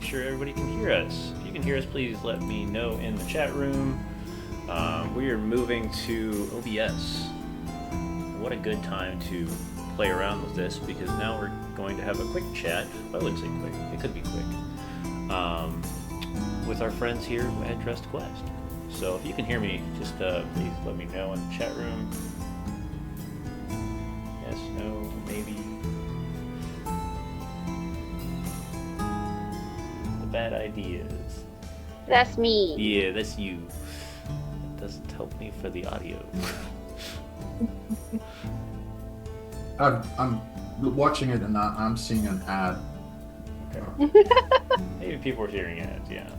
sure everybody can hear us. If you can hear us, please let me know in the chat room. We are moving to OBS. What a good time to play around with this, because now we're going to have a quick chat. I wouldn't say quick, it could be quick. With our friends here at Dressed Quest. So if you can hear me, just please let me know in the chat room. Yes, no, maybe. The bad ideas. That's me. Yeah, that's you. It doesn't help me for the audio. I'm watching it and I'm seeing an ad. Okay. Maybe people are hearing ads, yeah.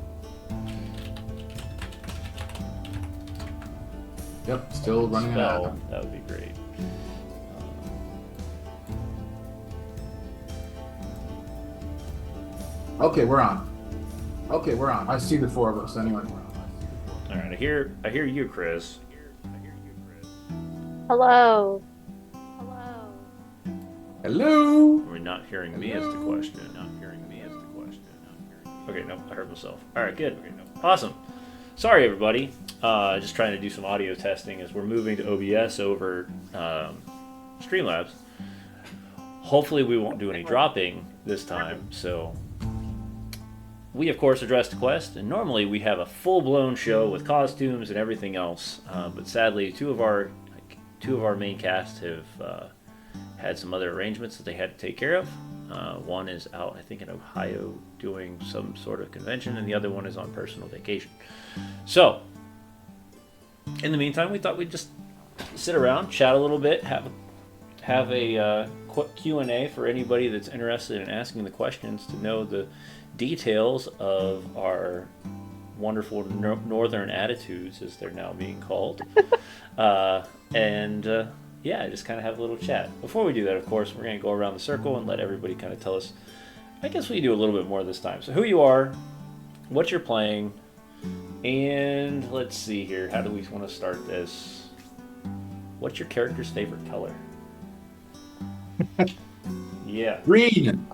Yep, still running an ad. That would be great. Okay, we're on. I see the four of us anyway. All right, I hear you, Chris. Hello. Hello. We're not hearing me as the question. Okay, nope, I heard myself. All right, good. Awesome. Sorry, everybody. Just trying to do some audio testing as we're moving to OBS over Streamlabs. Hopefully, we won't do any dropping this time. So, we of course are Dressed Quest, and normally we have a full-blown show with costumes and everything else. But sadly, two of our main cast have had some other arrangements that they had to take care of. One is out, I think, in Ohio doing some sort of convention, and the other one is on personal vacation. So, in the meantime, we thought we'd just sit around, chat a little bit, have a quick Q&A for anybody that's interested in asking the questions to know the details of our wonderful northern attitudes, as they're now being called. Yeah, just kind of have a little chat. Before we do that, of course, we're going to go around the circle and let everybody kind of tell us. I guess we do a little bit more this time. So who you are, what you're playing, and let's see here. How do we want to start this? What's your character's favorite color? Yeah. Green.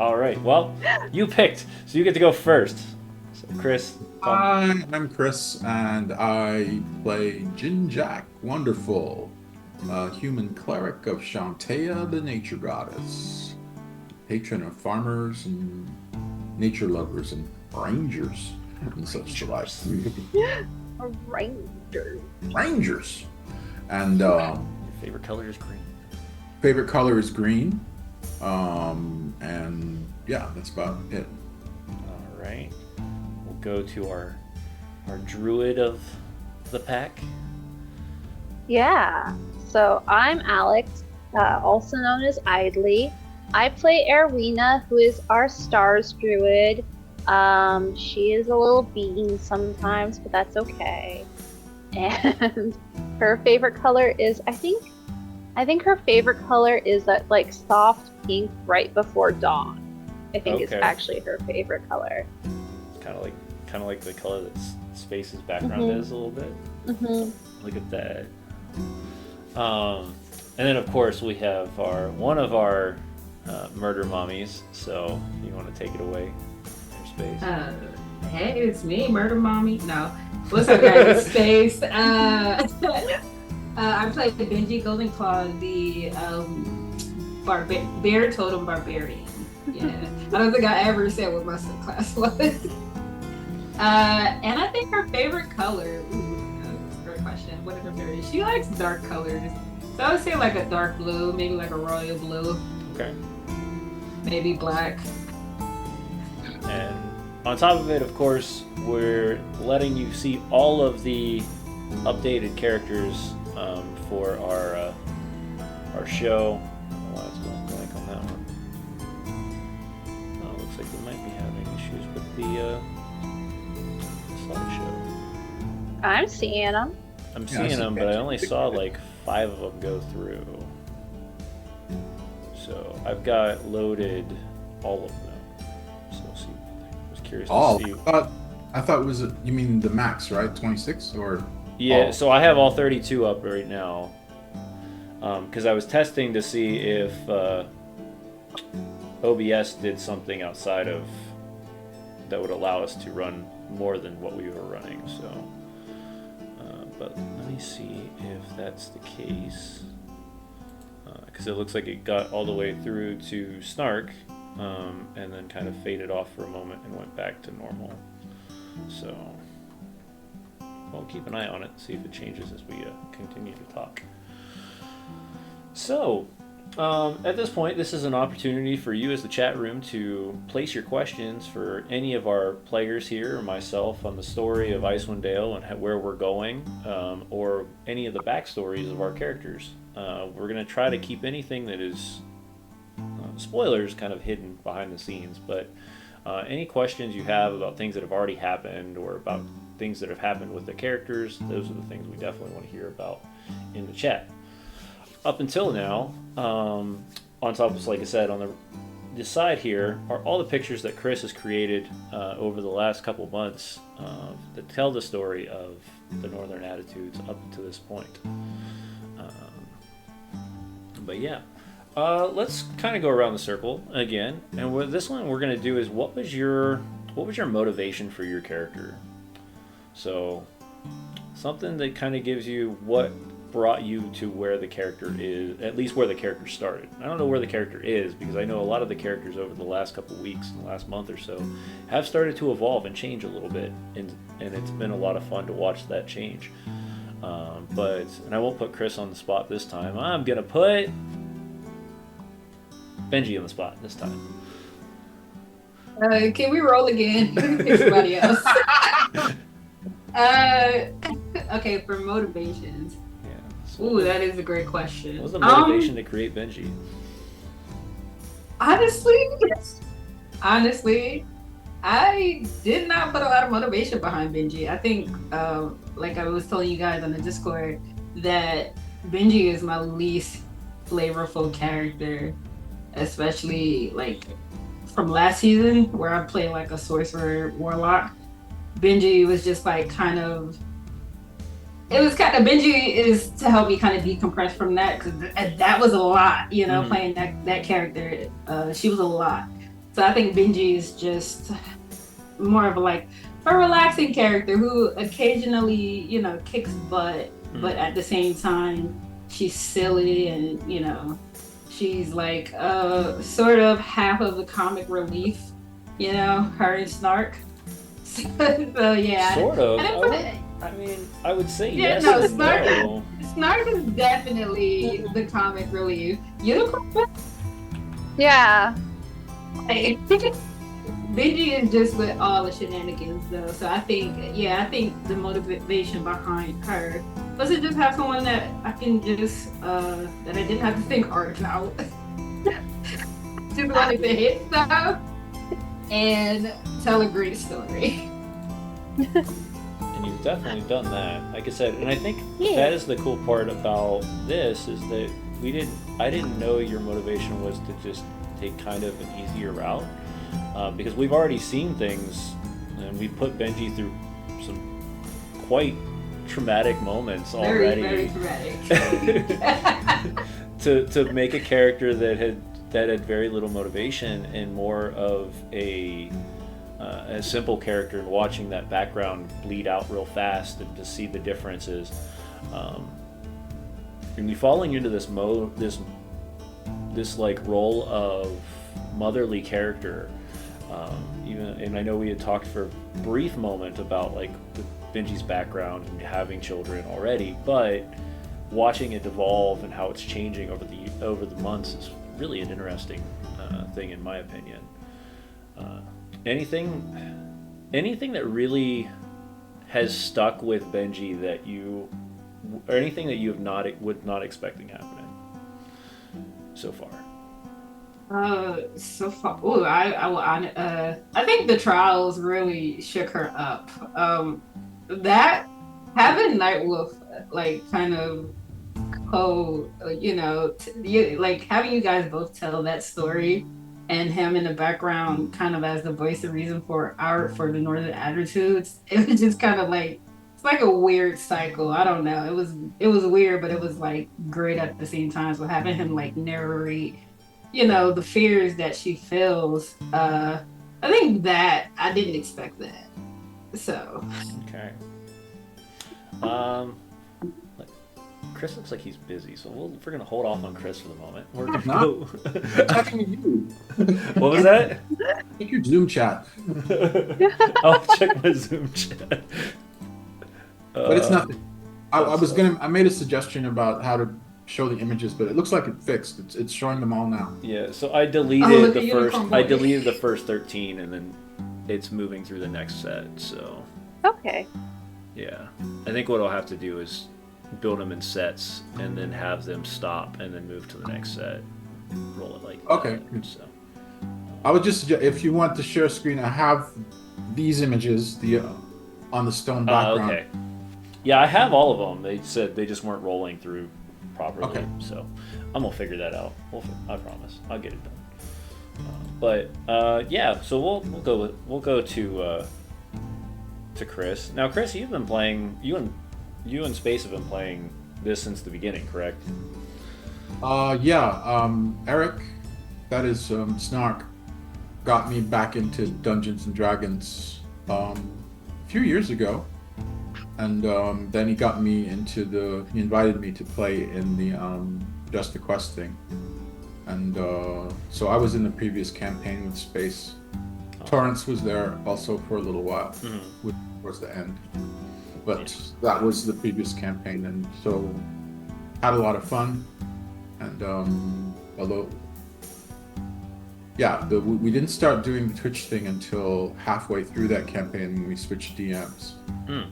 All right. Well, you picked, so you get to go first. So, Chris. I'm Chris, and I play Jin Jack Wonderful, a human cleric of Shantea, the nature goddess, patron of farmers and nature lovers and rangers and such like. A ranger. Rangers. And Your favorite color is green. favorite color is green. And yeah, that's about it. All right. We'll go to our druid of the pack. Yeah. So I'm Alex, also known as Idly. I play Erwina, who is our stars druid. She is a little bean sometimes, but that's okay. And her favorite color is, I think her favorite color is that like soft pink right before dawn. I think it's actually her favorite color. It's kind of like the color that Space's background is a little bit. Look at that. And then of course we have one of our murder mommies. So if you want to take it away, Space. Hey, it's me, Murder Mommy. No, what's up, guys? It's Space. I play Benji Goldenclaw, the bear totem barbarian. Yeah, I don't think I ever said what my subclass was. And I think her favorite color. That's a great question. What is her favorite? She likes dark colors, so I would say like a dark blue, maybe like a royal blue. Okay. Maybe black. And on top of it, of course, we're letting you see all of the updated characters for our show. I don't know why it's going blank on that one. Oh, it looks like we might be having issues with the slideshow. I'm seeing them. I'm seeing them, but I only saw like 5 of them go through. So I've got loaded all of them. So see, I was curious to see. I thought it was you mean the max, right? 26 or? Yeah, so I have all 32 up right now. Because I was testing to see if OBS did something outside of that would allow us to run more than what we were running. So, but let me see if that's the case, because it looks like it got all the way through to Snark, and then kind of faded off for a moment and went back to normal. So we'll keep an eye on it, see if it changes as we continue to talk. So, at this point, this is an opportunity for you as the chat room to place your questions for any of our players here or myself on the story of Icewind Dale and where we're going, or any of the backstories of our characters. We're going to try to keep anything that is spoilers kind of hidden behind the scenes, but any questions you have about things that have already happened or about things that have happened with the characters, those are the things we definitely want to hear about in the chat. Up until now, on top of, like I said, on the side here are all the pictures that Chris has created over the last couple months that tell the story of the Northern Attitudes up to this point. But yeah, let's kind of go around the circle again. And with this one, we're going to do is what was your motivation for your character? So something that kind of gives you what brought you to where the character is, at least where the character started. I don't know where the character is because I know a lot of the characters over the last couple of weeks and the last month or so have started to evolve and change a little bit, and it's been a lot of fun to watch that change. And I won't put Chris on the spot this time. I'm gonna put Benji on the spot this time. Can we roll again? Everybody else. Okay, for motivations. Yeah. So Ooh, that is a great question. what was the motivation to create Benji? Honestly, I did not put a lot of motivation behind Benji. I think, like I was telling you guys on the Discord, that Benji is my least flavorful character, especially like from last season where I played like a sorcerer warlock. Benji was just like Benji is to help me kind of decompress from that, because that was a lot, playing that character. She was a lot. So I think Benji is just more of a relaxing character who occasionally, kicks butt, but at the same time, she's silly and, she's like sort of half of the comic relief, her and Snark. So yeah. Sort of. I would say yes and no. Snark is definitely the comic relief. Unicorn? Yeah. Benji is just with all the shenanigans though. So I think the motivation behind her was to just have someone that I can just that I didn't have to think hard about. Just wanted to hit stuff and tell a great story. And you've definitely done that, like I said, and I think that is the cool part about this is that I didn't know your motivation was to just take kind of an easier route, because we've already seen things and we've put Benji through some quite traumatic moments already. Very, very traumatic. to make a character that had very little motivation and more of a simple character, and watching that background bleed out real fast and to see the differences, and you falling into this like role of motherly character, and I know we had talked for a brief moment about like Benji's background and having children already, but watching it evolve and how it's changing over the months is really an interesting thing in my opinion. Anything that really has stuck with Benji or anything that you would not expecting happening so far? So far, I think the trials really shook her up. That having Nightwolf kind of having you guys both tell that story, and him in the background kind of as the voice of reason for the Northern Attitudes, it was just kind of it's like a weird cycle. I don't know. It was weird, but it was great at the same time. So having him narrate, the fears that she feels, I think that I didn't expect that. So Okay. Like, Chris looks like he's busy, so we're gonna hold off on Chris for the moment. We're gonna go. Talking to you. What was that? Check your Zoom chat. I'll check my Zoom chat. But it's nothing. I made a suggestion about how to show the images, but it looks like it fixed. It's showing them all now. Yeah, so I deleted look the at first. Unicorn I Boy. deleted the first 13, and then it's moving through the next set. So Okay. yeah, I think what I'll have to do is build them in sets, and then have them stop, and then move to the next set. Roll it like Okay. that. So I would just suggest, if you want to share screen, I have these images on the stone background. okay. Yeah, I have all of them. They said they just weren't rolling through properly. Okay. So I'm gonna figure that out. I promise. I'll get it done. Yeah. So we'll go to Chris. Now, Chris, you've been playing. You and Space have been playing this since the beginning, correct? Eric, that is Snark, got me back into Dungeons and Dragons a few years ago, and then he got me into he invited me to play in the Just the Quest thing, and so I was in the previous campaign with Space. Torrance was there also for a little while, towards the end, but that was the previous campaign, and so had a lot of fun. And although, we didn't start doing the Twitch thing until halfway through that campaign when we switched DMs. The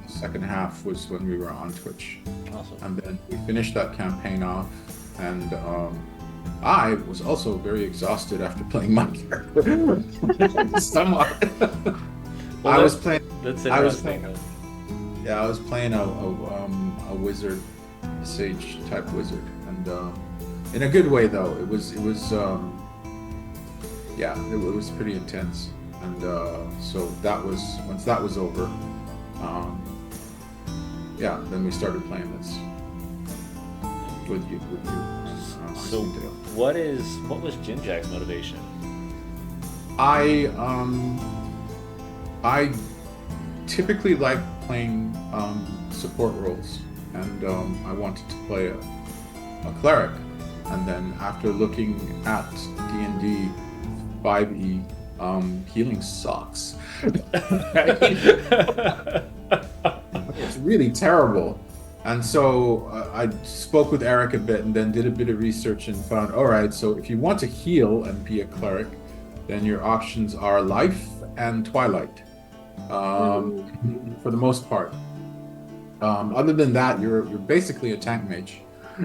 second half was when we were on Twitch. Awesome. And then we finished that campaign off, and I was also very exhausted after playing my character. Somewhat. Well, I was playing. That's I was interesting. playing. Yeah, I was playing a wizard, a sage type wizard, and in a good way though. It was pretty intense, and so that was once that was over. Then we started playing this with you. So what was Jinjack's motivation? I typically like playing support roles, and I wanted to play a cleric, and then after looking at D&D 5e, healing sucks. It's really terrible. And so I spoke with Eric a bit, and then did a bit of research and found, all right, so if you want to heal and be a cleric, then your options are life and twilight, for the most part. Other than that, you're basically a tank mage,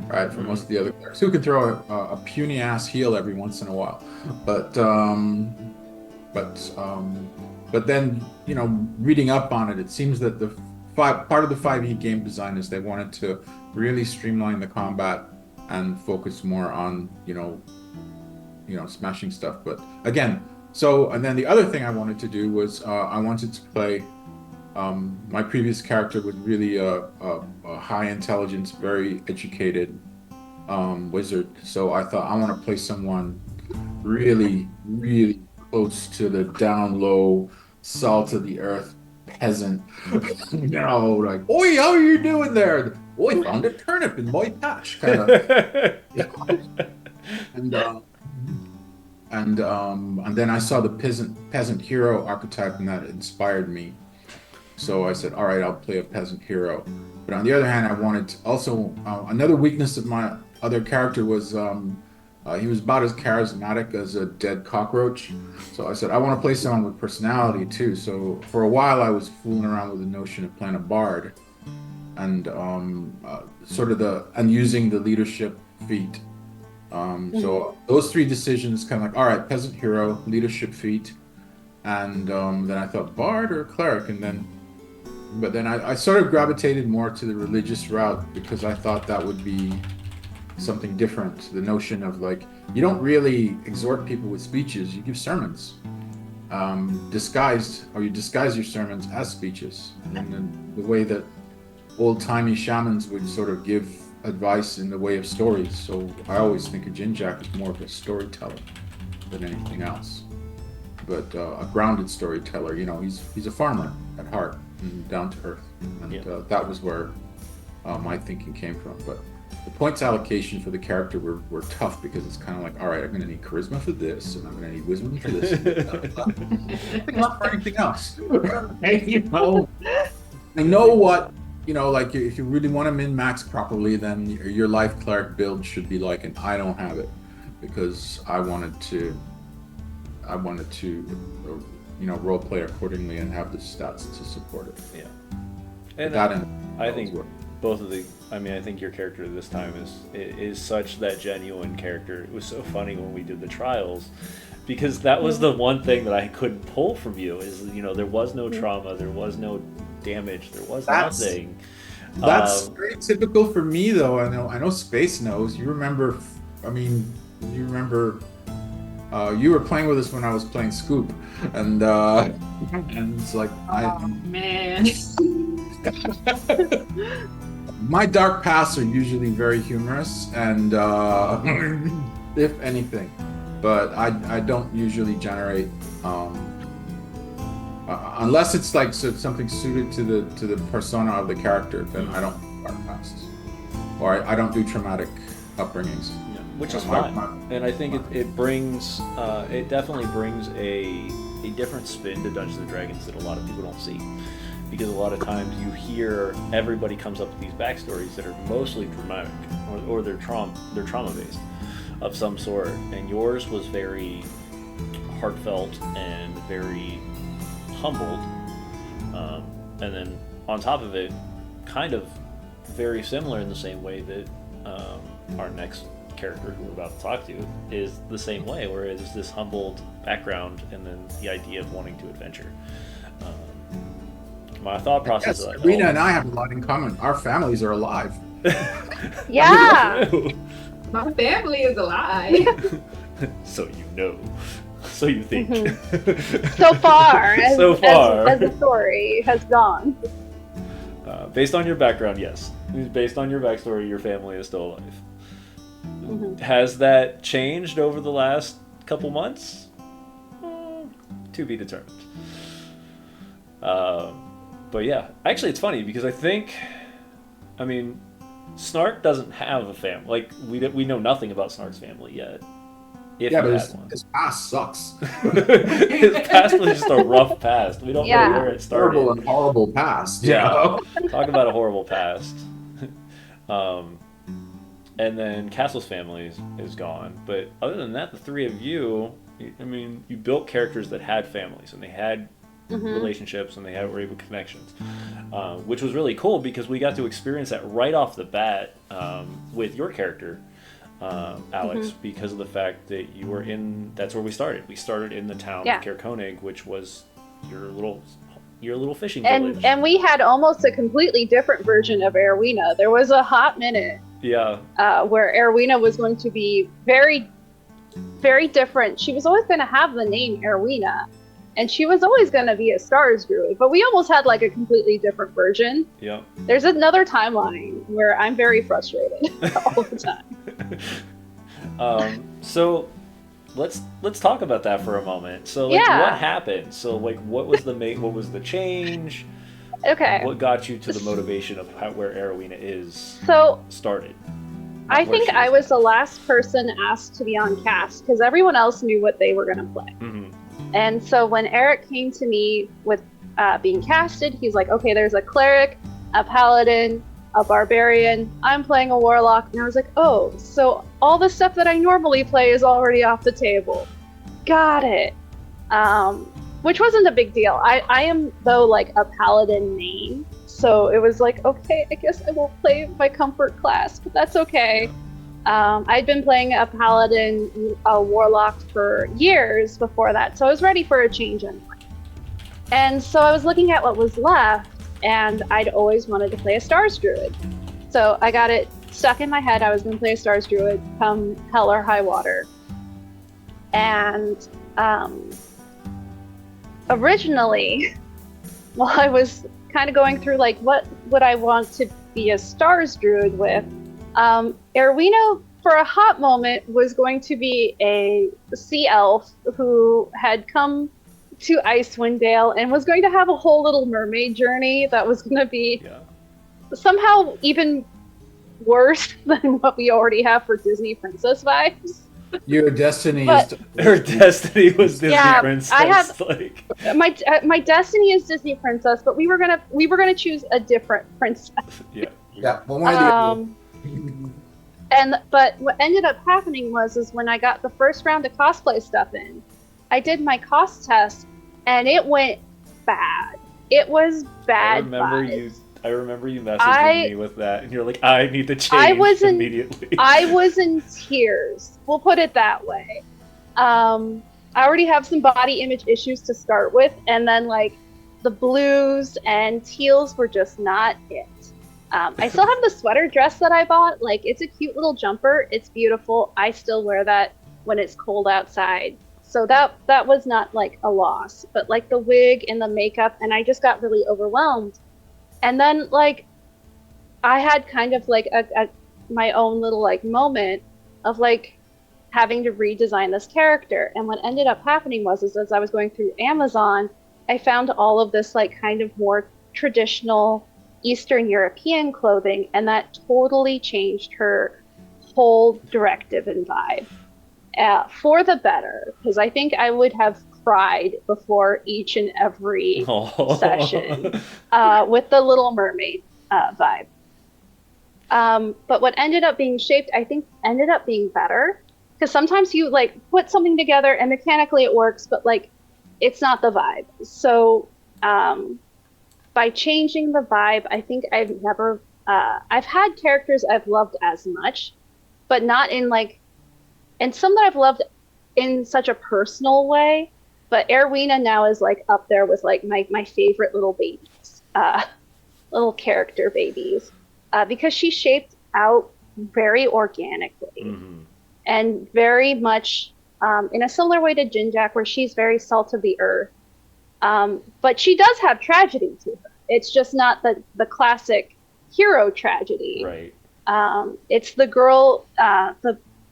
right? For most of the other clerics, who can throw a puny ass heal every once in a while, but then reading up on it, it seems that part of the 5e game design is they wanted to really streamline the combat and focus more on smashing stuff. But again, and then the other thing I wanted to do was I wanted to play my previous character was really a high intelligence, very educated wizard. So I thought I want to play someone really, really close to the down low, salt of the earth peasant. Like, oi, how are you doing there? Oi, found a turnip in my patch, kind of. And then I saw the peasant hero archetype, and that inspired me. So I said, all right, I'll play a peasant hero. But on the other hand, I wanted to also another weakness of my other character was he was about as charismatic as a dead cockroach. So I said, I want to play someone with personality too. So for a while, I was fooling around with the notion of playing a bard, and using the leadership feat. So those three decisions, kind of like, all right, peasant hero, leadership feat, and then I thought bard or cleric, but then I sort of gravitated more to the religious route, because I thought that would be something different. The notion of, like, you don't really exhort people with speeches, you give sermons, you disguise your sermons as speeches, and then the way that old-timey shamans would sort of give advice in the way of stories. So I always think of Jinjack as more of a storyteller than anything else. but a grounded storyteller. You know, he's a farmer at heart and down to earth, and that was where my thinking came from. But the points allocation for the character were tough because it's kind of like, all right, I'm going to need charisma for this, and I'm going to need wisdom for this, and not for anything else. You know, I know what, you know, like if you really want to min-max properly, then your life cleric build should be like, and I don't have it because I wanted to, you know, role play accordingly and have the stats to support it. Yeah, and I think both of the. I mean, I think your character this time is such that genuine character. It was so funny when we did the trials, because that was the one thing that I couldn't pull from you. Is, you know, there was no trauma, there was no damage, there was nothing. That's very typical for me, though. I know Space knows. You remember? I mean, you remember. You were playing with us when I was playing Scoop, and it's like, man. My dark pasts are usually very humorous, and if anything, but I don't usually generate unless it's like something suited to the persona of the character. Then I don't do dark pasts, or I don't do traumatic upbringings. Yeah, which is fine, and I think it brings it definitely brings a different spin to Dungeons and Dragons that a lot of people don't see. Because a lot of times you hear everybody comes up with these backstories that are mostly dramatic, or they're trauma based of some sort, and yours was very heartfelt and very humbled, and then on top of it, kind of very similar in the same way that our next character who we're about to talk to is the same way, where it's this humbled background and then the idea of wanting to adventure. My thought process is like, Rena and I have a lot in common. Our families are alive. Yeah. My family is alive. So you know. So you think. So far, as the story has gone. Based on your background, yes. Based on your backstory, your family is still alive. Mm-hmm. Has that changed over the last couple months? To be determined. But yeah, actually it's funny because I mean, Snark doesn't have a family. Like, we know nothing about Snark's family yet. But his past sucks. His past was just a rough past. We don't know where it started. Horrible past. Yeah. Talk about a horrible past. And then Castle's family is gone. But other than that, the three of you, I mean, you built characters that had families and they had relationships and they were able connections, which was really cool because we got to experience that right off the bat with your character, Alex, because of the fact that you were that's where we started. We started in the town of Caer Konig, which was your little fishing village. And we had almost a completely different version of Erwina. There was a hot minute where Erwina was going to be very, very different. She was always going to have the name Erwina, and she was always going to be a Stars Druid, but we almost had like a completely different version. Yeah. There's another timeline where I'm very frustrated all the time. So let's talk about that for a moment. So what happened? So like what was the change? Okay. What got you to the motivation of where Erwina is started? I think I was the last person asked to be on cast because everyone else knew what they were going to play. Mm-hmm. And so when Eric came to me with being casted, he's like, okay, there's a cleric, a paladin, a barbarian, I'm playing a warlock. And I was like, oh, so all the stuff that I normally play is already off the table. Got it. Which wasn't a big deal. I am, though, like a paladin main. So it was like, okay, I guess I won't play my comfort class, but that's okay. I'd been playing a paladin, a warlock for years before that, so I was ready for a change anyway. And so I was looking at what was left, and I'd always wanted to play a Stars Druid. So I got it stuck in my head I was going to play a Stars Druid come hell or high water. And originally, while I was kind of going through like what would I want to be a Stars Druid with, Erwina for a hot moment was going to be a sea elf who had come to Icewind Dale and was going to have a whole Little Mermaid journey that was going to be somehow even worse than what we already have for Disney princess vibes. Your destiny But- is Her destiny was Disney Yeah, princess. I have- like, My destiny is Disney princess, but we were gonna choose a different princess. yeah. yeah. Well, one of the But what ended up happening was when I got the first round of cosplay stuff in, I did my cost test and it went bad. It was bad. I remember you messaging me with that, and you're like, "I need to change immediately." I was in tears. We'll put it that way. I already have some body image issues to start with, and then like the blues and teals were just not it. I still have the sweater dress that I bought. Like, it's a cute little jumper. It's beautiful. I still wear that when it's cold outside. So that was not like a loss. But like the wig and the makeup, and I just got really overwhelmed. And then like I had kind of like a my own little like moment of like having to redesign this character. And what ended up happening was as I was going through Amazon, I found all of this like kind of more traditional Eastern European clothing, and that totally changed her whole directive and vibe for the better, because I think I would have cried before each and every session with the Little Mermaid vibe. But what ended up being shaped, I think, ended up being better, because sometimes you like put something together and mechanically it works, but like it's not the vibe. So by changing the vibe, I think I've had characters I've loved as much, but not in like, and some that I've loved in such a personal way. But Erwina now is like up there with like my favorite little babies, little character babies, because she's shaped out very organically and very much in a similar way to Jinjak, where she's very salt of the earth. But she does have tragedy to her. It's just not the classic hero tragedy. Right. It's the girl,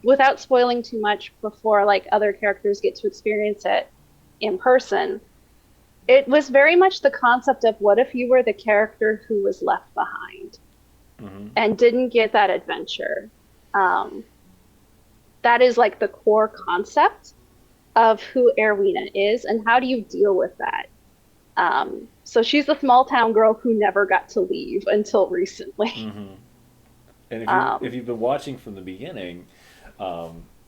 without spoiling too much before like other characters get to experience it in person. It was very much the concept of what if you were the character who was left behind and didn't get that adventure. That is like the core concept of who Erwina is, and how do you deal with that? So she's the small town girl who never got to leave until recently. And if you've been watching from the beginning,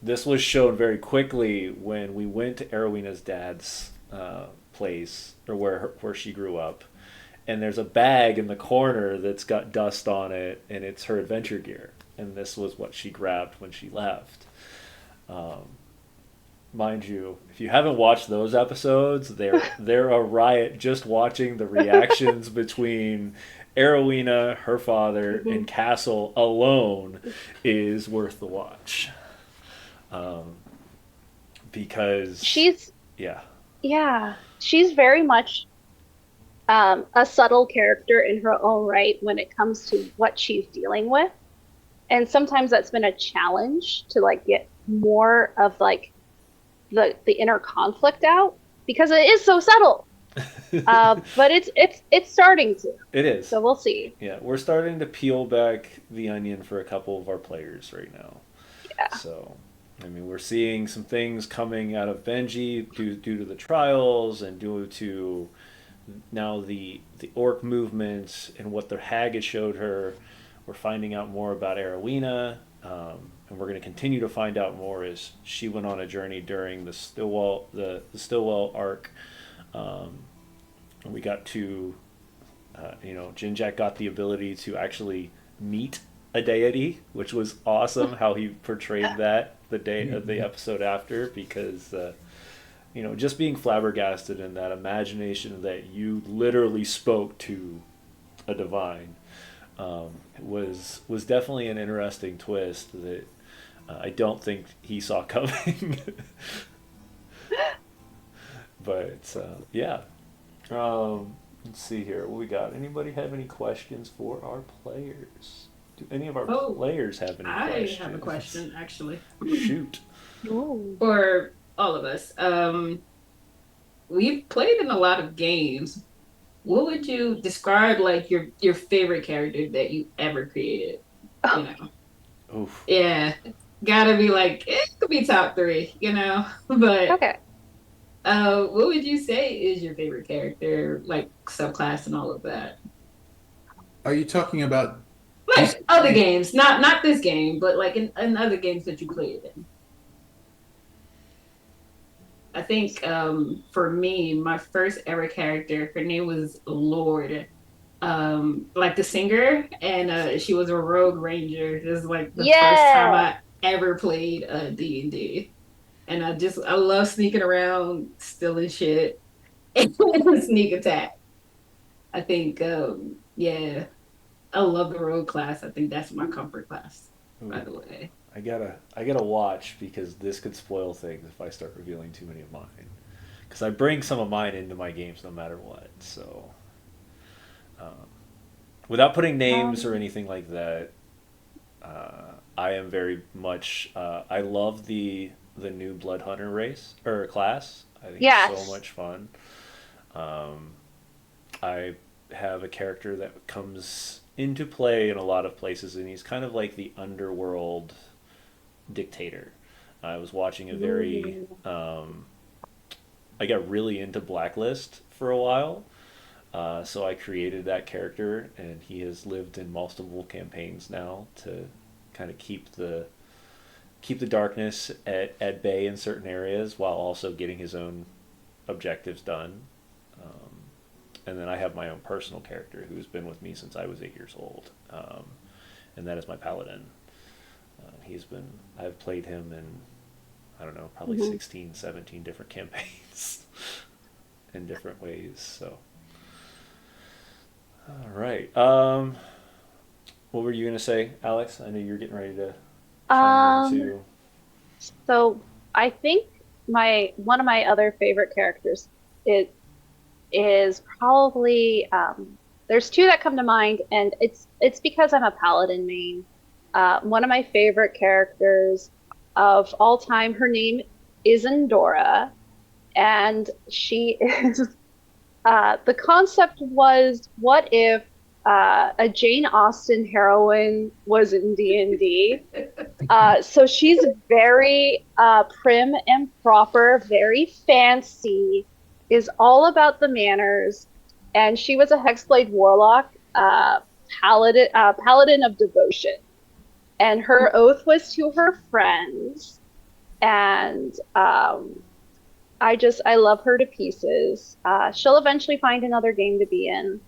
this was shown very quickly when we went to Erwina's dad's place, or where she grew up, and there's a bag in the corner that's got dust on it, and it's her adventure gear, and this was what she grabbed when she left. Mind you, if you haven't watched those episodes, they're a riot. Just watching the reactions between Erwina, her father, and Castle alone is worth the watch. Because she's very much a subtle character in her own right when it comes to what she's dealing with, and sometimes that's been a challenge to like get more of like the inner conflict out, because it is so subtle. But it's starting to. It is. So we'll see. Yeah, we're starting to peel back the onion for a couple of our players right now. Yeah. So, I mean, we're seeing some things coming out of Benji due to the trials, and due to now the orc movement and what the hag has showed her. We're finding out more about Erwina, and we're going to continue to find out more as she went on a journey during the Stillwell arc. We got to, Jinjak got the ability to actually meet a deity, which was awesome. How he portrayed that the day of the episode after, because just being flabbergasted in that imagination that you literally spoke to a divine was definitely an interesting twist that I don't think he saw coming. But yeah. Let's see here. What we got? Anybody have any questions for our players? Do any of our Oh, players have any I questions? have a question actually Shoot. Ooh. for all of us. We've played in a lot of games. What would you describe like your favorite character that you ever created? You know, Oof. yeah, gotta be like it could be top three. You know, but Okay. what would you say is your favorite character, like subclass and all of that? Are you talking about Like other games, not this game, but like in other games that you played in. I think for me, my first ever character, her name was Lord, like the singer, and she was a rogue ranger. This is like the first time Yeah. I ever played D&D, and I love sneaking around, stealing shit, and sneak attack. I think yeah, I love the rogue class. I think that's my comfort class, by the way. I gotta watch because this could spoil things if I start revealing too many of mine. Because I bring some of mine into my games no matter what. So, um, without putting names or Um, anything like that, I am very much. I love the new Blood Hunter race or class. I think it's so yes. much fun. Um, I have a character that comes into play in a lot of places, and he's kind of like the underworld dictator. I was watching a very. Ooh. I got really into Blacklist for a while, so I created that character, and he has lived in multiple campaigns now to kind of keep the darkness at bay in certain areas while also getting his own objectives done. Um, and then I have my own personal character who's been with me since I was 8 years old, and that is my paladin. I've played him in, I don't know, probably Mhm. 16, 17 different campaigns in different ways. So, all right. What were you going to say, Alex? I know you were getting ready to chime in Um, too. so I think my one of my other favorite characters it is probably there's two that come to mind, and it's because I'm a paladin main. One of my favorite characters of all time, her name is Endora, and she is the concept was what if a Jane Austen heroine was in D&D. So she's very prim and proper, very fancy, is all about the manners, and she was a Hexblade warlock, paladin of devotion, and her oath was to her friends, and I love her to pieces. She'll eventually find another game to be in.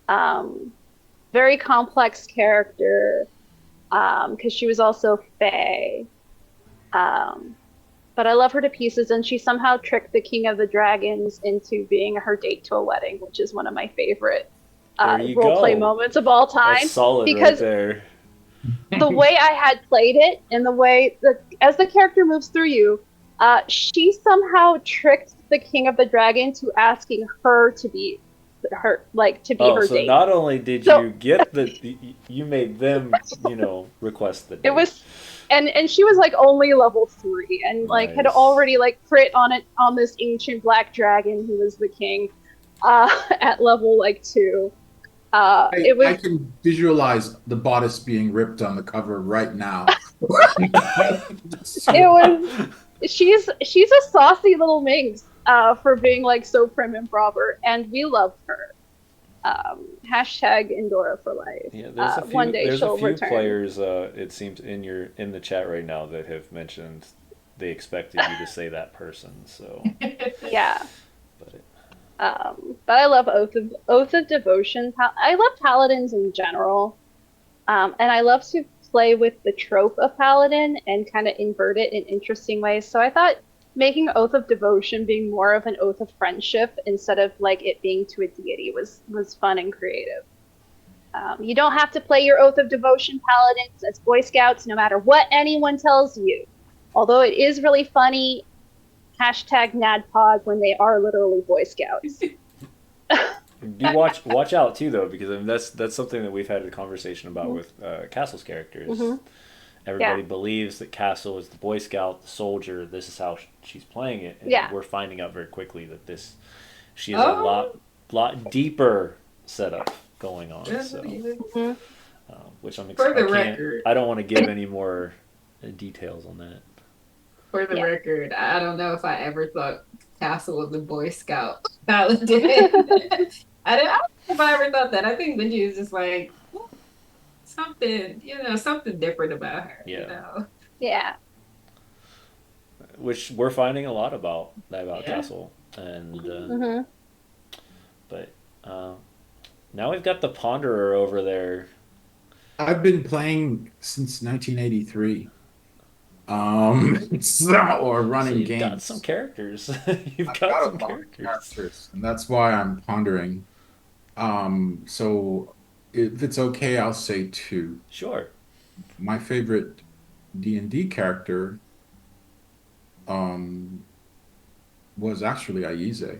Um, Very complex character, because she was also Fae. Um, but I love her to pieces, and she somehow tricked the King of the Dragons into being her date to a wedding, which is one of my favorite There you role play go. moments of all That's time. solid right Because there. the way I had played it, and the way that as the character moves through you, she somehow tricked the King of the Dragon to asking her to be Oh, her so date. not only did So you get you made them, request the it date. was, and she was like only level 3, and like had Nice. already like crit on this ancient black dragon who was the king, at level like 2. It I was can visualize the bodice being ripped on the cover right now. it was she's a saucy little minx, for being like so prim and proper, and we love her. Hashtag Endora for life. Yeah, One day there's a she'll few return. players, it seems in the chat right now that have mentioned they expected you to say that person. So, Yeah. but But I love Oath of Devotion. I love paladins in general, and I love to play with the trope of paladin and kind of invert it in interesting ways. So I thought making Oath of Devotion being more of an oath of friendship instead of like it being to a deity was fun and creative. You don't have to play your Oath of Devotion paladins as Boy Scouts, no matter what anyone tells you. Although it is really funny, hashtag NADPOD, when they are literally Boy Scouts. do watch out too though, because I mean, that's something that we've had a conversation about with Castle's characters. Mhm. Everybody Yeah. believes that Castle is the Boy Scout, the soldier. This is how she's playing it, and Yeah. we're finding out very quickly that she has a Oh. lot deeper setup going on. So, Mhm. which For the I can't. record. I don't want to give any more details on that. For the Yeah. record, I don't know if I ever thought Castle was a Boy Scout. I didn't. I don't know if I ever thought that. I think Benji is just like something, something different about her. Yeah. Yeah. Which we're finding a lot about Yeah. Castle, and Mhm. but now we've got the Ponderer over there. I've been playing since 1983. Or So running you've games. got some characters. You've I've got got some a lot of characters. characters, and that's why I'm pondering. So if it's okay, I'll say two. Sure. My favorite D&D character um was actually Aize,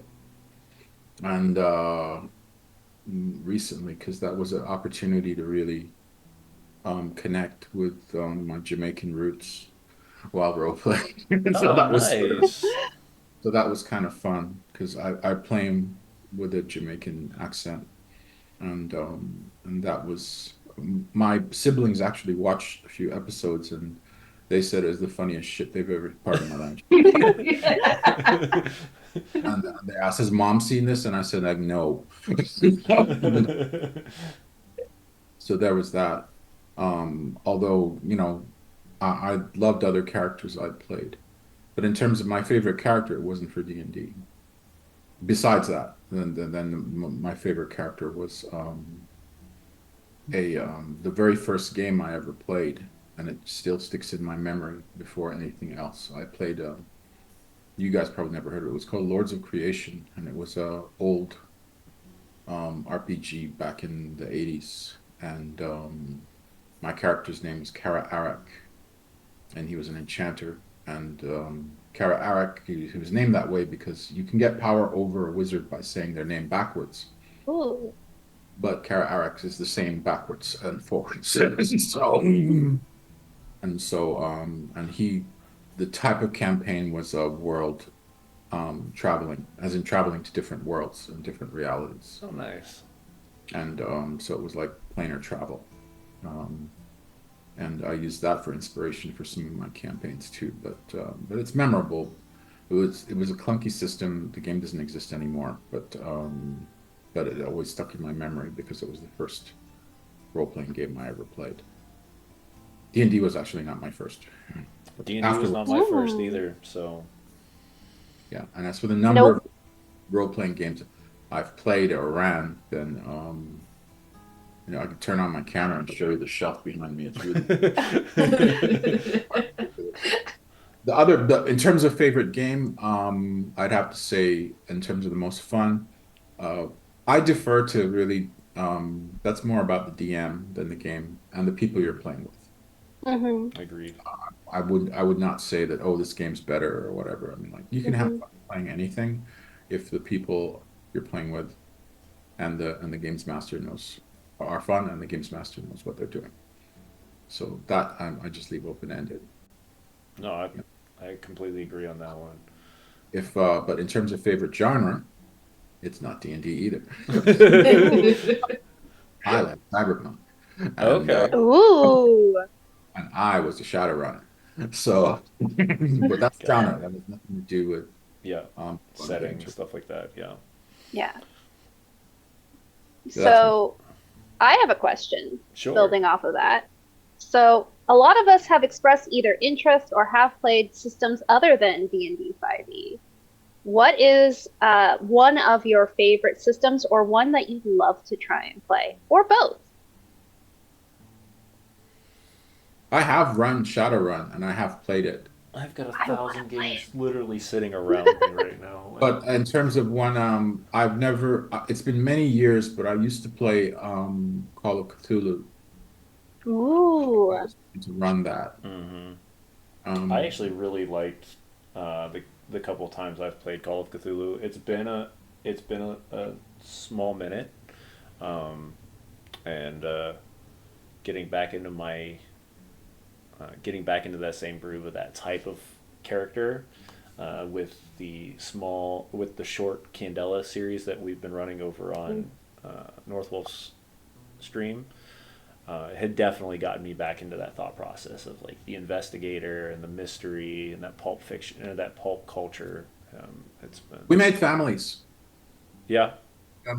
and recently, because that was an opportunity to really connect with my Jamaican roots while role playing. So Oh, that was sort of, nice. so that was kind of fun because I play him with a Jamaican accent, and that was my siblings actually watched a few episodes, and they said it was the funniest shit they've ever, pardon my language. And they asked, "Has mom seen this?" And I said, like, no. So there was that. Although, I loved other characters I'd played. But in terms of my favorite character, it wasn't for D&D. Besides that, then my favorite character was the very first game I ever played, and it still sticks in my memory before anything else. I played you guys probably never heard of it. It was called Lords of Creation, and it was a old RPG back in the 80s. And my character's name was Kara Arak, and he was an enchanter. And Kara Arak, he was named that way because you can get power over a wizard by saying their name backwards. Ooh. But Kara Arak is the same backwards and forwards. The type of campaign was a world traveling, as in traveling to different worlds and different realities. Oh, nice. And so it was like planar travel. And I used that for inspiration for some of my campaigns too. But it's memorable. It was a clunky system. The game doesn't exist anymore, but it always stuck in my memory because it was the first role-playing game I ever played. D&D was actually not my first. D&D was not my first either. So yeah, and as for the number of role-playing games I've played or ran, then I could turn on my camera and show you the shelf behind me. It's really in terms of favorite game, I'd have to say in terms of the most fun, I defer to really that's more about the DM than the game and the people you're playing with. Mhm. agreed. I would not say that, oh, this game's better or whatever. I mean, like, you can have fun playing anything if the people you're playing with and the games master are fun, and the games master knows what they're doing. So that I just leave open ended. No, I completely agree on that one. But in terms of favorite genre, it's not D&D either. I like Cyberpunk. And, Okay. Ooh. and I was a Shadowrunner. So, but that's genre. That has nothing to do with Yeah. Setting and stuff like that. Yeah. Yeah. So So I have a question Sure. building off of that. So a lot of us have expressed either interest or have played systems other than D&D 5e. What is one of your favorite systems, or one that you'd love to try and play, or both? I have run Shadowrun, and I have played it. I've got I wanna 1,000 play games literally sitting around me right now. But in terms of one, I've never. It's been many years, but I used to play Call of Cthulhu. Ooh. I was trying to run that. I actually really liked the couple times I've played Call of Cthulhu. It's been it's been a small minute, and getting back into my getting back into that same groove of that type of character, with the short Candela series that we've been running over on Northwolf's stream. It had definitely gotten me back into that thought process of like the investigator and the mystery and that pulp fiction and that pulp culture. It's been, We made families. yeah.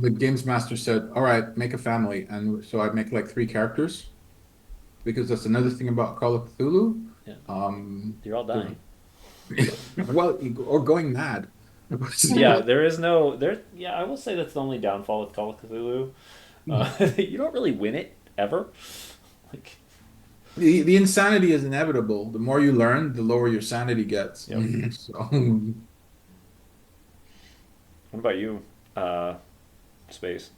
The games master said, "All right, make a family," and so I'd make like 3 characters, because that's another thing about Call of Cthulhu. Yeah. Um, You're all dying. well, or going mad. Yeah, there is no there. Yeah, I will say that's the only downfall with Call of Cthulhu. You don't really win it ever. Like, The insanity is inevitable. The more you learn, the lower your sanity gets. Yep. So, what about you, Space?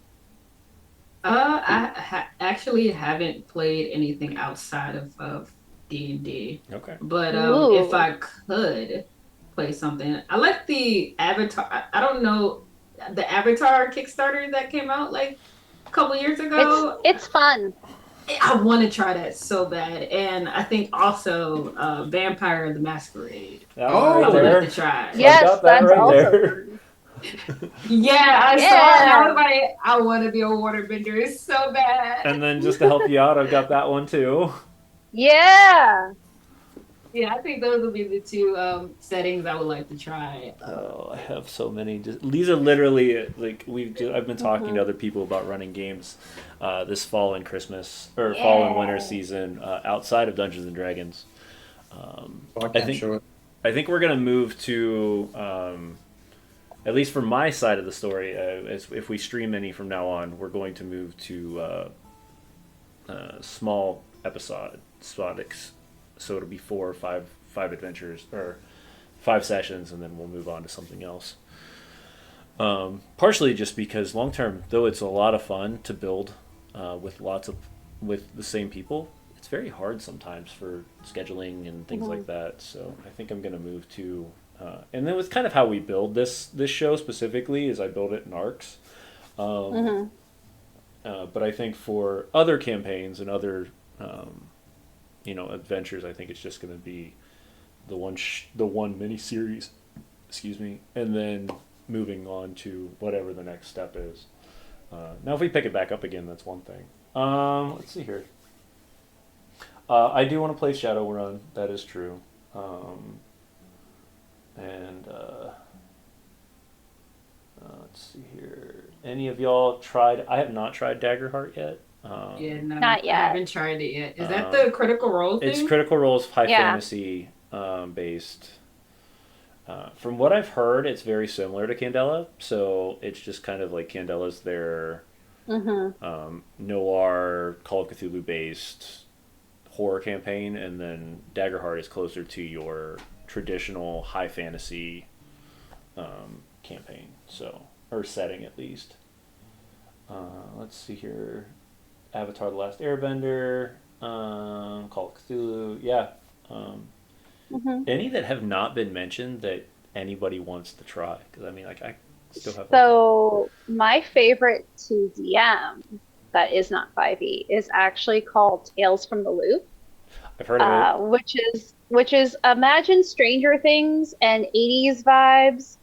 Actually haven't played anything outside of D&D. Okay. But Ooh. if I could play something, I like the Avatar. I don't know, the Avatar Kickstarter that came out like a couple years ago. It's fun. I want to try that so bad, and I think also Vampire the Masquerade. That Oh, one I right would there. like to try. Yes, got that that's right also there. fun. Yeah, I saw it. Yeah. And I was like, I want to be a waterbender so bad. And then just to help you out, I've got that one too. Yeah. Yeah, I think those would be the 2 settings I would like to try. Oh, I have so many. These are literally like I've been talking to other people about running games this fall and Christmas or fall and winter season outside of Dungeons and Dragons. I can't show it. I think we're gonna move to at least for my side of the story. If we stream any from now on, we're going to move to small episodics. So it'll be 4 or 5 adventures or 5 sessions, and then we'll move on to something else. Partially just because long term, though it's a lot of fun to build with the same people, it's very hard sometimes for scheduling and things like that. So I think I'm going to move to, and then with kind of how we build this show specifically is I build it in arcs. But I think for other campaigns and other adventures, I think it's just going to be the one mini series, excuse me, and then moving on to whatever the next step is. Now, if we pick it back up again, that's one thing. Let's see here. I do want to play Shadowrun. That is true. Let's see here. Any of y'all tried? I have not tried Daggerheart yet. Yeah, no, Not yet. I haven't tried it yet. Is that the Critical Role thing? It's Critical Role's high Yeah. fantasy based. From what I've heard, it's very similar to Candela. So it's just kind of like Candela's their noir, Call of Cthulhu based horror campaign, and then Daggerheart is closer to your traditional high fantasy campaign. So, or setting at least. Let's see here. Avatar: The Last Airbender, Call of Cthulhu, yeah. Any that have not been mentioned that anybody wants to try? Because I mean, like I still have. So my favorite to DM that is not 5e is actually called Tales from the Loop, I've heard of it. which is imagine Stranger Things and 80s vibes,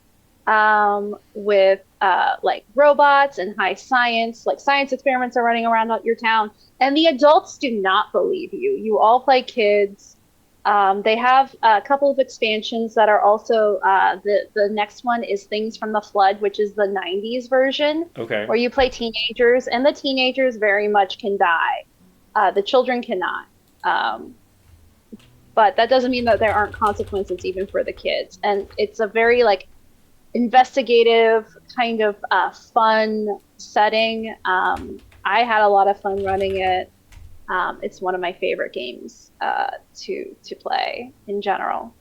with like robots and high science, like science experiments are running around your town, and the adults do not believe you. You all play kids. They have a couple of expansions that are also the next one is Things from the Flood, which is the 90s version, Okay. where you play teenagers, and the teenagers very much can die. The children cannot. But that doesn't mean that there aren't consequences even for the kids. And it's a very like investigative kind of fun setting. I had a lot of fun running it. It's one of my favorite games to play in general.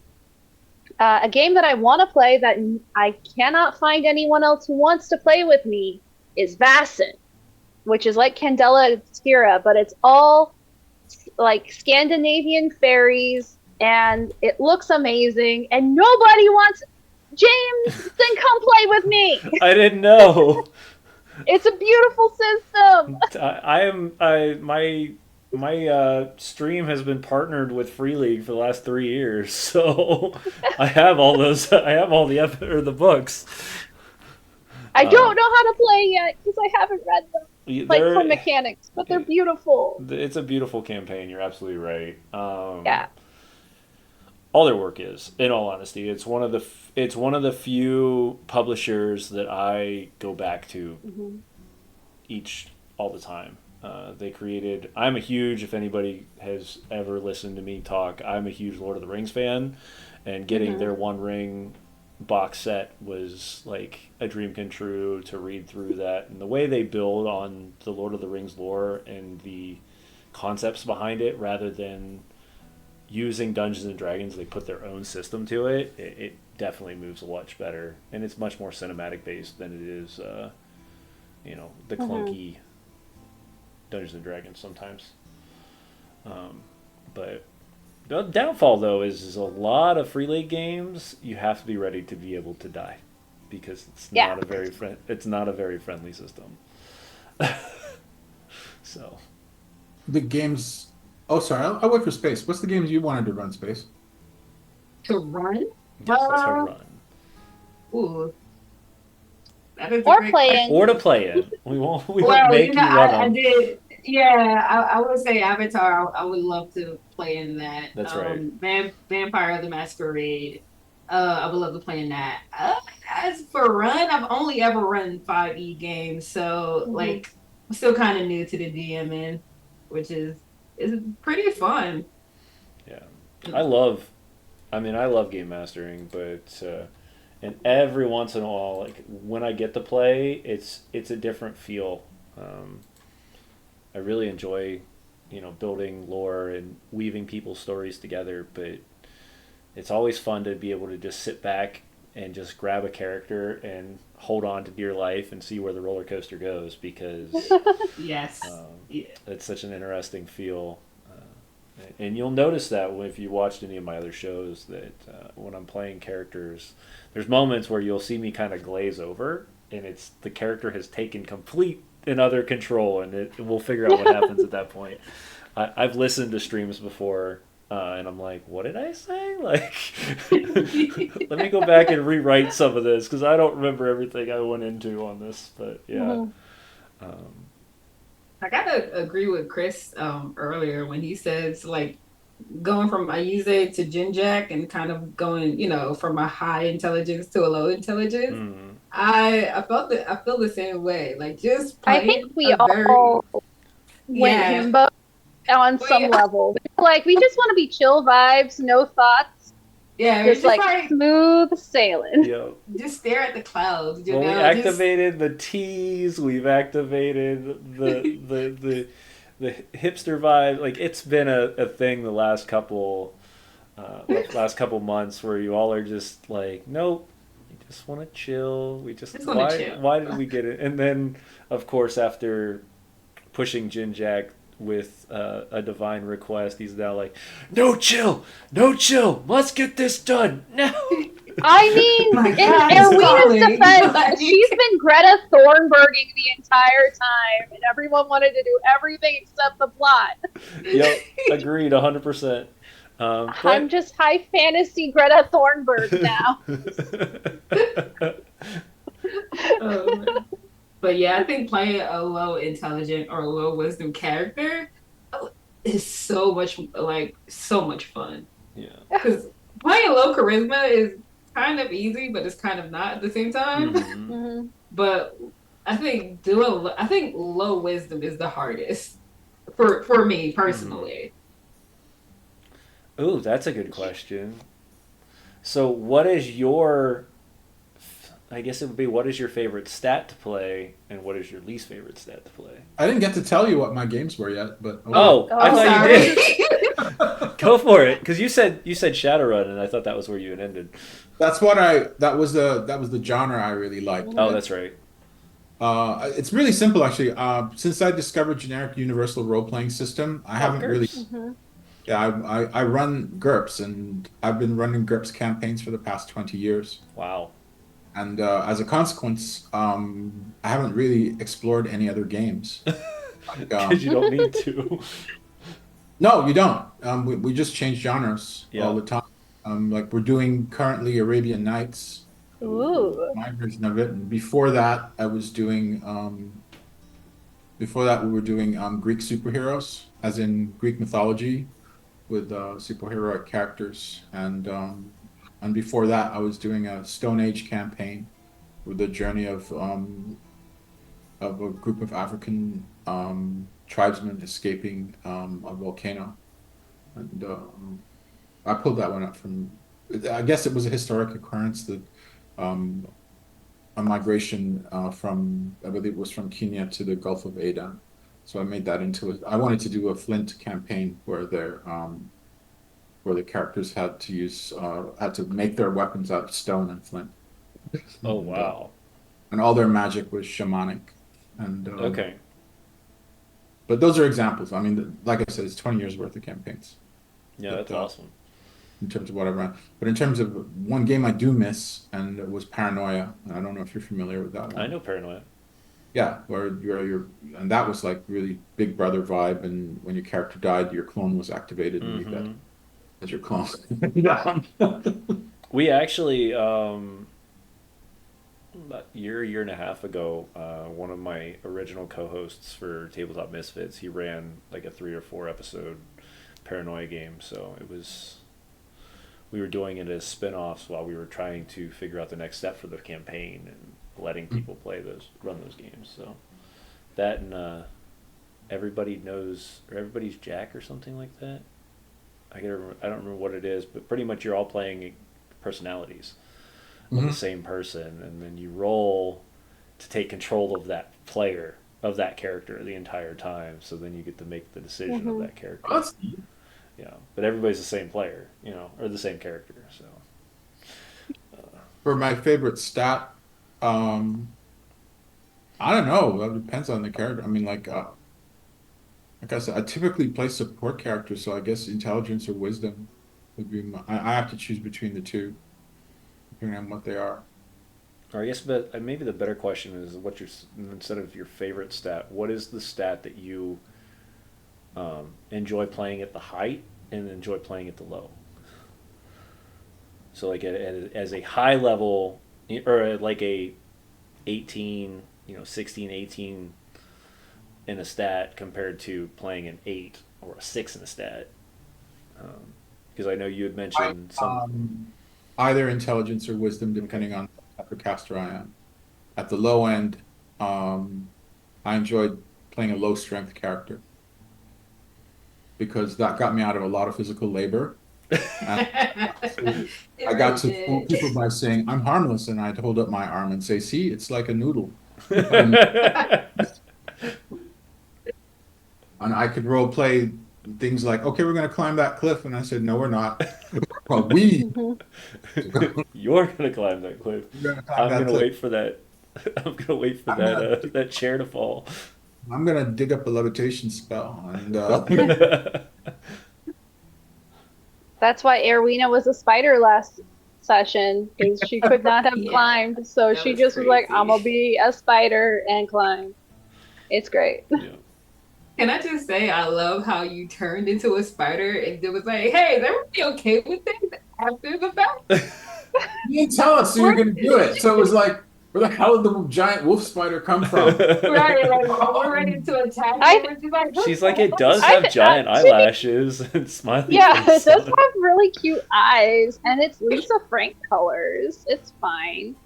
A game that I want to play that I cannot find anyone else who wants to play with me is Vaesen, which is like Candela Obscura, but it's all like Scandinavian fairies, and it looks amazing, and nobody wants James, then come play with me. I didn't know. It's a beautiful system. My stream has been partnered with Free League for the last 3 years, so I have all those. I have all the books. I don't know how to play yet because I haven't read them, like for mechanics, but they're beautiful. It's a beautiful campaign. You're absolutely right. Yeah. All their work is, in all honesty, it's one of the few publishers that I go back to all the time. They created. I'm a huge. If anybody has ever listened to me talk, I'm a huge Lord of the Rings fan, and getting their One Ring box set was like a dream come true to read through that, and the way they build on the Lord of the Rings lore and the concepts behind it, rather than using Dungeons and Dragons, they put their own system to it. It definitely moves a much better, and it's much more cinematic based than it is, the clunky Dungeons and Dragons sometimes. But the downfall though is a lot of Free League games. You have to be ready to be able to die, because it's not a very friendly system. So The games. Oh, sorry. I'll wait for Space. What's the games you wanted to run, Space? To run? yes, that's how to run. Ooh. That is Or a great playing. Or to play it. We won't Well, make you run I them. did. Yeah, I would say Avatar. I would love to play in that. That's right. Vampire the Masquerade. I would love to play in that. As for run, I've only ever run 5e games, so like I'm still kind of new to the DMing, which is pretty fun. Yeah, I love game mastering, but and every once in a while, like when I get to play, it's a different feel. I really enjoy, building lore and weaving people's stories together, but it's always fun to be able to just sit back and just grab a character and hold on to dear life and see where the roller coaster goes, because Yes. it's such an interesting feel. And you'll notice that if you watched any of my other shows, that when I'm playing characters, there's moments where you'll see me kind of glaze over, and it's the character has taken complete and utter control, and we'll figure out what happens at that point. I've listened to streams before, and I'm like, what did I say? Like, let me go back and rewrite some of this, because I don't remember everything I went into on this, but yeah. I gotta agree with Chris earlier when he says like going from Ayuze to Jinjak and kind of going, from a high intelligence to a low intelligence. I feel the same way. Like just I think we all went himbo on some level. Like we just want to be chill vibes, no thoughts. Yeah, just like smooth sailing. Yep. Just stare at the clouds. We activated the teas. We've activated the hipster vibe. Like it's been a thing the last couple months where you all are just like, nope, we just want to chill. Why did we get it? And then of course after pushing Jinjak with a divine request, he's now like, no chill, let's get this done now. I mean, in Erwina's defense, she's been Greta Thunberging the entire time, and everyone wanted to do everything except the plot. Yep, agreed 100%. I'm just high fantasy Greta Thunberg now. But yeah, I think playing a low intelligent or low wisdom character is so much fun. Yeah. Because playing low charisma is kind of easy, but it's kind of not at the same time. But I think low wisdom is the hardest for me personally. Ooh, that's a good question. So what is your favorite stat to play, and what is your least favorite stat to play? I didn't get to tell you what my games were yet, but I thought you did. Go for it, because you said Shadowrun, and I thought that was where you had ended. That was the genre I really liked. Oh, that's right. It's really simple actually. Since I discovered generic universal role playing system, I haven't really. Yeah, I run GURPS, and I've been running GURPS campaigns for the past 20 years. Wow. And as a consequence, I haven't really explored any other games. Like, Because you don't need to. no, you don't. We just change genres all Yeah. the time. Like we're doing currently Arabian Nights, Ooh. my version of it. And before that, before that, we were doing Greek superheroes, as in Greek mythology with superheroic characters. And before that, I was doing a Stone Age campaign with the journey of a group of African tribesmen escaping a volcano. And I pulled that one up from, I guess it was a historic occurrence that um, a migration from, I believe it was from Kenya to the Gulf of Aden. So I made that into it. I wanted to do a Flint campaign where the characters had to make their weapons out of stone and flint. Oh, And, wow. and all their magic was shamanic. And Okay. but those are examples. I mean, like I said, it's 20 years worth of campaigns. Yeah, But that's awesome. in terms of what I run, but in terms of one game I do miss, and it was Paranoia. And I don't know if you're familiar with that I one. know Paranoia. Yeah, where and that was like really Big Brother vibe. And when your character died, your clone was activated, and you got Hmm. as your clone. Yeah. We actually, about year and a half ago, one of my original co-hosts for Tabletop Misfits, he ran like a 3 or 4 episode Paranoia game. So we were doing it as spin-offs while we were trying to figure out the next step for the campaign and letting people run those games. So that and everybody knows, or everybody's Jack or something like that. I don't remember what it is, but pretty much you're all playing personalities of the Mhm. same person, and then you roll to take control of that player, of that character the entire time. So then you get to make the decision of Mhm. that character. Oh, that's neat. But everybody's the same player, or the same character. So For my favorite stat, um, I don't know. That depends on the character. I mean, like I said, I typically play support characters, so I guess intelligence or wisdom would be I have to choose between the two, depending on what they are. or I guess, but maybe the better question is, instead of your favorite stat, what is the stat that you enjoy playing at the height and enjoy playing at the low? So like as a high level, or at like a 18, 16, 18 in a stat compared to playing an 8 or a 6 in a stat. Because I know you had I, mentioned some. Either intelligence or wisdom, Okay. depending on what type of caster I am. At the low end, I enjoyed playing a low strength character because that got me out of a lot of physical labor. And It I got really to fool did. people by saying I'm harmless, and I'd hold up my arm and say, "See, it's like a noodle," and and I could role play things like, "Okay, we're going to climb that cliff," and I said, "No, we're not. Well, Mhm. we're You're gonna climb that cliff. going to climb I'm that gonna cliff. wait for that. I'm gonna wait for I'm gonna that chair to fall. I'm gonna dig up a levitation spell," and That's why Erwina was a spider last session because she could not have Yeah, climbed, so that she was just was like, "I'm crazy. gonna be a spider and climb." It's great. Yeah. Can I just say, I love how you turned into a spider and it was like, hey, is everybody okay with this after the fact? you didn't tell us you were going to do it. So it was like, where the hell did the giant wolf spider come from? Right, like we're ready to attack I you. And she's like, She's like, it does I have giant to be eyelashes and smiley yeah, face it does on have really cute eyes, and it's Lisa Frank colors. It's fine.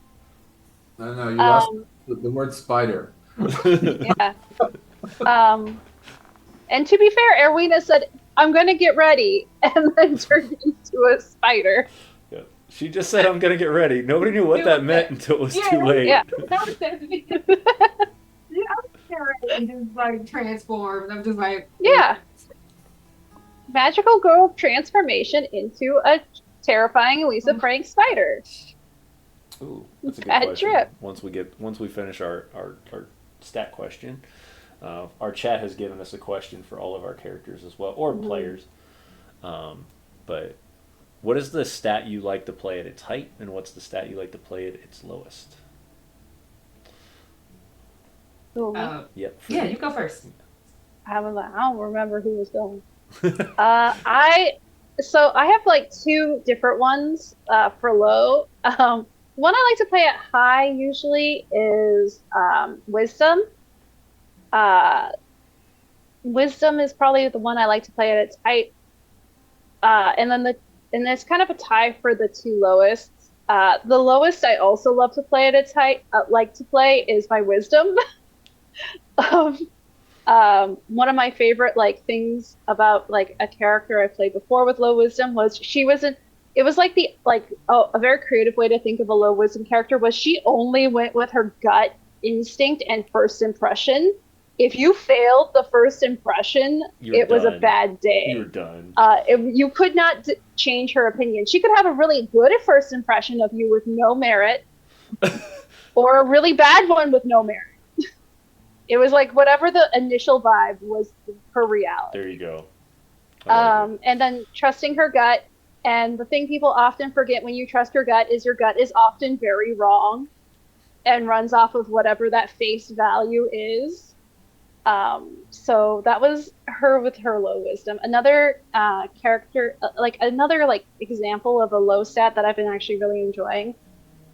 No, no, you lost Um, the word spider. it. yeah. Um, and to be fair, Erwina said, "I'm gonna get ready," and then turned into a spider. Yeah. She just said, I'm gonna get ready. Nobody knew what that meant until it was yeah, too late. Yeah. that was definitely. Yeah, I was there and just like transformed. I'm just like, Yeah. Magical girl transformation into a terrifying Lisa Frank spider. Ooh, that's a good Bad question. trip. Once we finish our stat question, our chat has given us a question for all of our characters as well, or Mhm. players. But what is the stat you like to play at its height, and what's the stat you like to play at its lowest? Ooh, Yep. Yeah, you go first. I don't remember who was going. I have like two different ones for low. One I like to play at high usually is Wisdom. Uh, Wisdom is probably the one I like to play at its height. And it's kind of a tie for the two lowest. The lowest I also love to play at its height. Like to play is my Wisdom. um, One of my favorite like things about like a character I played before with low wisdom was she wasn't. It was like a very creative way to think of a low wisdom character was she only went with her gut instinct and first impression. If you failed the first impression, it was a bad day. You were done. You could not change her opinion. She could have a really good first impression of you with no merit, or a really bad one with no merit. It was like whatever the initial vibe was her reality. There you go. And then trusting her gut. And the thing people often forget when you trust your gut is often very wrong and runs off of whatever that face value is. So that was her with her low wisdom. Another character, another example of a low stat that I've been actually really enjoying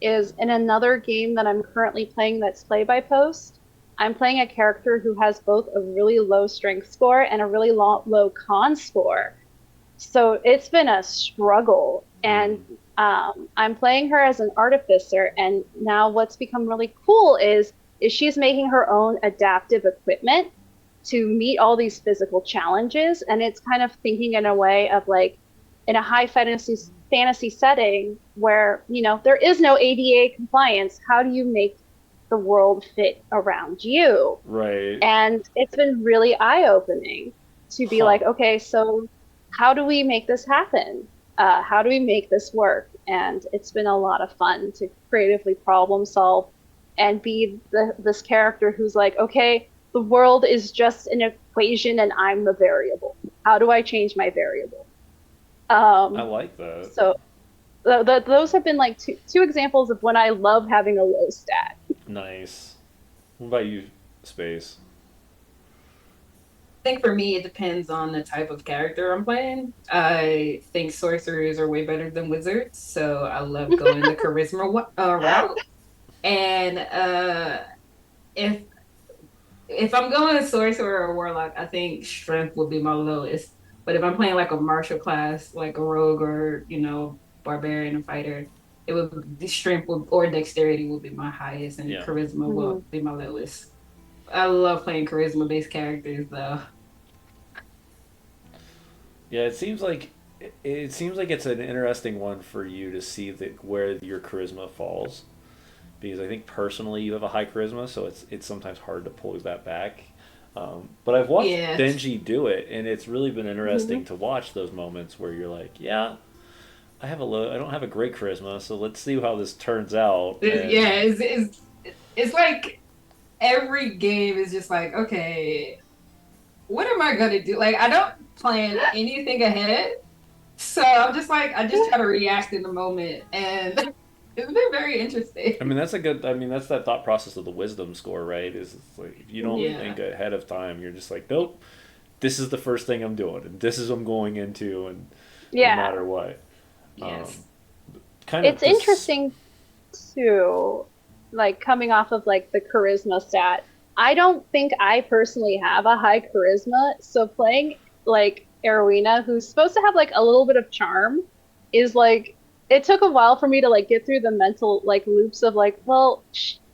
is in another game that I'm currently playing that's play by post. I'm playing a character who has both a really low strength score and a really low con score. So it's been a struggle. And I'm playing her as an artificer. And now what's become really cool is she's making her own adaptive equipment to meet all these physical challenges. And it's kind of thinking in a way of like in a high fantasy setting where, there is no ADA compliance. How do you make the world fit around you? Right. And it's been really eye-opening to be like, okay, so how do we make this happen? How do we make this work? And it's been a lot of fun to creatively problem solve and be this character who's like, okay, the world is just an equation and I'm the variable. How do I change my variable? I like that. So those have been like two examples of when I love having a low stat. Nice. What about you, Space? I think for me, it depends on the type of character I'm playing. I think sorcerers are way better than wizards, so I love going the charisma route. And if I'm going a sorcerer or warlock, I think strength will be my lowest. But if I'm playing like a martial class, like a rogue or barbarian and fighter, it would the strength or dexterity will be my highest, and charisma will be my lowest. I love playing charisma based characters though. Yeah, it seems like it's an interesting one for you to see where your charisma falls, because I think personally you have a high charisma, so it's sometimes hard to pull that back. But I've watched Benji do it, and it's really been interesting to watch those moments where you're like, yeah, I don't have a great charisma, so let's see how this turns out. It's like every game is just like, okay, what am I gonna do? Like, I don't plan anything ahead, so I'm just like, I just try to react in the moment, and it's been very interesting. I mean, that's that thought process of the wisdom score, right? It's like, if you don't think ahead of time, you're just like, nope, this is the first thing I'm doing, and this is what I'm going into, and no matter what. Yes. It's interesting too, like coming off of like the charisma stat. I don't think I personally have a high charisma, so playing like Erwina, who's supposed to have like a little bit of charm, is like, it took a while for me to like get through the mental like loops of like, well,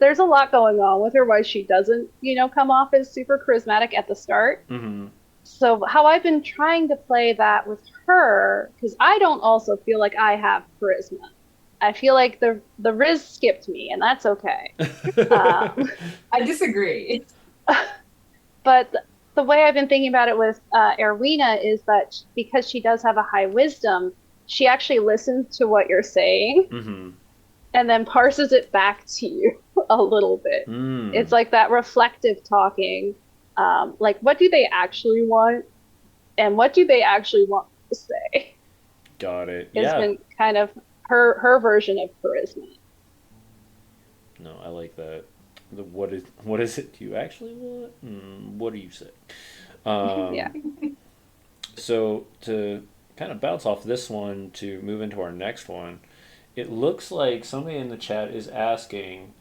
there's a lot going on with her why she doesn't, come off as super charismatic at the start. Mm-hmm. So how I've been trying to play that with her, because I don't also feel like I have charisma. I feel like the Riz skipped me, and that's okay. I disagree. But the way I've been thinking about it with Erwina is that because she does have a high wisdom, she actually listens to what you're saying and then parses it back to you a little bit. It's like that reflective talking. Like, what do they actually want? And what do they actually want to say? Got it. Has Yeah. been kind of her version of charisma. No, I like that. What is it you actually want? What do you say? Yeah. Um, so to kind of bounce off this one to move into our next one, it looks like somebody in the chat is asking,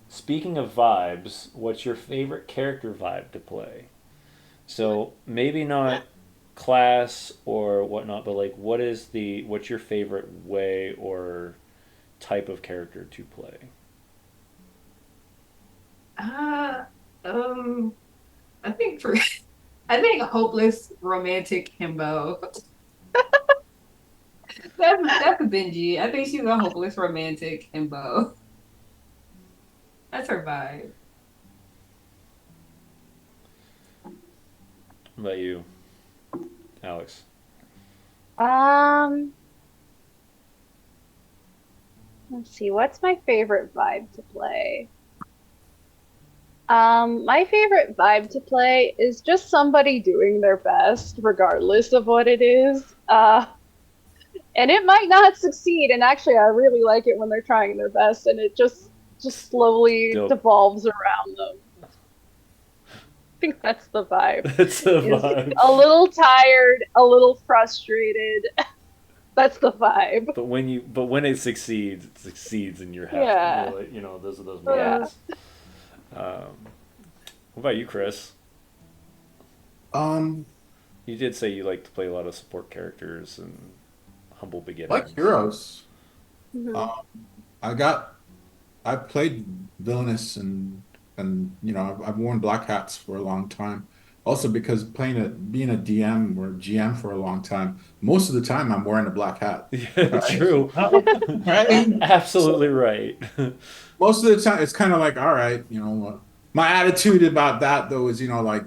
speaking of vibes, what's your favorite character vibe to play? So maybe not class or whatnot, but like what's your favorite way or type of character to play? Uh, um, I think for I think hopeless romantic himbo. That's a Benji. I think she's a hopeless romantic himbo. That's her vibe. What about you, Alex? Um, let's see. What's my favorite vibe to play? My favorite vibe to play is just somebody doing their best, regardless of what it is. And it might not succeed. And actually, I really like it when they're trying their best, and it just slowly Still, devolves around them. I think that's the vibe. that's the Is vibe. a little tired, a little frustrated. That's the vibe. But when it succeeds, and you're Yeah. like, those are those Yeah. moments. Um, what about you, Chris? Um, You did say you like to play a lot of support characters and humble like beginnings. heroes. Mhm. Um, I got I played villainous and I've worn black hats for a long time. Also because being a DM or GM for a long time, most of the time I'm wearing a black hat. Yeah, Right? true. Right? Absolutely So right. most of the time it's kind of like, all right, my attitude about that though is, like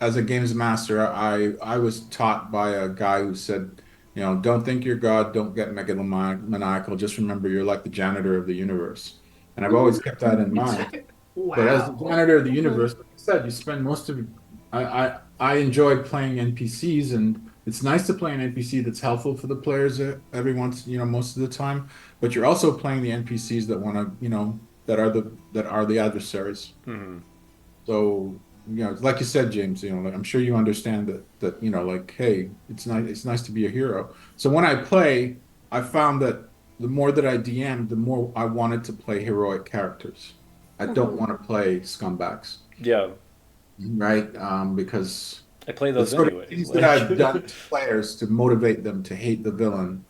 as a games master, I was taught by a guy who said, don't think you're God, don't get megalomaniacal, just remember you're like the janitor of the universe. And I've always kept that in mind. But as the Wow. janitor of the Mhm. universe, like I said, you spend most of I enjoy playing NPCs, and it's nice to play an NPC that's helpful for the players every once, most of the time. But you're also playing the NPCs that want to, that are the adversaries. Mhm. So, like you said, James, like, I'm sure you understand that, like, hey, it's nice to be a hero. So when I play, I found that the more that I DM, the more I wanted to play heroic characters. I don't Mhm. want to play scumbags, Yeah, right? Because I play the those sort of anyways. things that Like, I've done to players to motivate them to hate the villain,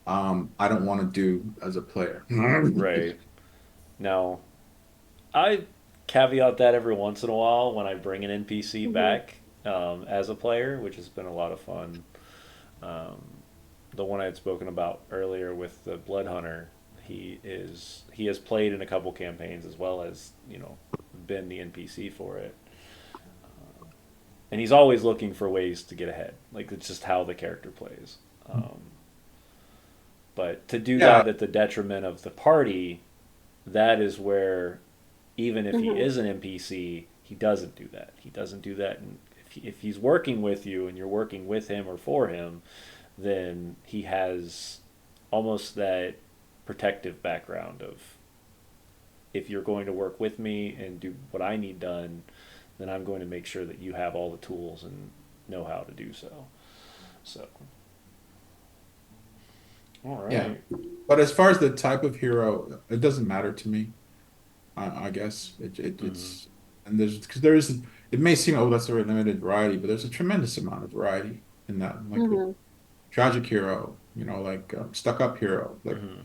I don't want to do as a player. right now, I caveat that every once in a while when I bring an NPC Mhm. back as a player, which has been a lot of fun. Um, the one I had spoken about earlier with the Blood Hunter, he has played in a couple campaigns as well as been the NPC for it, and he's always looking for ways to get ahead. Like it's just how the character plays. Um, but to do Yeah, that at the detriment of the party, that is where even if he Mhm. is an NPC, he doesn't do that. He doesn't do that, and if he's working with you and you're working with him or for him, then he has almost that protective background of, if you're going to work with me and do what I need done, then I'm going to make sure that you have all the tools and know how to do so. So, all yeah. right. But as far as the type of hero, it doesn't matter to me. I guess Mm-hmm. it's and there's because there is it may seem, oh, that's a very limited variety, but there's a tremendous amount of variety in that, like the Mhm. tragic hero, like stuck up hero. Like, Mm-hmm.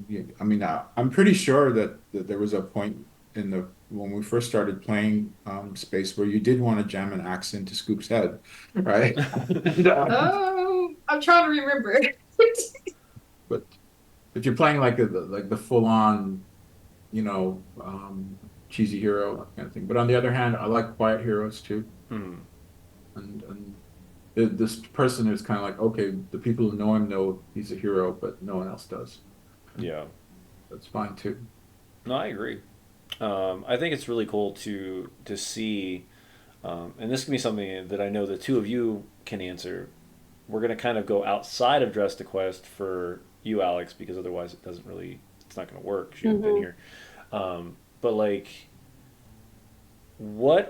yeah, I mean, I'm pretty sure that there was a point in the when we first started playing space where you did want to jam an axe into Scoop's head, right? And, I'm trying to remember. but if you're playing like the full on, cheesy hero kind of thing. But on the other hand, I like quiet heroes too. Mm-hmm. And this person is kind of like, okay, the people who know him know he's a hero, but no one else does. Yeah. That's fine too. No, I agree. I think it's really cool to see, and this can be something that I know the two of you can answer. we're gonna kind of go outside of Dress to Quest for you, Alex, because otherwise it's not gonna work. 'Cause you haven't been here. But like, what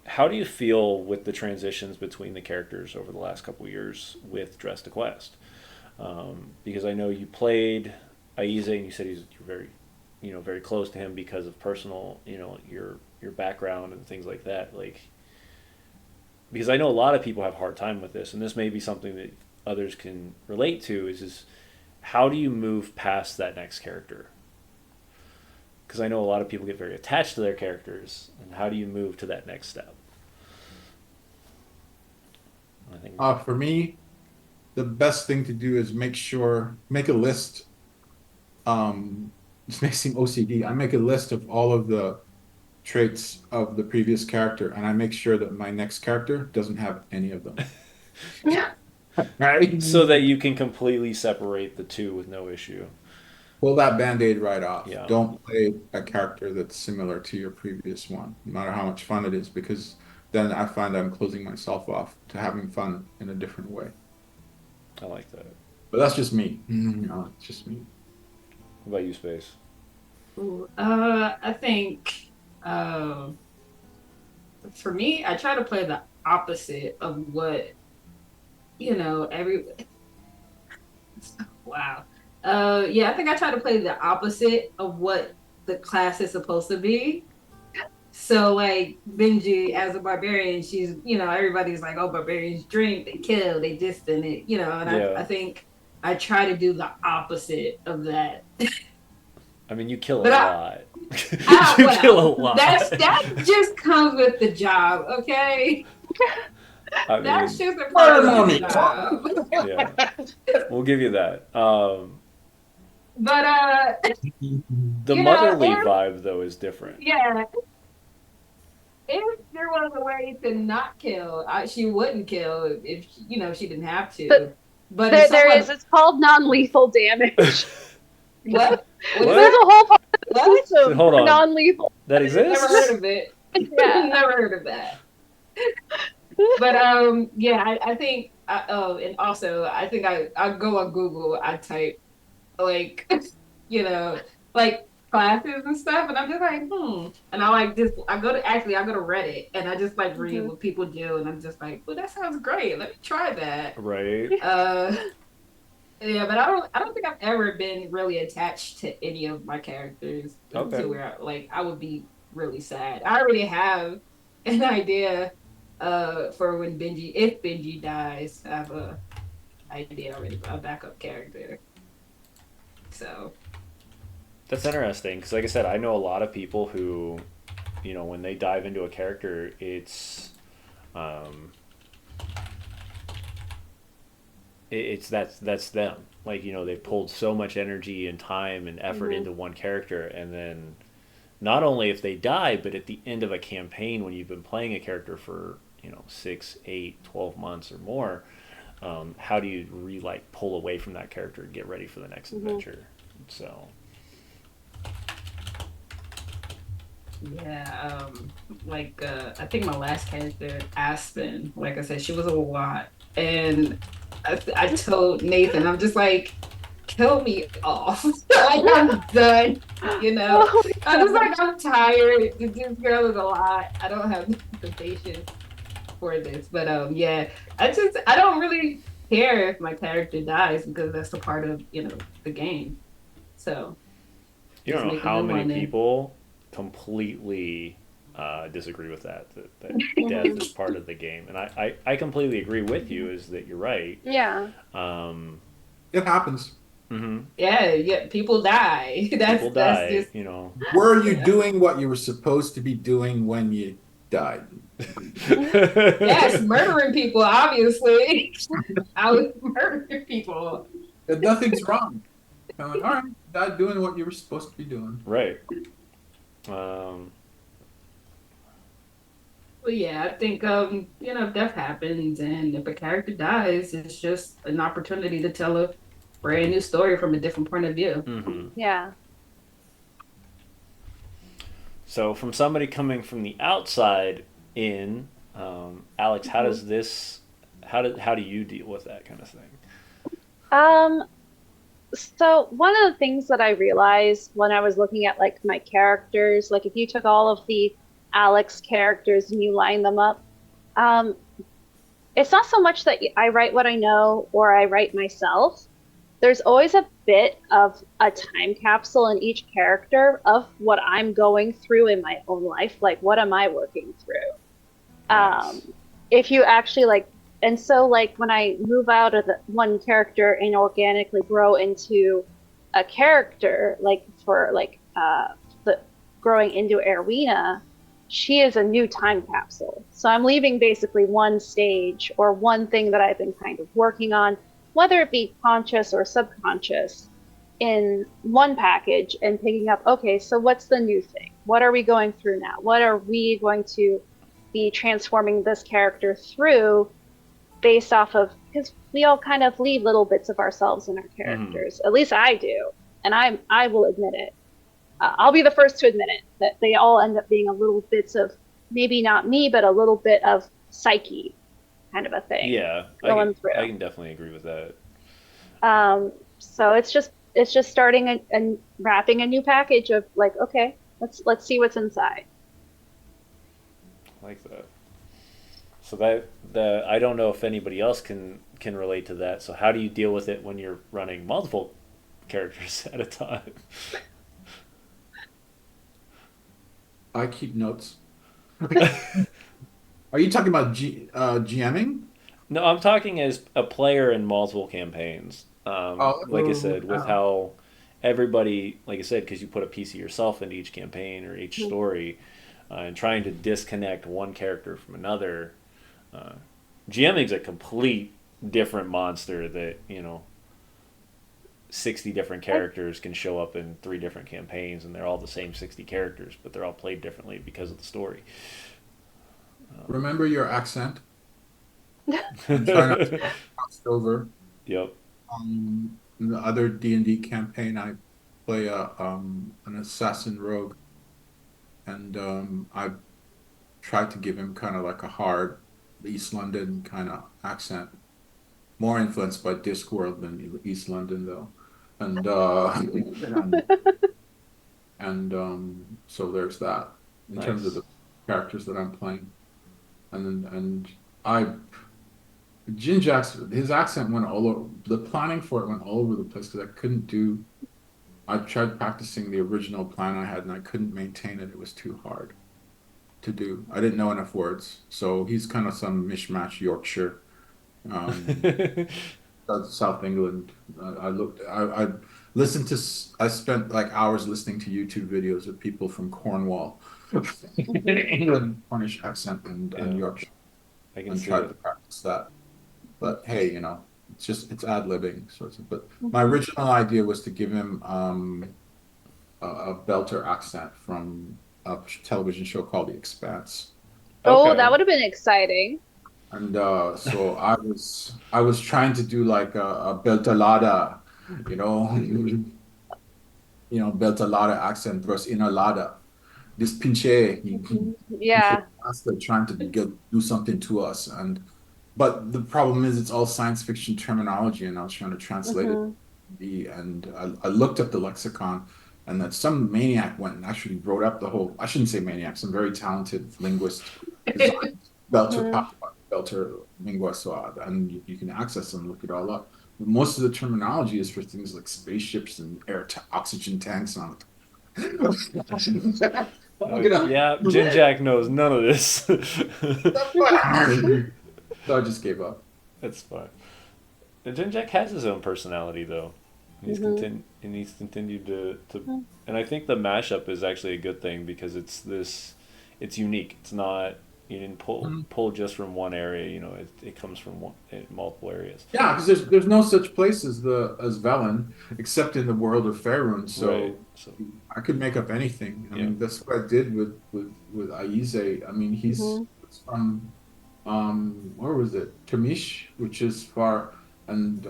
how do you feel with the transitions between the characters over the last couple of years with Dress to Quest? Because I know you played Aize, and you said you're very, very close to him because of personal, your background and things like that. Like, because I know a lot of people have a hard time with this, and this may be something that others can relate to. Is how do you move past that next character? Because I know a lot of people get very attached to their characters, and how do you move to that next step? I think For me, the best thing to do is make a list. This may seem OCD. I make a list of all of the traits of the previous character, and I make sure that my next character doesn't have any of them. Right? so that you can completely separate the two with no issue. Pull that band-aid right off. Yeah. Don't play a character that's similar to your previous one, no matter how much fun it is, because then I find I'm closing myself off to having fun in a different way. I like that. But that's just me. It's just me. What about you, Space? Ooh, I think for me, I try to play the opposite of what wow. Yeah, I think I try to play the opposite of what the class is supposed to be. So like Benji as a barbarian, she's everybody's like, oh, barbarians drink, they kill, they this and it, and Yeah. I think I try to do the opposite of that. I mean, you kill a But lot. You well, kill a lot. that just comes with the job, okay? I That's mean, just a part of Murder the job. yeah, we'll give you that. But The You know, motherly and- vibe though is different. yeah, if there was a way to not kill, she wouldn't kill if she didn't have to. But if There someone- is. It's called non-lethal damage. what? What? There's a whole What? system Hold for on. non-lethal. That exists. Never heard of it. Yeah. Never heard of that. But yeah, I think. And also I think I go on Google. I type like like classes and stuff, and I'm just like and I go to Reddit and I just like read what people do, and I'm just like, well, that sounds great. Let me try that. Right. Yeah, but I don't think I've ever been really attached to any of my characters Okay. to where I would be really sad. I already have an idea for when if Benji dies. I have a idea already for a backup character. So That's interesting because, like I said, I know a lot of people who, when they dive into a character, it's that's them. Like, they've pulled so much energy and time and effort into one character, and then not only if they die, but at the end of a campaign when you've been playing a character for 6, 8, 12 months or more, how do you pull away from that character and get ready for the next adventure? So yeah, I think my last character, Aspen, like I said, she was a lot, and I told Nathan, I'm just like, kill me off. Like, I'm done. Oh my I'm just God. like, I'm tired. This girl is a lot. I don't have the patience for this. But yeah, I don't really care if my character dies because that's a part of the game. So you don't Just know make a how new many one then. people completely disagree with that death is part of the game, and I completely agree with you. Is that you're right? Yeah. It happens. yeah, people die. That's People die. That's just, Were you doing what you were supposed to be doing when you died? yes, murdering people. Obviously, I was murdering people. And nothing's wrong. I'm like, all right, not doing what you were supposed to be doing. Right. Well, yeah, I think if death happens and if a character dies, it's just an opportunity to tell a brand new story from a different point of view. Yeah. So, from somebody coming from the outside in, Alex, how does how do you deal with that kind of thing? Um, so one of the things that I realized when I was looking at like my characters, like if you took all of the Alex characters and you line them up, um, it's not so much that I write what I know or I write myself. There's always a bit of a time capsule in each character of what I'm going through in my own life. Like, what am I working through? Nice. If you actually like, and so like when I move out of the one character and organically grow into a character, like for like the growing into Erwina, she is a new time capsule. So I'm leaving basically one stage or one thing that I've been kind of working on, whether it be conscious or subconscious, in one package and picking up, okay, so what's the new thing? What are we going through now? What are we going to be transforming this character through based off of, because we all kind of leave little bits of ourselves in our Mm-hmm. characters. At least I do, and I will admit it. I'll be the first to admit it that they all end up being a little bits of maybe not me, but a little bit of psyche kind of a thing Yeah, going through. I can definitely agree with that. So it's just starting and wrapping a new package of like, okay, let's see what's inside. I like that. So that I don't know if anybody else can relate to that. So how do you deal with it when you're running multiple characters at a time? I keep notes. Are you talking about GMing? No, I'm talking as a player in multiple campaigns. Like I said, with Oh, how everybody, like I said, because you put a piece of yourself into each campaign or each story, and trying to disconnect one character from another. Uh, GMing's a complete different monster that 60 different characters can show up in 3 different campaigns, and they're all the same 60 characters, but they're all played differently because of the story. remember your accent. I'm trying not to cross over. Yep. In the other D&D campaign, I play an assassin rogue, and I tried to give him kind of like a hard East London kind of accent, more influenced by Discworld than East London though, and so there's that in terms of Nice. the characters that I'm playing, and I Jinjax, his accent went all over. The planning for it went all over the place because I couldn't do. I tried practicing the original plan I had, and I couldn't maintain it. It was too hard to do. I didn't know enough words, so he's kind of some mishmash Yorkshire, um, South England. I looked. I listened to. I spent like hours listening to YouTube videos of people from Cornwall, England, Cornish accent, and Yeah, Yorkshire, I can and see tried it. to practice that. But hey, it's ad libbing sorts of. But my original idea was to give him a Belter accent from a television show called The Expanse, Oh, that Okay. would have been exciting. and so I was trying to do like a Beltalada, you know, Beltalada accent versus Inalada. This pinche, pinche Yeah. master trying to do something to us, but the problem is it's all science fiction terminology, and I was trying to translate it. Hmm. And I looked up the lexicon, and that some maniac went and actually wrote up the whole. I shouldn't say maniac. Some very talented linguist designed Belter Hmm. Belter lingua, so and you can access them, look it all up. But most of the terminology is for things like spaceships and oxygen tanks and all. Look it up. Yeah, Jin Jack knows none of this. So I just gave up. That's fine. Jin Jack has his own personality, though. Hmm. And he's continued to, and I think the mashup is actually a good thing because it's unique. It's not you didn't pull just from one area. It comes from multiple areas. Yeah, because there's no such place as Velen except in the world of Faerun. Right. So So I could make up anything. I yeah. mean, that's what I did with Aize. I mean, Hmm. he's from where was it? Tamish, which is far and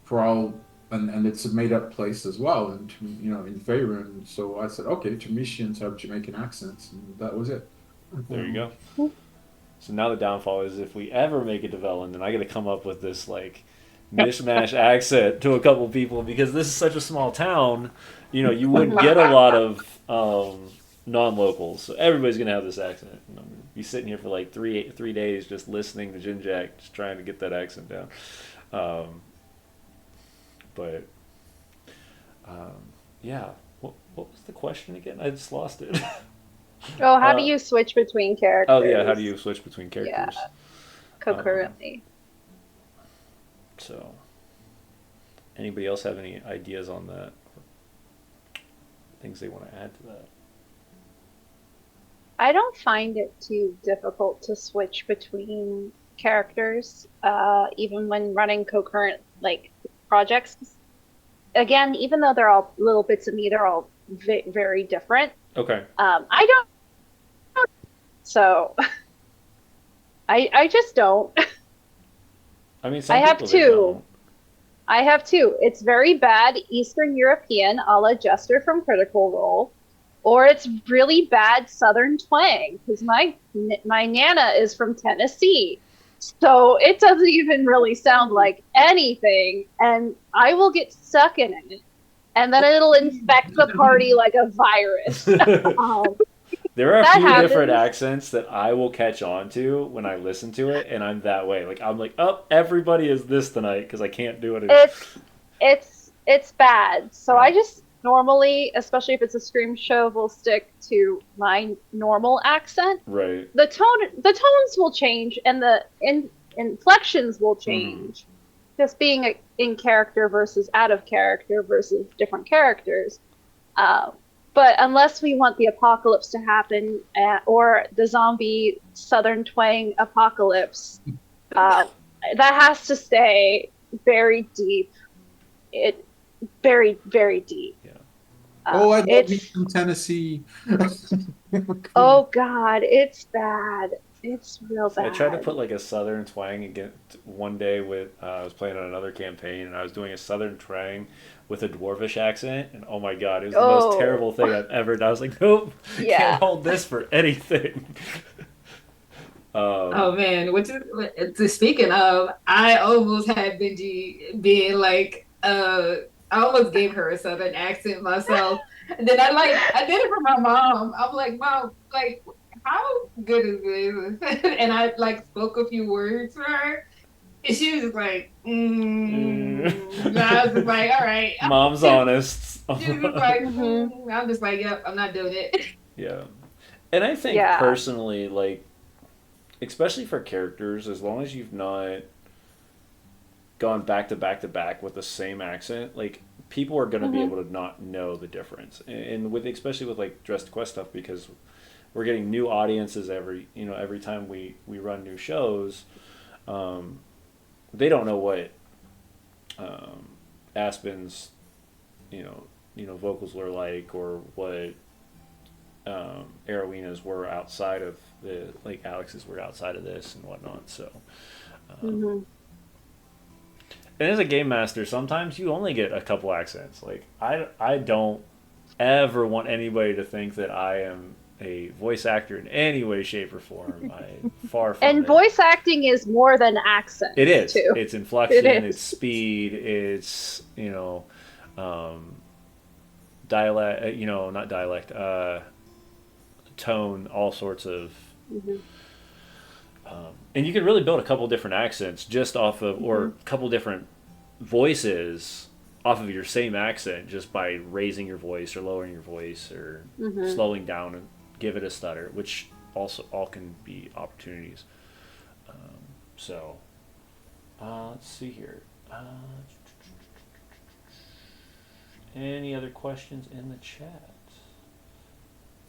for all and it's a made up place as well, and in Faerun. So I said, okay, Tamishians have Jamaican accents, and that was it. There you go. So now the downfall is if we ever make it to Velen, then I got to come up with this like mishmash accent to a couple people because this is such a small town. You wouldn't get a lot of non-locals, so everybody's gonna have this accent. And I'm gonna be sitting here for like three days just listening to Jinjak, just trying to get that accent down. But yeah, what was the question again? I just lost it. Oh, how do you switch between characters? Oh yeah, how do you switch between characters? Yeah, concurrently. So, anybody else have any ideas on that? Things they want to add to that? I don't find it too difficult to switch between characters, even when running concurrent like projects. Again, even though they're all little bits of me, they're all very different. Okay. I don't. So, I just don't. I mean, some I have people they two. don't. I have two. It's very bad Eastern European, a la Jester from Critical Role, or it's really bad Southern twang because my nana is from Tennessee, so it doesn't even really sound like anything, and I will get stuck in it, and then it'll infect the party like a virus. There are a That few different happens. accents that I will catch on to when I listen to it, and I'm that way. Like I'm like, oh, everybody is this tonight because I can't do it. It's bad. So I just normally, especially if it's a scream show, will stick to my normal accent. Right. The tones will change, and the inflections will change. Just being in character versus out of character versus different characters. But unless we want the apocalypse to happen, or the zombie Southern twang apocalypse, that has to stay very deep. Very, very deep. Yeah. I love me It's from Tennessee. oh god, it's bad. It's real So I bad. tried to put like a southern twang again one day with I was playing on another campaign and I was doing a southern twang with a dwarvish accent and oh my god, it was the most Oh. terrible thing I've ever done. I was like, nope, Yeah. can't hold this for anything. Oh man, speaking of, I almost had Benji being like, I almost gave her a southern accent myself. And then I did it for my mom. I'm like, Mom, like, how good is this? And I like spoke a few words for her. And she was just like, And I was just like, all right. Mom's honest. She was just like, Mhm. I'm just like, yep, I'm not doing it. Yeah. And I think Yeah. personally, like, especially for characters, as long as you've not gone back to back to back with the same accent, like, people are going to be Mhm. able to not know the difference. And with, especially with, like, Dress to Quest stuff, because we're getting new audiences every time we run new shows. They don't know what Aspen's, vocals were like, or what Arowena's were outside of like Alex's were outside of this and whatnot. So, Mhm. and as a game master, sometimes you only get a couple accents. Like I don't ever want anybody to think that I am a voice actor in any way, shape, or form. I far from And it. voice acting is more than accent. It is. Too. It's inflection. It is. It's speed. It's dialect. Not dialect. Tone. All sorts of. Mhm. And you can really build a couple different accents just off of, or a couple different voices off of your same accent, just by raising your voice or lowering your voice or Mhm. slowing down and give it a stutter, which also all can be opportunities. So, let's see here. Any other questions in the chat?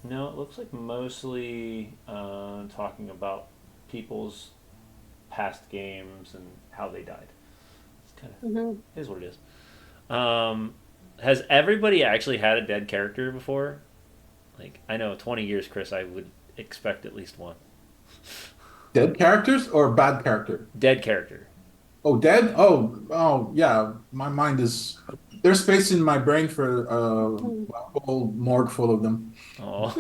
No, it looks like mostly talking about people's past games and how they died. It's kind of Mhm. is what it is. Has everybody actually had a dead character before? Like, I know 20 years, Chris, I would expect at least one. Dead characters or bad character? Dead character. Oh, dead? Oh, yeah. My mind is. There's space in my brain for a whole morgue full of them. Oh.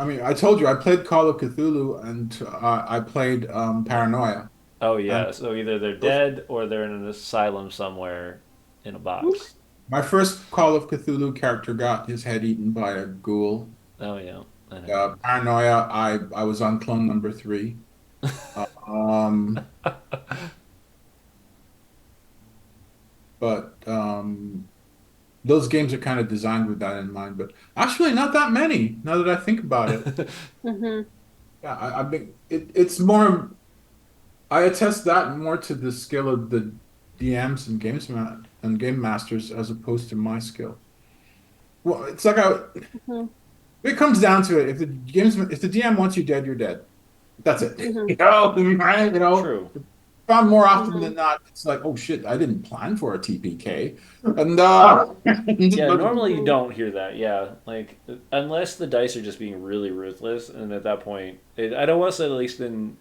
I mean, I told you I played Call of Cthulhu and I played Paranoia. Oh And yeah, so either they're those, dead or they're in an asylum somewhere in a box. my first Call of Cthulhu character got his head eaten by a ghoul. Oh yeah, that happens. Paranoia, I was on clone number three. Um, but those games are kind of designed with that in mind. But actually, not that many. Now that I think about it, Hmm. yeah, I think it's more. I attest that more to the skill of the DMs and and game masters as opposed to my skill. Well, it's like Hmm. it comes down to it. If the DM wants you dead, you're dead. That's it. Hmm. True. Found more often Hmm. than not, it's like, oh shit, I didn't plan for a TPK, and Yeah, normally you Hmm. don't hear that. Yeah, like unless the dice are just being really ruthless, and at that point, I don't want to say at least in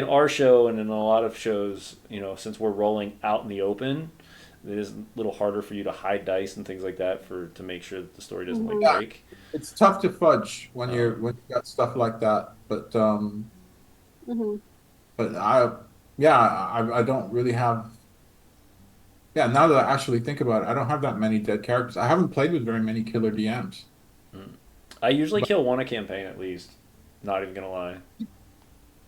our show and in a lot of shows, since we're rolling out in the open, it is a little harder for you to hide dice and things like that to make sure that the story doesn't like Hmm. yeah, break. it's tough to fudge Um, when you got stuff like that. Hmm. But yeah, I don't really have. Yeah, now that I actually think about it, I don't have that many dead characters. I haven't played with very many killer DMs. I usually But kill one a campaign at least. Not even gonna lie.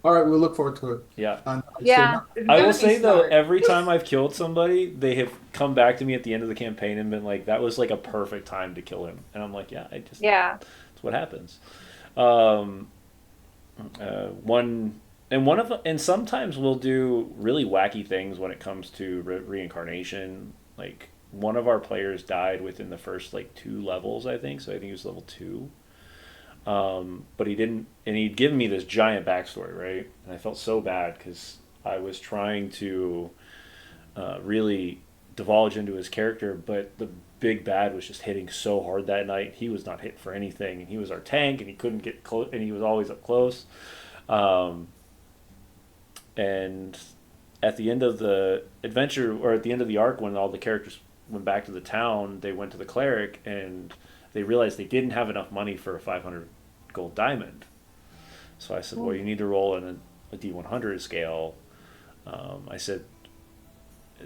all right, we'll look forward to it. Yeah. And I'd say Yeah. not. I will That'd be say though, smart. every time I've killed somebody, they have come back to me at the end of the campaign and been like, "That was like a perfect time to kill him," and I'm like, "Yeah, Yeah. that's what happens." Um, one and sometimes we'll do really wacky things when it comes to reincarnation. Like one of our players died within the first like two levels, I think. So I think he was level two. But he didn't, and he'd given me this giant backstory, right? And I felt so bad because I was trying to really divulge into his character, but the big bad was just hitting so hard that night. He was not hit for anything, and he was our tank, and he couldn't get close, and he was always up close. Um, and at the end of the adventure, or at the end of the arc, when all the characters went back to the town, they went to the cleric, and they realized they didn't have enough money for a 500 gold diamond. So I said, well, you need to roll in a D100 scale. I said,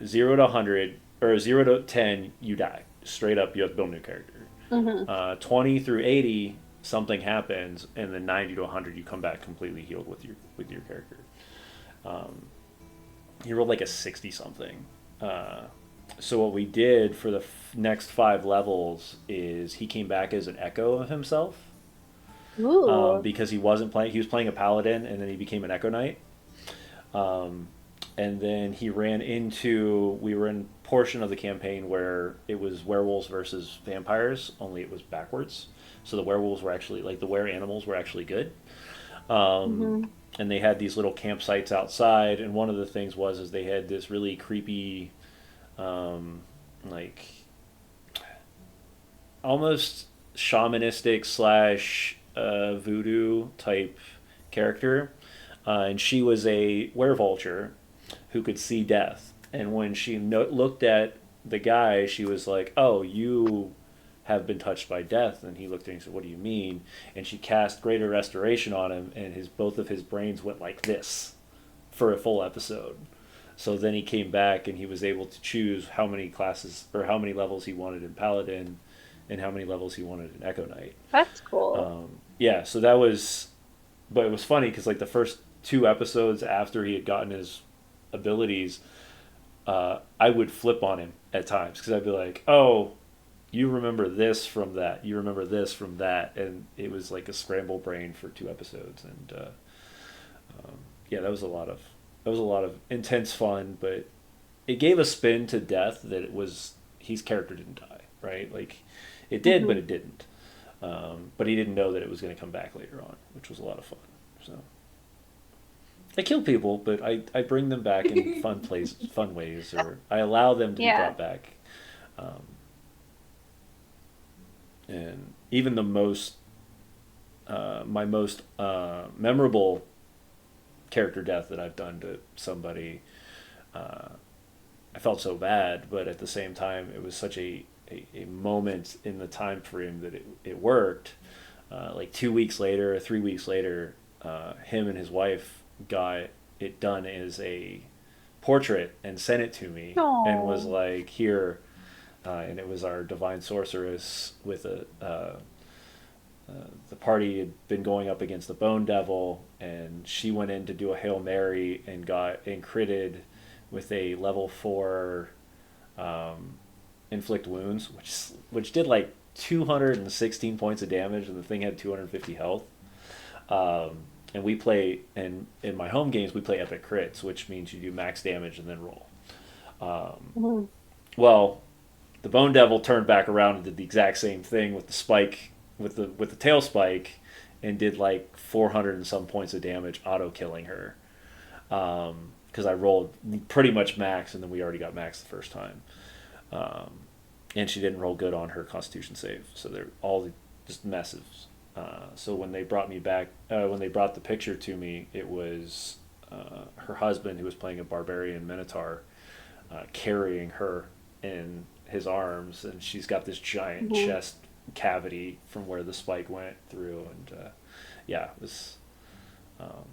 0 to 100, or 0 to 10, you die. Straight up, you have to build a new character. Hmm. 20 through 80, something happens, and then 90 to 100, you come back completely healed with your character. Um, he rolled like a 60 something. Uh, so what we did for the next five levels is he came back as an echo of himself, Ooh. because he wasn't playing. He was playing a paladin, and then he became an echo knight. Um, and then he ran into. We were in portion of the campaign where it was werewolves versus vampires, only it was backwards. So the werewolves were actually like the were animals were actually good. Um, Hmm. and they had these little campsites outside, and one of the things was is they had this really creepy, um, like almost shamanistic slash voodoo type character, and she was a werevulture who could see death. And when she looked at the guy, she was like, "Oh, you have been touched by death." And he looked at her and said, "What do you mean?" And she cast greater restoration on him, and his both of his brains went like this for a full episode. So then he came back and he was able to choose how many classes or how many levels he wanted in Paladin and how many levels he wanted in Echo Knight. That's cool. Yeah, so that was, but it was funny because like the first two episodes after he had gotten his abilities, I would flip on him at times because I'd be like, "Oh, you remember this from that. You remember this from that," and it was like a scramble brain for two episodes. And yeah, that was a lot of intense fun, but it gave a spin to death that it was his character didn't die, right? Like it did, but Hmm. it didn't. But he didn't know that it was going to come back later on, which was a lot of fun. So I kill people, but I bring them back in fun ways, or I allow them to be Yeah. brought back. Um, and even the most my most memorable character death that I've done to somebody, uh, I felt so bad, but at the same time, it was such a moment in the time frame that it worked. like 2 weeks later or 3 weeks later, him and his wife got it done as a portrait and sent it to me and was Aw. like, here. And it was our divine sorceress with the party had been going up against the Bone Devil, and she went in to do a Hail Mary and got and critted with a level 4 um, inflict wounds, which did like 216 points of damage, and the thing had 250 health. And we play, and in my home games we play epic crits, which means you do max damage and then roll. Mhm. Well, the Bone Devil turned back around and did the exact same thing with the spike, with the tail spike, and did like 400 and some points of damage, auto killing her. Because I rolled pretty much max, and then we already got max the first time. Um, and she didn't roll good on her Constitution save, so they're all just messes. So when they brought me back, when they brought the picture to me, it was her husband, who was playing a barbarian minotaur, carrying her in his arms, and she's got this giant Mhm. chest cavity from where the spike went through, and yeah, um,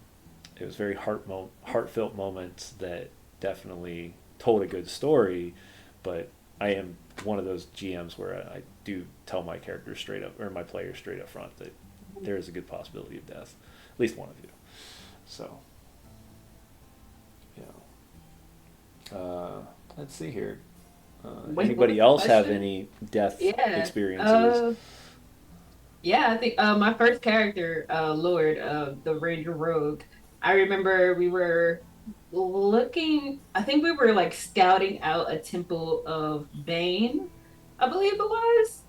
it was very heartfelt moments that definitely told a good story. But I am one of those GMs where I do tell my characters straight up, or my players straight up front, that there is a good possibility of death, at least one of you. So, let's see here. Wait, what Anybody was the else have question? any death Yeah. experiences? Yeah, I think my first character, Lord, the Ranger Rogue. I remember we were looking. I think we were like scouting out a temple of Bane, I believe it was.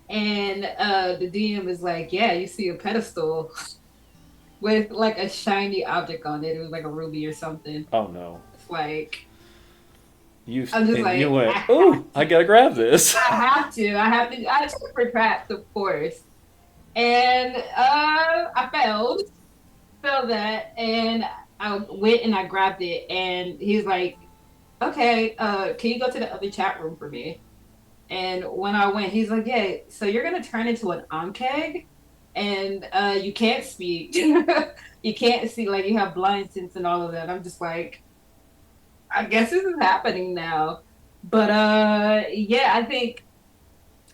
And the DM is like, "Yeah, you see a pedestal with like a shiny object on it. It was like a ruby or something." Oh no. It's like You I'm just and you like, went, oh, I gotta grab this. I have to. I have to for traps, of course. And I failed that, and I went and I grabbed it, and he's like, "Okay, can you go to the other chat room for me?" And when I went, he's like, "Yeah, so you're gonna turn into an Ankeg, and you can't speak, you can't see, like you have blind sense and all of that." I'm just like, I guess this is happening now, but yeah, I think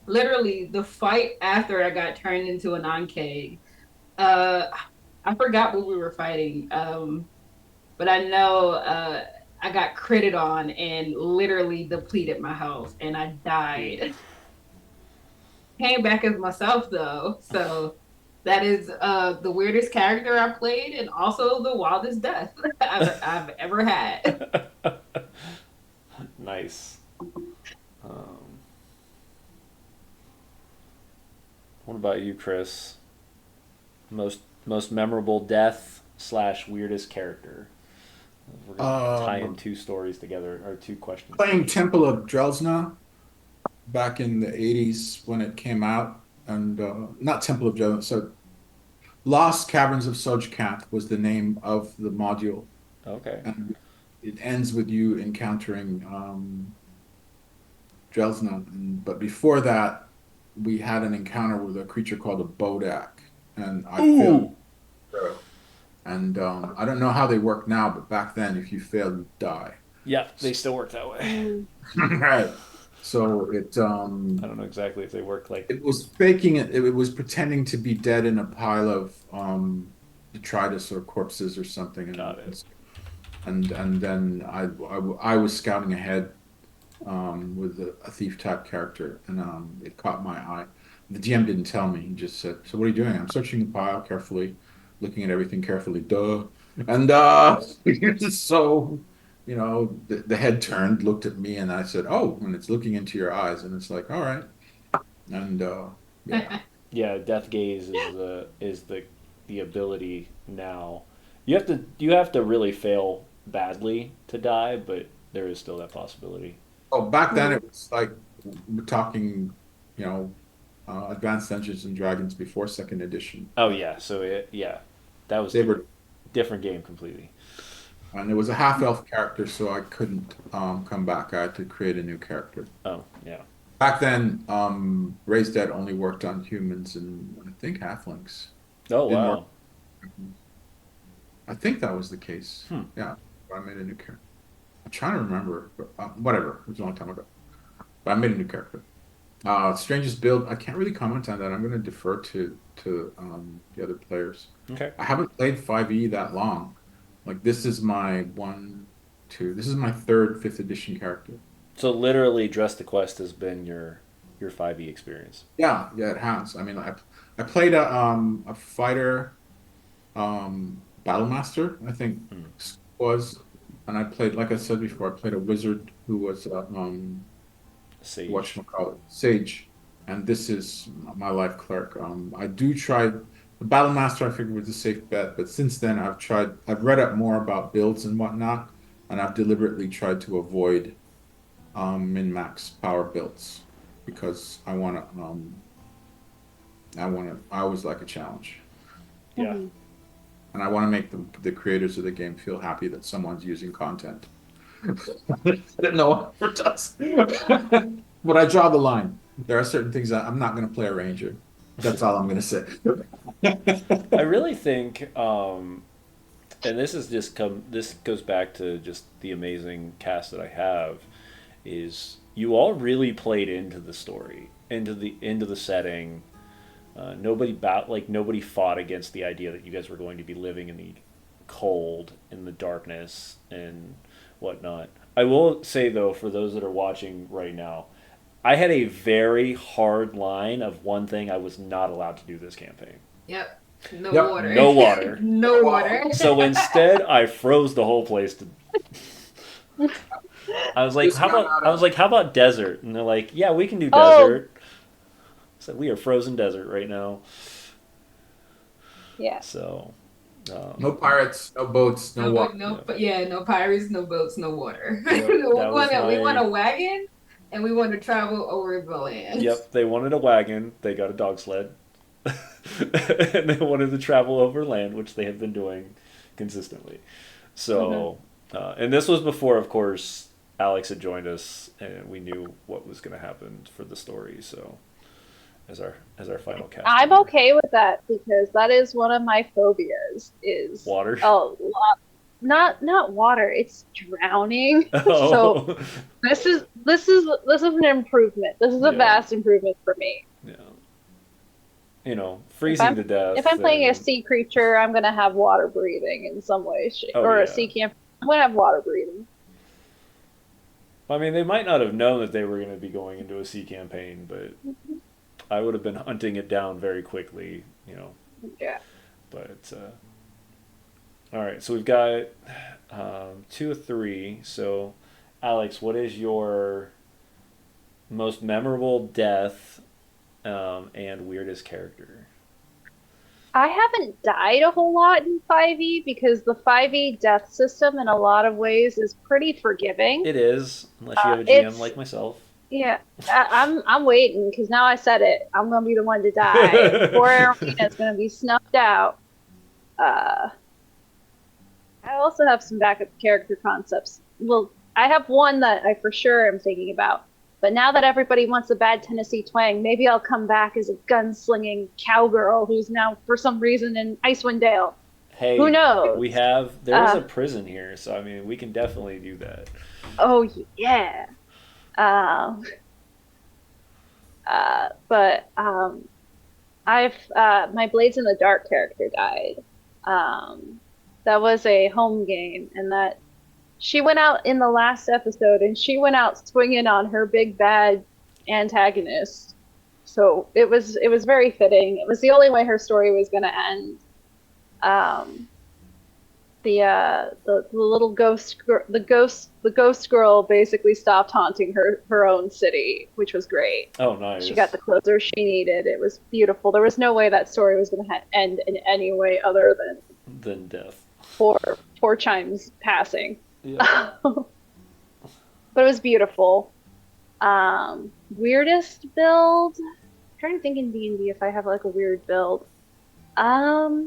literally the fight after I got turned into an Ankeg. Uh, I forgot what we were fighting. But I know I got critted on and literally depleted my health and I died. Came back as myself though. So that is the weirdest character I played and also the wildest death I've ever had. Nice. Um, what about you, Chris? Most memorable death slash weirdest character. We're gonna tie in Um, two stories together, or two questions Playing together. Temple of Drelsna back in the 80s when it came out, and not Temple of Drelsna, so Lost Caverns of Sojkant was the name of the module, Okay. and it ends with you encountering Drelsna. But before that, we had an encounter with a creature called a Bodak, and I failed Ooh. through. And I don't know how they work now, but back then, if you failed, you die. Yeah, they still work that way. Mm. Right. So I don't know exactly if they work like. it was faking it. It was pretending to be dead in a pile of detritus or corpses or something, Got it. and then I was scouting ahead with a thief type character, and it caught my eye. The GM didn't tell me. He just said, "So what are you doing?" I'm searching the pile carefully, looking at everything carefully. Duh. And so, the head turned, looked at me, and I said, "Oh," and it's looking into your eyes, and it's like, "All right." And yeah. Yeah, death gaze is the ability now. You have to really fail badly to die, but there is still that possibility. Oh, back then Mm. it was like we're talking, you know, Advanced Dungeons and Dragons before second edition. Oh yeah, yeah, that was They were, different game completely. and it was a half elf character, so I couldn't come back. I had to create a new character. Oh yeah, Back then, Raised Dead only worked on humans and I think halflings. Oh Didn't work. wow. I think that was the case. Hmm. Yeah, I made a new character. I'm trying to remember, but whatever. It was a long time ago. But I made a new character. Strangest build. I can't really comment on that. I'm going to defer to the other players. Okay. I haven't played 5e that long. Like this is my one, two. This is my third, fifth edition character. So literally, Dress the Quest has been your 5e experience. Yeah, yeah, it has. I mean, I played a fighter Battlemaster, I think Hmm. was, and I played, like I said before, I played a wizard who was Sage. whatchamacallit, Sage, and this is my life cleric. I do try the Battlemaster. I figured was a safe bet, but since then I've read up more about builds and whatnot, and I've deliberately tried to avoid min max power builds because I always like a challenge. Yeah. Mhm. And I want to make the creators of the game feel happy that someone's using content that no one ever does. But I draw the line. There are certain things that I'm not going to play a ranger. That's all I'm going to say. I really think, and this goes back to just the amazing cast that I have, is you all really played into the story, into the setting. Nobody fought against the idea that you guys were going to be living in the cold, in the darkness, and whatnot. I will say though, for those that are watching right now, I had a very hard line of one thing I was not allowed to do this campaign. Yep. No Yep. water. No water. No water. So instead, I froze the whole place. I was like, Just how got about? out I was of like, how about desert? And they're like, yeah, we can do Oh. desert. So we are frozen desert right now. Yeah. So, no pirates, no boats, no No, water. no pirates, no boats, no water. Yep, we that was we want my. a wagon, and we want to travel over the land. Yep, they wanted a wagon. They got a dog sled, and they wanted to travel over land, which they have been doing consistently. So, and this was before, of course, Alex had joined us, and we knew what was going to happen for the story. So, as our final cast, I'm member. okay with that because that is one of my phobias is Water. a lot not water, it's drowning. So Oh, this is an improvement. This is a yeah, vast improvement for me. yeah. You know, If freezing I'm to death. if I'm playing a And, sea creature, I'm gonna have water breathing in some way, shape, oh or a yeah. sea camp. I'm gonna have water breathing. I mean, they might not have known that they were going to be going into a sea campaign, but I would have been hunting it down very quickly, you know. Yeah. But all right, so we've got two or three. So, Alex, what is your most memorable death and weirdest character? I haven't died a whole lot in 5e because the 5e death system in a lot of ways is pretty forgiving. It is, unless you have a GM It's like myself. Yeah, I'm waiting because now I said it. I'm gonna be the one to die. Poor Arena is gonna be snuffed out. Uh, I also have some backup character concepts. Well, I have one that I for sure am thinking about. But now that everybody wants a bad Tennessee twang, maybe I'll come back as a gunslinging cowgirl who's now for some reason in Icewind Dale. Hey, Who knows? there is a Uh, prison here, so I mean, we can definitely do that. oh yeah. Um, but I've my Blades in the Dark character died. That was a home game, and that she went out in the last episode, and she went out swinging on her big bad antagonist. So it was very fitting. It was the only way her story was going to end. Um, the little the ghost girl basically stopped haunting her own city, which was great. Oh, nice. She got the closure she needed. It was beautiful. There was no way that story was going to end in any way other than Then death. four chimes passing. Yeah. But it was beautiful. Weirdest build? I'm trying to think in D&D if I have like a weird build. Because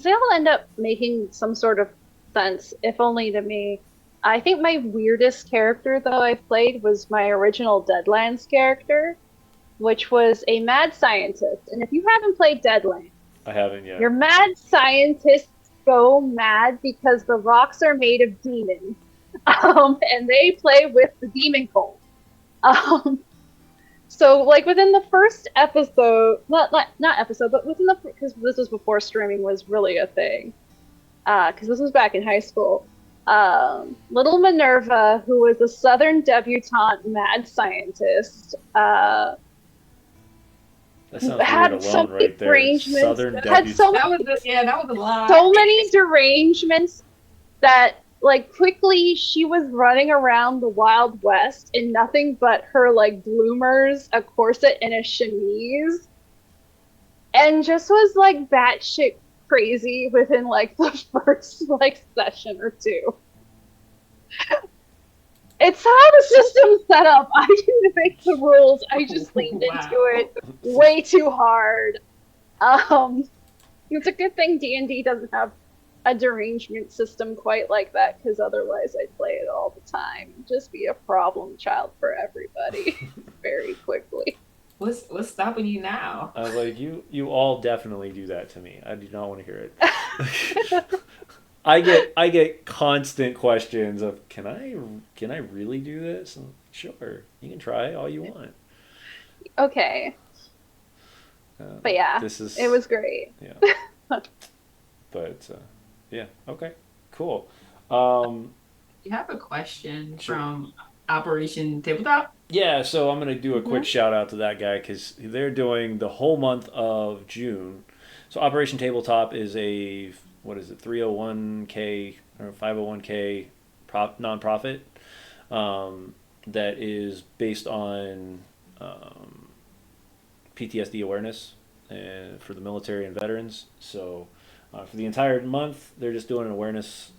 they all end up making some sort of sense, if only to me. I think my weirdest character though I played was my original Deadlands character, which was a mad scientist. And if you haven't played Deadlands, I haven't yet. your mad scientists go mad because the rocks are made of demons. And they play with the demon cult. Um, so like within the first episode, not episode, but within the because this was before streaming was really a thing. Because this was back in high school. Little Minerva, who was a Southern debutante mad scientist, That sounds had weird so alone many right there. derangements. Southern Had debutante. so That was that was a lot. so many derangements that like quickly she was running around the Wild West in nothing but her like bloomers, a corset, and a chemise, and just was like batshit crazy within like the first like session or two. It's how the system's set up. I didn't make the rules. I just leaned Wow. into it way too hard. It's a good thing D&D doesn't have a derangement system quite like that, because otherwise I'd play it all the time. Just be a problem child for everybody very quickly. What's stopping you now? I was like, you all definitely do that to me. I do not want to hear it. I get constant questions of can I really do this? I'm like, sure, you can try all you want. Okay, but yeah, This is it was great. yeah. But yeah, okay, cool. Um, You have a question Sure. from Operation Tabletop? yeah, so I'm gonna do a quick Mhm. shout out to that guy because they're doing the whole month of June. So Operation Tabletop is a what is it 301k or 501k nonprofit that is based on um, PTSD awareness and for the military and veterans. So for the entire month, they're just doing an awareness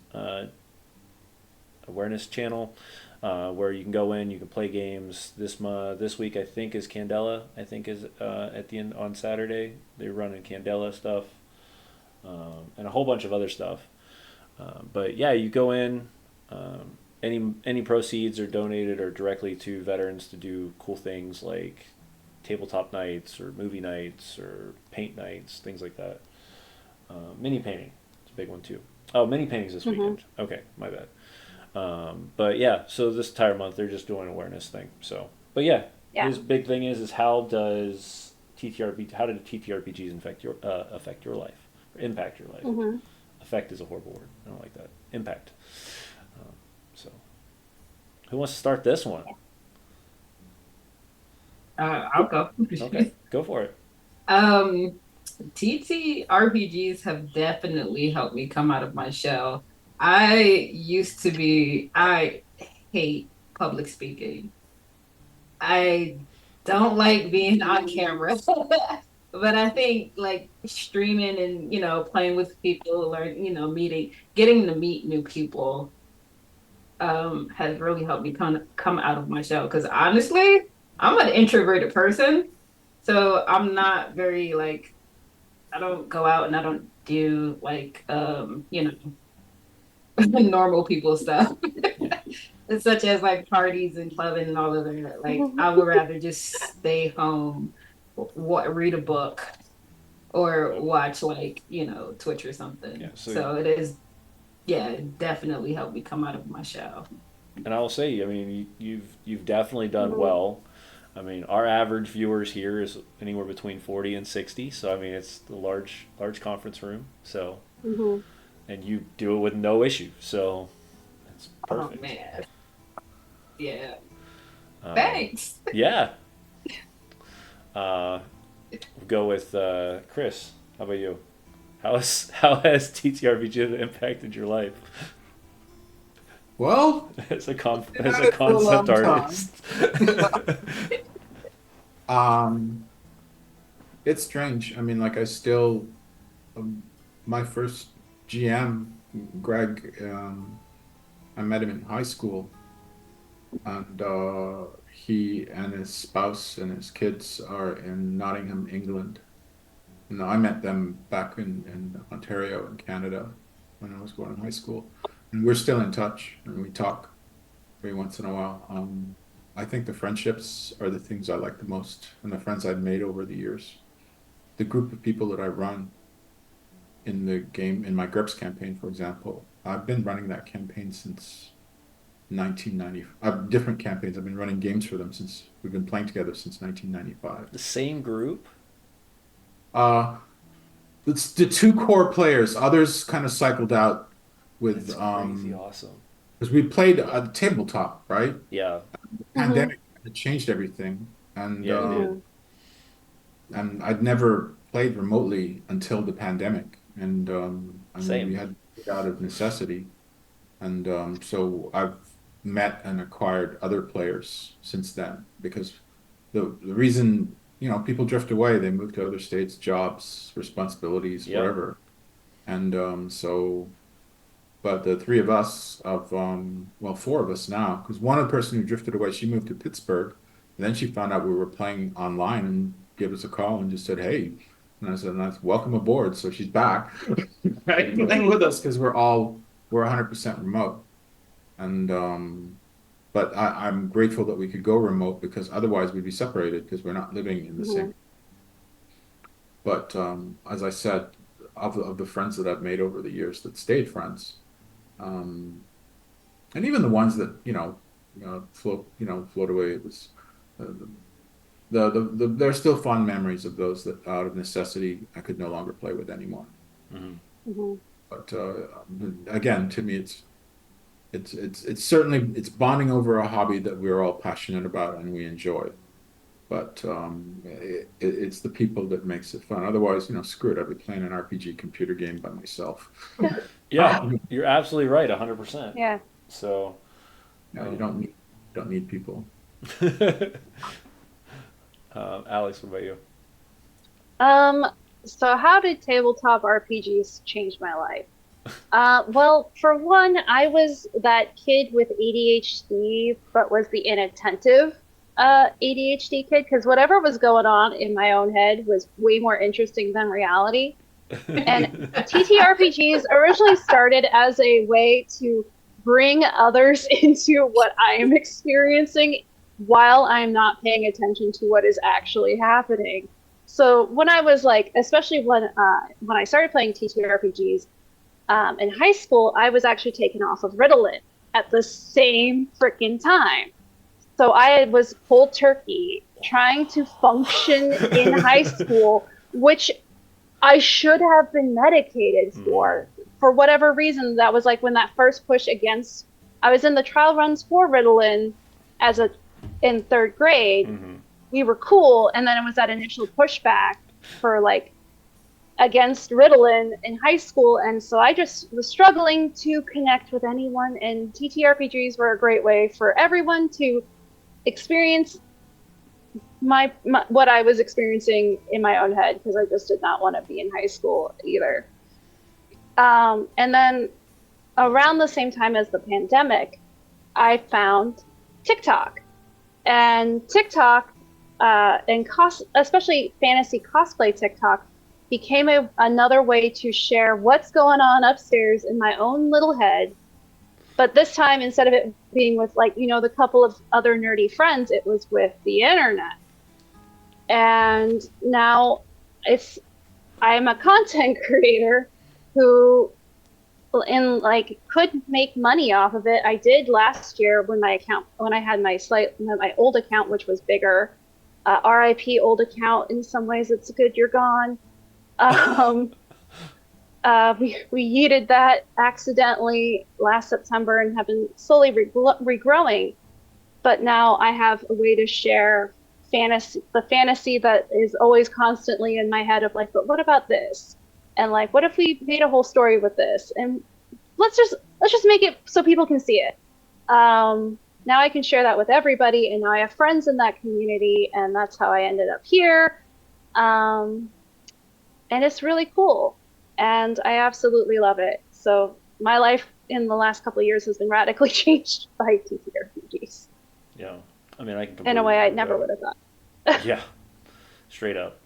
channel where you can go in, you can play games. This week I think is Candela. I think is at the end on Saturday. They're running Candela stuff and a whole bunch of other stuff. But yeah, you go in. Any proceeds are donated or directly to veterans to do cool things like tabletop nights or movie nights or paint nights, things like that. Mini painting, it's a big one too. Oh, mini paintings this weekend. Okay, my bad. But yeah, so this entire month they're just doing an awareness thing. So, but yeah, Yeah. his big thing is how did TTRPGs affect your life or impact your life? Mhm. Affect is a horrible word. I don't like that. Impact. So, who wants to start this one? I'll go. Okay, go for it. TTRPGs have definitely helped me come out of my shell. I hate public speaking. I don't like being on camera. But I think like streaming and, playing with people or, getting to meet new people has really helped me come out of my shell. Because honestly, I'm an introverted person. So I'm not very like, I don't go out and I don't do like, normal people stuff, such as like parties and clubbing and all of that. Like, I would rather just stay home, read a book, or watch like Twitch or something. Yeah, so it is, yeah, it definitely helped me come out of my shell. And I will say, I mean, you've definitely done Mhm. well. I mean, our average viewers here is anywhere between 40 and 60. So I mean, it's the large conference room. So Mhm. and you do it with no issue. So it's perfect. Oh man, yeah, Thanks. Yeah. We'll go with Chris. How about you? How has TTRPG impacted your life Well, as a been as at a it for a long concept time. artist? um, it's strange. I mean, like my first GM, Greg, I met him in high school, and he and his spouse and his kids are in Nottingham, England. And I met them back in Ontario in Canada when I was going to high school. And we're still in touch, and we talk every once in a while. I think the friendships are the things I like the most, and the friends I've made over the years. The group of people that I run in the game, in my GURPS campaign, for example, I've been running that campaign since 1990. Different campaigns. I've been running games for them since we've been playing together since 1995. The same group? Uh, it's the two core players. Others kind of cycled out with That's crazy awesome. because we played a tabletop, right? Yeah. The pandemic had changed everything, and Yeah, it did. and I'd never played remotely until the pandemic, and Same. we had to do it out of necessity, and so I've met and acquired other players since then because the reason people drift away, they move to other states, jobs, responsibilities, Yep. whatever, and so. But the three of us, well, four of us now, because one person who drifted away, she moved to Pittsburgh, and then she found out we were playing online and gave us a call and just said, "Hey," and I said, "Welcome aboard." So she's back, right, playing with us because we're 100% remote, and but I'm grateful that we could go remote because otherwise we'd be separated because we're not living in the same. But as I said, of the friends that I've made over the years that stayed friends. And even the ones that float away. It was uh, there are still fond memories of those that out of necessity I could no longer play with anymore. But again, to me, it's certainly it's bonding over a hobby that we're all passionate about and we enjoy. But it's the people that makes it fun. Otherwise, screw it. I'd be playing an RPG computer game by myself. Yeah, you're absolutely right, 100%. Yeah. So, No, you don't need people. Alex, what about you? So how did tabletop RPGs change my life? Well, for one, I was that kid with ADHD, but was the inattentive ADHD kid, because whatever was going on in my own head was way more interesting than reality. And TTRPGs originally started as a way to bring others into what I am experiencing while I'm not paying attention to what is actually happening. So when I was like, especially when I started playing TTRPGs in high school, I was actually taken off of Ritalin at the same freaking time. So I was cold turkey trying to function in high school, which I should have been medicated for whatever reason. That was like when that first push against, I was in the trial runs for Ritalin in third grade. We were cool. And then it was that initial pushback for like against Ritalin in high school. And so I just was struggling to connect with anyone, and TTRPGs were a great way for everyone to experience my what I was experiencing in my own head, because I just did not want to be in high school either. And then around the same time as the pandemic, I found TikTok. And TikTok, especially fantasy cosplay TikTok, became another way to share what's going on upstairs in my own little head. But this time, instead of it being with the couple of other nerdy friends, it was with the internet. And now I'm a content creator who could make money off of it. I did last year when I had my old account, which was bigger. RIP old account. In some ways, it's good you're gone. We yeeted that accidentally last September and have been slowly regrowing. But now I have a way to share the fantasy that is always constantly in my head of like, but what about this? And like, what if we made a whole story with this? And let's just make it so people can see it. Now I can share that with everybody, and now I have friends in that community, and that's how I ended up here. And it's really cool, and I absolutely love it. So my life in the last couple of years has been radically changed by TTRPGs. Yeah, I mean, I can in a way I never would have thought. Yeah, straight up.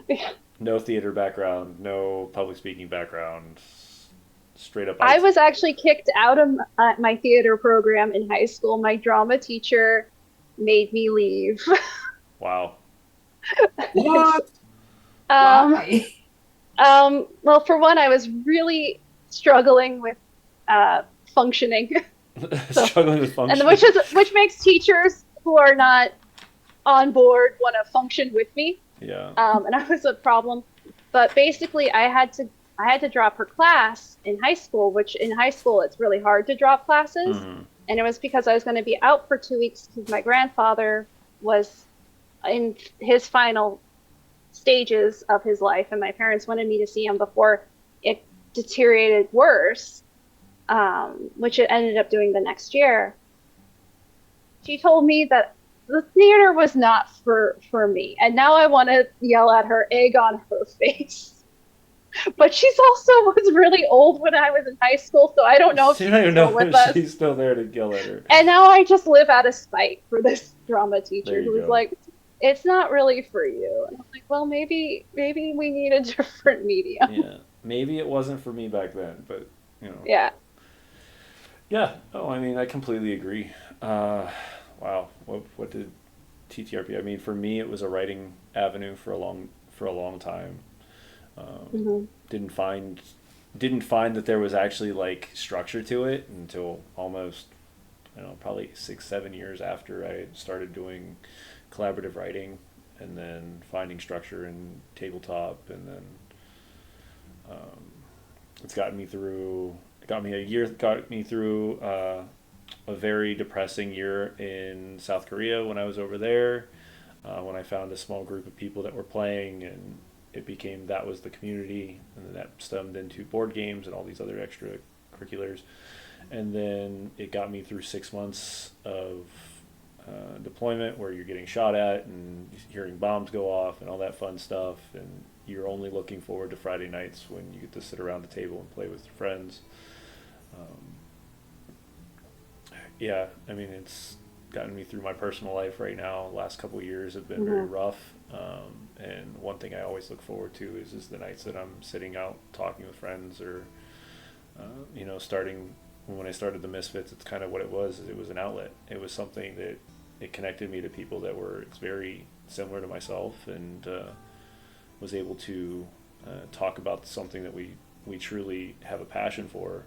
Yeah. No theater background, no public speaking background. straight up. I was actually kicked out of my theater program in high school. My drama teacher made me leave. Wow. What? Um, Why? well, for one, I was really struggling with functioning. So, Struggling with and function. which makes teachers who are not on board want to function with me. Yeah. And I was a problem. But basically, I had to drop her class in high school, which in high school it's really hard to drop classes. Hmm. And it was because I was going to be out for 2 weeks because my grandfather was in his final stages of his life, and my parents wanted me to see him before it deteriorated worse, which it ended up doing the next year. She told me that the theater was not for me, and now I want to yell at her, egg on her face. But she's also was really old when I was in high school, so I don't know if So she's you don't even still know with if us. she's still there to yell at her. And now I just live out of spite for this drama teacher There you who was go. like, "It's not really for you." And I'm like, "Well, maybe we need a different medium." Yeah. Maybe it wasn't for me back then, but you know. Yeah. Yeah. Oh, I mean, I completely agree. Wow. What did TTRP? I mean, for me, it was a writing avenue for a long time. Hmm. Didn't find that there was actually like structure to it until almost, I don't know, probably 6-7 years after I started doing collaborative writing, and then finding structure in tabletop, and then it's gotten me through. It got me through a very depressing year in South Korea when I was over there. When I found a small group of people that were playing, and it became that was the community, and then that stemmed into board games and all these other extracurriculars, and then it got me through 6 months of deployment where you're getting shot at and hearing bombs go off and all that fun stuff, and you're only looking forward to Friday nights when you get to sit around the table and play with your friends. Yeah, I mean, it's gotten me through my personal life right now. Last couple of years have been very rough, and one thing I always look forward to is the nights that I'm sitting out talking with friends, or starting when I started the Misfits. It's kind of what it was. It was an outlet. It was something that it connected me to people that were very similar to myself, and was able to talk about something that we truly have a passion for.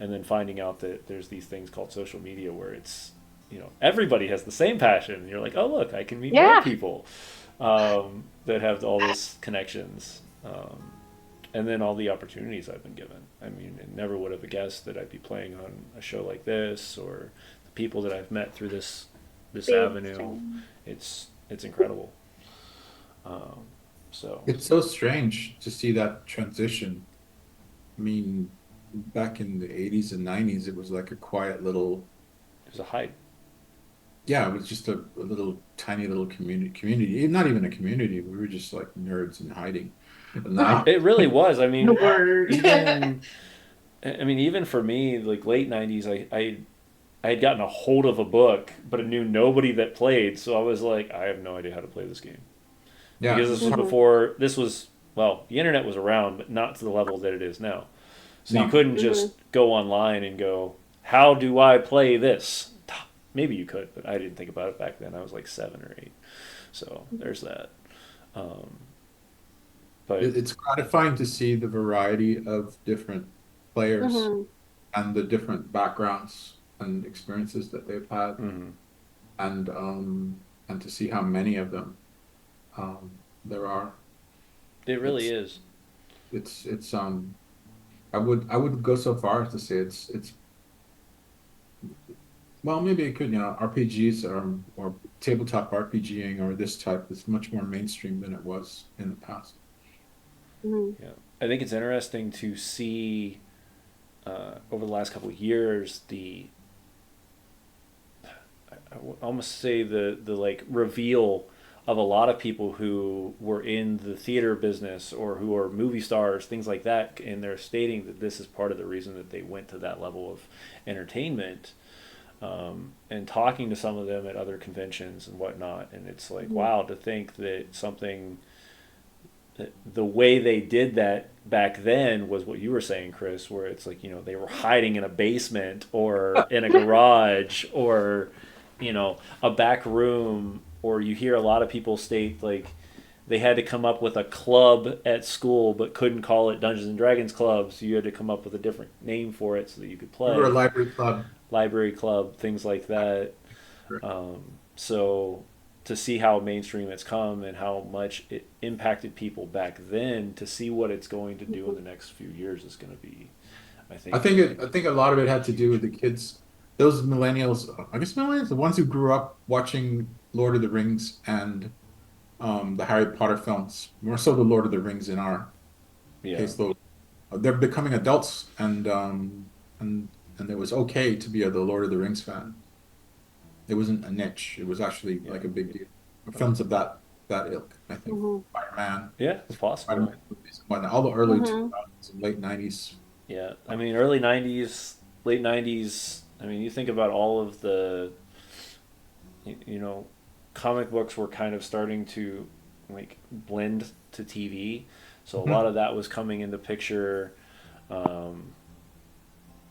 And then finding out that there's these things called social media where it's, everybody has the same passion. And you're like, oh, look, I can meet more people that have all these connections. And then all the opportunities I've been given. I mean, I never would have guessed that I'd be playing on a show like this, or the people that I've met through this avenue. It's incredible. So It's so strange to see that transition. I mean, back in the 80s and 90s, it was like a quiet little, it was a hype. yeah, it was just a little tiny little community, not even a community. We were just like nerds in hiding. And now, It really was. I mean, Word. even for me, like late '90s, I had gotten a hold of a book, but I knew nobody that played, so I was like, I have no idea how to play this game. yeah, Because this was before, the internet was around, but not to the level that it is now. So No. you couldn't just go online and go, how do I play this? Maybe you could, but I didn't think about it back then. I was like 7 or 8. So there's that. But it's gratifying to see the variety of different players Hmm. and the different backgrounds and experiences that they've had, mhm, and to see how many of them there are. it really It's is. it's I would go so far as to say it's well, maybe it could, RPGs or tabletop RPGing or this type is much more mainstream than it was in the past. Hmm. Yeah. I think it's interesting to see over the last couple of years I would almost say the like reveal of a lot of people who were in the theater business or who are movie stars, things like that, and they're stating that this is part of the reason that they went to that level of entertainment. And talking to some of them at other conventions and whatnot, and it's like, wow, to think that something the way they did that back then was what you were saying, Chris, where it's like, they were hiding in a basement or in a garage or, a back room, or you hear a lot of people state like they had to come up with a club at school but couldn't call it Dungeons and Dragons Club, so you had to come up with a different name for it so that you could play. We were a library club, things like that. So to see how mainstream it's come and how much it impacted people back then, to see what it's going to do in the next few years is going to be, I think. I think a lot of it had to do with the kids, those millennials. I guess millennials, the ones who grew up watching Lord of the Rings and the Harry Potter films, more so the Lord of the Rings in our case. Though they're becoming adults, and it was okay to be the Lord of the Rings fan. It wasn't a niche. It was actually like a big deal. Films of that ilk, I think. Spider-Man. Yeah, it's possible. Spider-Man movies, all the early 2000s and late 90s. Yeah, I mean, early 90s, late 90s. I mean, you think about all of the, comic books were kind of starting to like blend to TV. So a lot of that was coming into picture.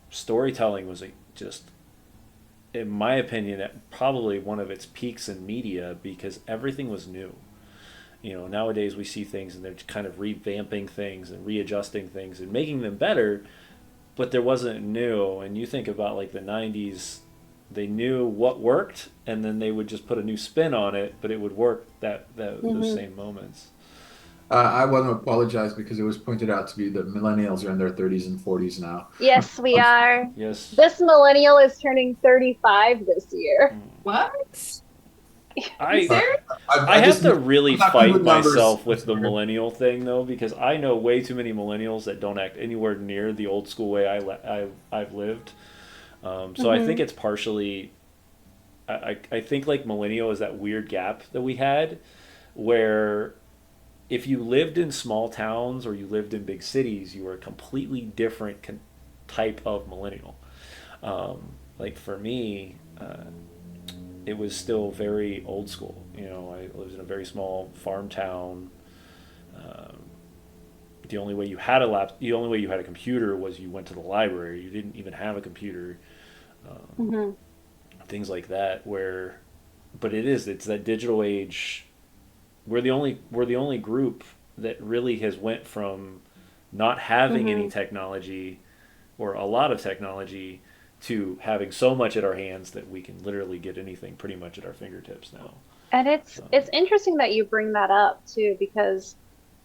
Storytelling was just, in my opinion, at probably one of its peaks in media because everything was new. Nowadays we see things and they're kind of revamping things and readjusting things and making them better, but there wasn't new. And you think about like the 90s, they knew what worked and then they would just put a new spin on it, but it would work those same moments. I want to apologize because it was pointed out to me that millennials are in their 30s and 40s now. Yes, we are. Yes. This millennial is turning 35 this year. What? I have to really fight myself with the millennial thing though, because I know way too many millennials that don't act anywhere near the old school way I've lived. So I think it's partially, I think like millennial is that weird gap that we had where if you lived in small towns or you lived in big cities, you were a completely different type of millennial. Like for me, it was still very old school. I lived in a very small farm town. The only way you had a computer was you went to the library. You didn't even have a computer. Things like that. But it's that digital age. We're the only group that really has went from not having any technology or a lot of technology to having so much at our hands that we can literally get anything pretty much at our fingertips now. And it's interesting that you bring that up too, because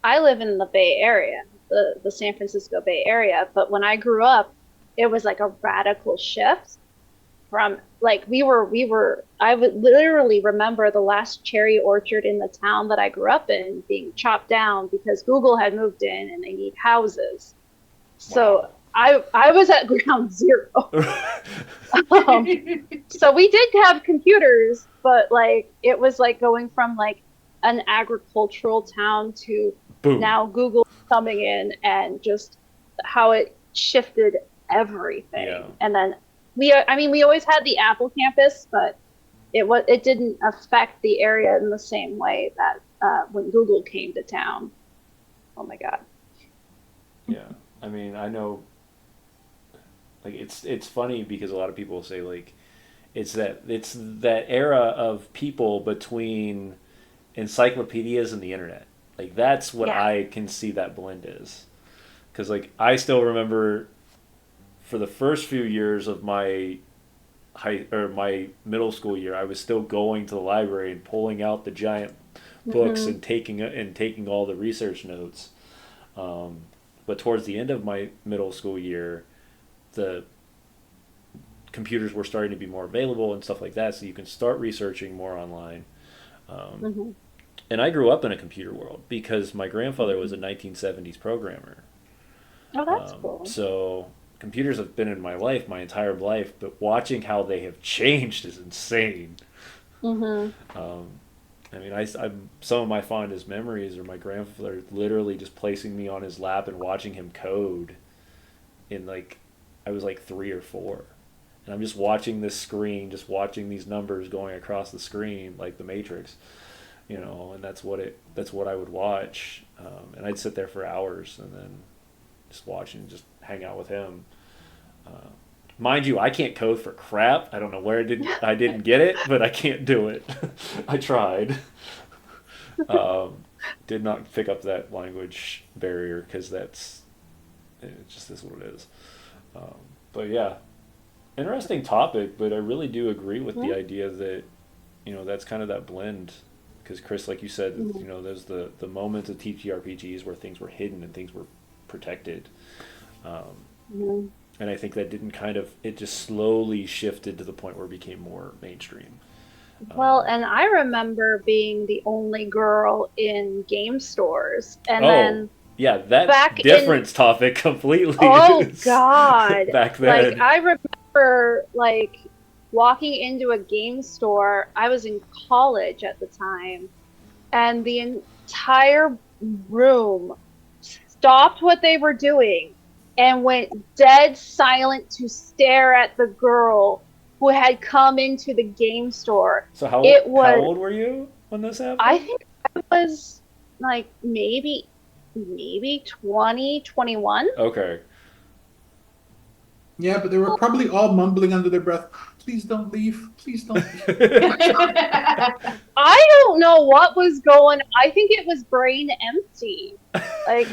I live in the Bay Area, the San Francisco Bay Area, but when I grew up, it was like a radical shift from like I would literally remember the last cherry orchard in the town that I grew up in being chopped down because Google had moved in and they need houses. So I was at ground zero. So we did have computers, but like it was like going from like an agricultural town to now Google coming in and just how it shifted everything. Yeah. And then we always had the Apple campus, but it didn't affect the area in the same way that when Google came to town. Oh my God. Yeah, I mean, I know. Like it's funny because a lot of people say like it's that era of people between encyclopedias and the internet. Like that's what I can see that blend is. Because like I still remember for the first few years of my my middle school year, I was still going to the library and pulling out the giant books and taking all the research notes. But towards the end of my middle school year, the computers were starting to be more available and stuff like that, so you can start researching more online. And I grew up in a computer world because my grandfather was a 1970s programmer. Oh, that's cool. So computers have been in my life my entire life, but watching how they have changed is insane. I mean, I'm some of my fondest memories are my grandfather literally just placing me on his lap and watching him code in like, I was like 3 or 4. And I'm just watching this screen, just watching these numbers going across the screen like the Matrix, you know, and that's what I would watch, and I'd sit there for hours and then just watch and just hang out with him. Mind you, I can't code for crap. I don't know where I didn't get it, but I can't do it. I tried. Did not pick up that language barrier because it just is what it is. But yeah, interesting topic. But I really do agree with the idea that, you know, that's kind of that blend. Because Chris, like you said, you know, there's the moments of TTRPGs where things were hidden and things were protected. And I think that it just slowly shifted to the point where it became more mainstream. Well, and I remember being the only girl in game stores. And Oh, then yeah, that back difference topic completely. oh is God. Back Like then. I remember like walking into a game store. I was in college at the time, and the entire room stopped what they were doing and went dead silent to stare at the girl who had come into the game store. So how old were you when this happened? I think I was like maybe 20, 21. Okay. Yeah, but they were probably all mumbling under their breath, please don't leave, please don't leave. I don't know what was going. I think it was brain empty. Like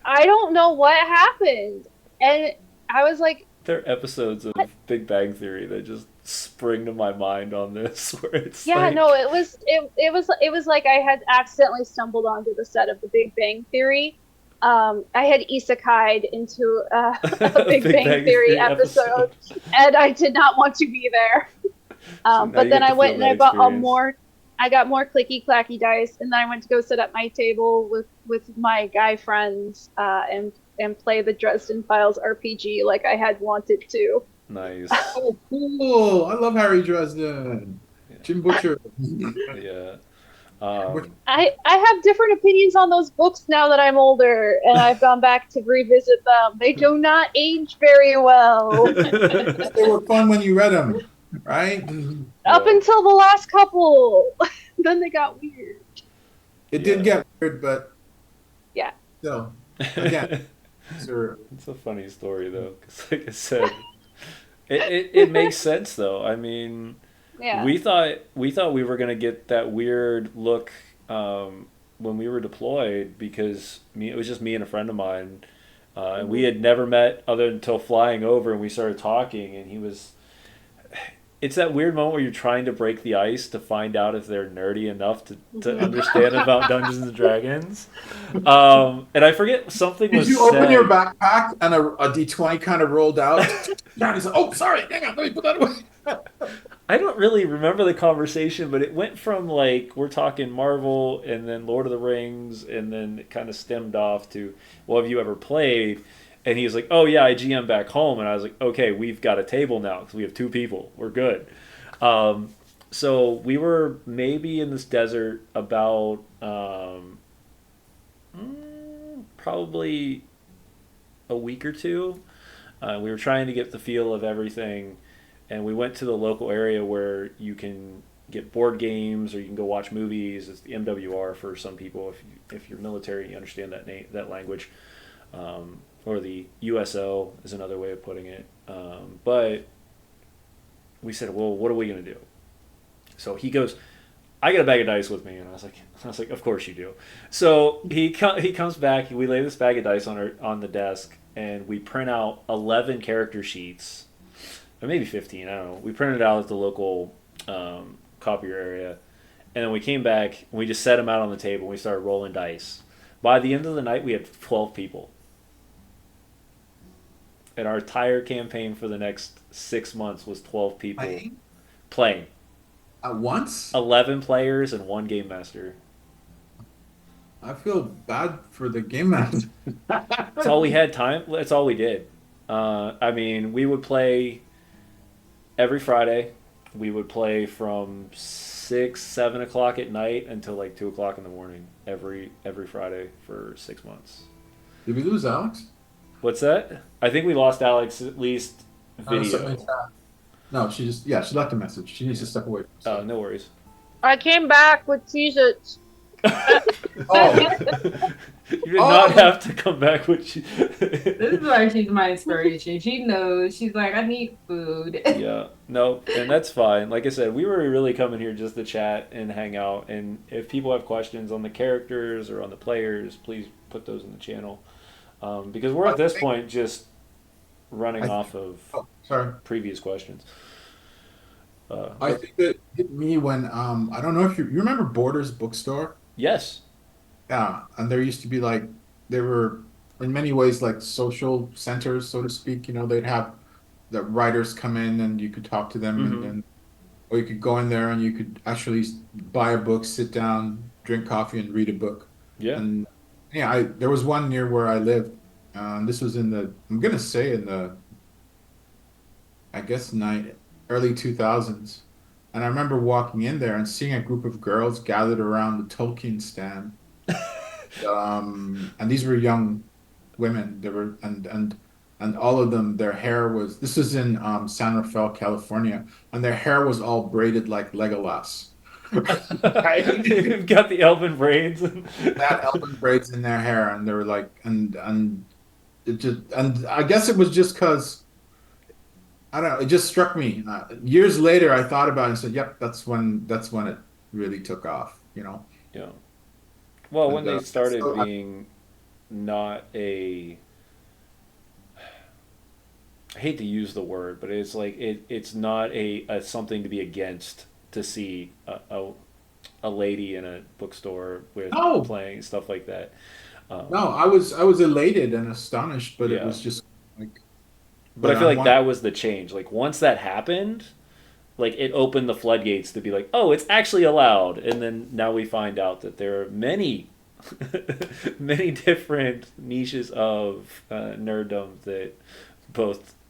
I don't know what happened. And I was like, There are episodes of Big Bang Theory that just spring to my mind on this, where it's yeah, like, no, it was like I had accidentally stumbled onto the set of The Big Bang Theory. I had isekai'd into a Big Bang Theory episode, and I did not want to be there. now But you then get to I went feel and I that bought experience. I got more clicky clacky dice, and then I went to go sit at my table with my guy friends and play the Dresden Files RPG like I had wanted to. Nice. Oh, cool. I love Harry Dresden. Jim Butcher. Yeah. I have different opinions on those books now that I'm older, and I've gone back to revisit them. They do not age very well. They were fun when you read them, right? Up until the last couple. Then they got weird. It did get weird, but Yeah. still, again, sir. It's a funny story though, because like I said, it makes sense though. I mean, Yeah. we thought we were gonna get that weird look when we were deployed, because it was just me and a friend of mine. And we had never met other until flying over, and we started talking, and he was. It's that weird moment where you're trying to break the ice to find out if they're nerdy enough to understand about Dungeons and Dragons. And I forget, something was Did you open said. your backpack and a D20 kind of rolled out? Johnny's like, oh, sorry, hang on, let me put that away. I don't really remember the conversation, but it went from like, we're talking Marvel and then Lord of the Rings, and then it kind of stemmed off to, well, have you ever played? And he was like, oh yeah, I GM back home. And I was like, okay, we've got a table now because we have 2 people. We're good. So we were maybe in this desert about probably a week or 2. We were trying to get the feel of everything. And we went to the local area where you can get board games or you can go watch movies. It's the MWR for some people. If you're military, you understand that language. Or the USO is another way of putting it. But we said, well, what are we going to do? So he goes, I got a bag of dice with me. And I was like, of course you do. So he comes back. We lay this bag of dice on the desk, and we print out 11 character sheets, or maybe 15. I don't know. We printed it out at the local copier area. And then we came back, and we just set them out on the table, and we started rolling dice. By the end of the night, we had 12 people. And our entire campaign for the next 6 months was 12 people playing. At once? 11 players and 1 game master. I feel bad for the game master. That's all we had time. That's all we did. I mean, we would play every Friday. We would play from 6, 7 o'clock at night until like 2 o'clock in the morning every Friday for 6 months. Did we lose Alex? What's that? I think we lost Alex, at least video. No, she left a message. She needs to step away. No worries. I came back with Cheez-Its. Oh, You did not have to come back with you. This is why she's my inspiration. She knows. She's like, I need food. Yeah, no, and that's fine. Like I said, we were really coming here just to chat and hang out. And if people have questions on the characters or on the players, please put those in the channel. Because we're at this point just running off of sorry. previous questions. I think that hit me when I don't know if you remember Borders bookstore. Yes. Yeah, and there used to be like there were in many ways like social centers, so to speak. You know, they'd have the writers come in and you could talk to them, and Mm-hmm. then or you could go in there and you could actually buy a book, sit down, drink coffee, and read a book. Yeah. And yeah, there was one near where I lived. This was in the I'm gonna say in the I guess early 2000s. And I remember walking in there and seeing a group of girls gathered around the Tolkien stand. And these were young women. They were and all of them, their hair was. This is in San Rafael, California, and their hair was all braided like Legolas. You've got the elven braids. They had elven braids in their hair, and they were like, and it just, and I guess it was just because I don't know. It just struck me. Years later, I thought about it and said, "Yep, that's when it really took off." You know. Yeah. Well, when And they started so being not a, I hate to use the word, but it's like it's not a something to be against to see a lady in a bookstore with no, playing stuff like that. no, Um, I was elated and astonished, but it yeah, was just like, but but I feel on like one, that was the change. Like once that happened, like it opened the floodgates to be like, oh, it's actually allowed. And then now we find out that there are many, many different niches of nerddom that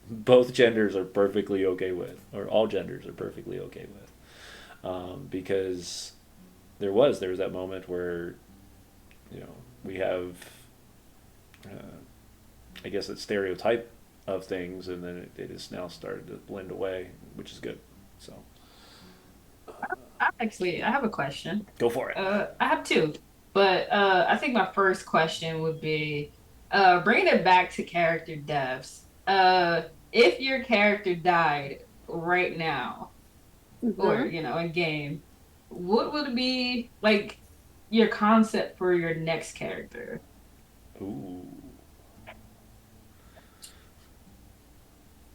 both genders are perfectly okay with, or all genders are perfectly okay with, because there was that moment where we have I guess that stereotype of things, and then it has now started to blend away, which is good. So I have a question. go for it. I have two, but I think my first question would be, bringing it back to character deaths. If your character died right now, or Hmm. in game, what would be like your concept for your next character? Ooh.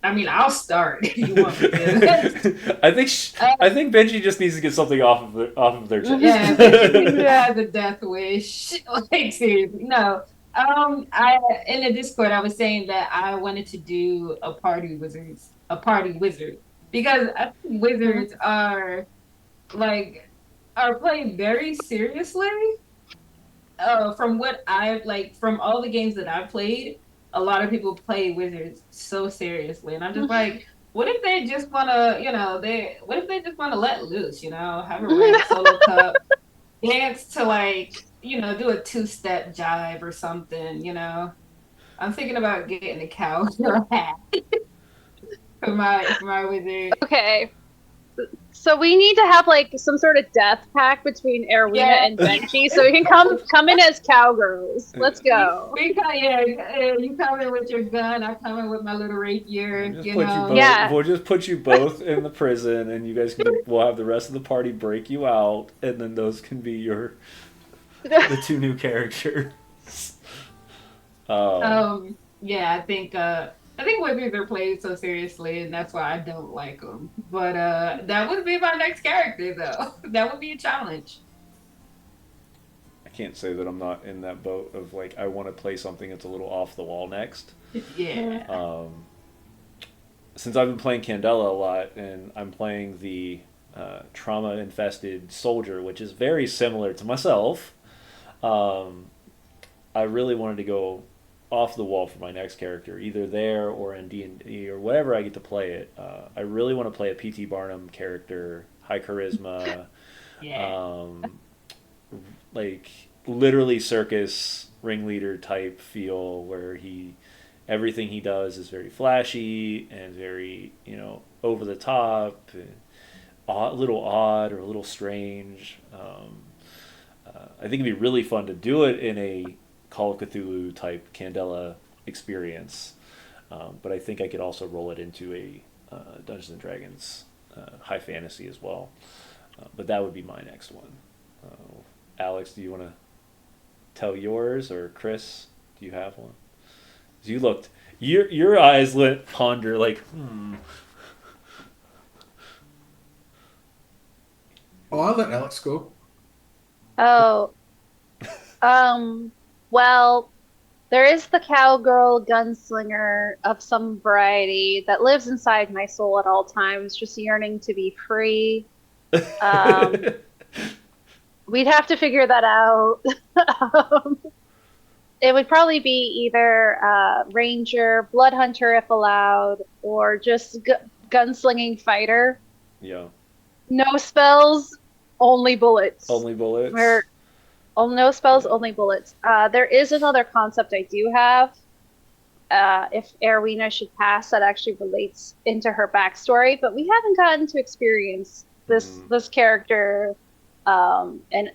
I mean, I'll start if you want me to. I think uh, I think Benji just needs to get something off of their chest. yeah, basically, who has a death wish? Like seriously, no. I in the Discord, I was saying that I wanted to do a party wizard, because I think Hmm. wizards like are played very seriously. From what I've like from all the games that I've played, a lot of people play wizards so seriously, and I'm just like, what if they just wanna, what if they just wanna let loose, have a random solo cup, dance to like, do a two-step jive or something. I'm thinking about getting a cow or a hat for my wizard. Okay, so we need to have like some sort of death pact between Erwina Yeah. and Benji, so we can come in as cowgirls. Let's go. You come in with your gun, I come in with my little rapier, We'll just put you both. Yeah. We'll just put you both in the prison, and you guys can. We'll have the rest of the party break you out, and then those can be the two new characters. Yeah, I think wizards are played so seriously, and that's why I don't like them. But that would be my next character, though. That would be a challenge. I can't say that I'm not in that boat of like I want to play something that's a little off the wall next. Yeah. Um, since I've been playing Candela a lot, and I'm playing the trauma-infested soldier, which is very similar to myself. Um, I really wanted to go off the wall for my next character, either there or in D&D or whatever I get to play it. I really want to play a PT Barnum character, high charisma, Yeah. um, like literally circus ringleader type feel, where everything he does is very flashy and very over the top. a little odd or a little strange. I think it'd be really fun to do it in a Call of Cthulhu type Candela experience, but I think I could also roll it into a Dungeons and Dragons high fantasy as well. But that would be my next one. Alex, do you want to tell yours, or Chris, do you have one? 'Cause you looked, your eyes lit ponder like, Oh, I'll let Alex go. Oh, well, there is the cowgirl gunslinger of some variety that lives inside my soul at all times, just yearning to be free. Um, we'd have to figure that out. Um, it would probably be either ranger, blood hunter if allowed, or just gunslinging fighter. yeah, No spells, only bullets. only bullets. Or no spells, only bullets. There is another concept I do have. If Erwina should pass, that actually relates into her backstory, but we haven't gotten to experience this character, and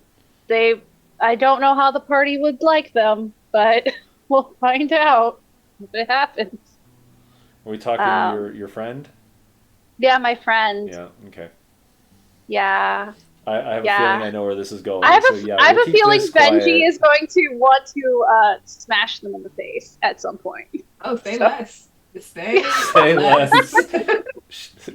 I don't know how the party would like them, but we'll find out if it happens. Are we talking your friend? Yeah, my friend. Yeah. Okay. Yeah. I have a Yeah. feeling I know where this is going. I have so a, yeah, I have we'll a keep feeling this Benji quiet. is going to want to smash them in the face at some point. Oh, say So- less. Say Say less.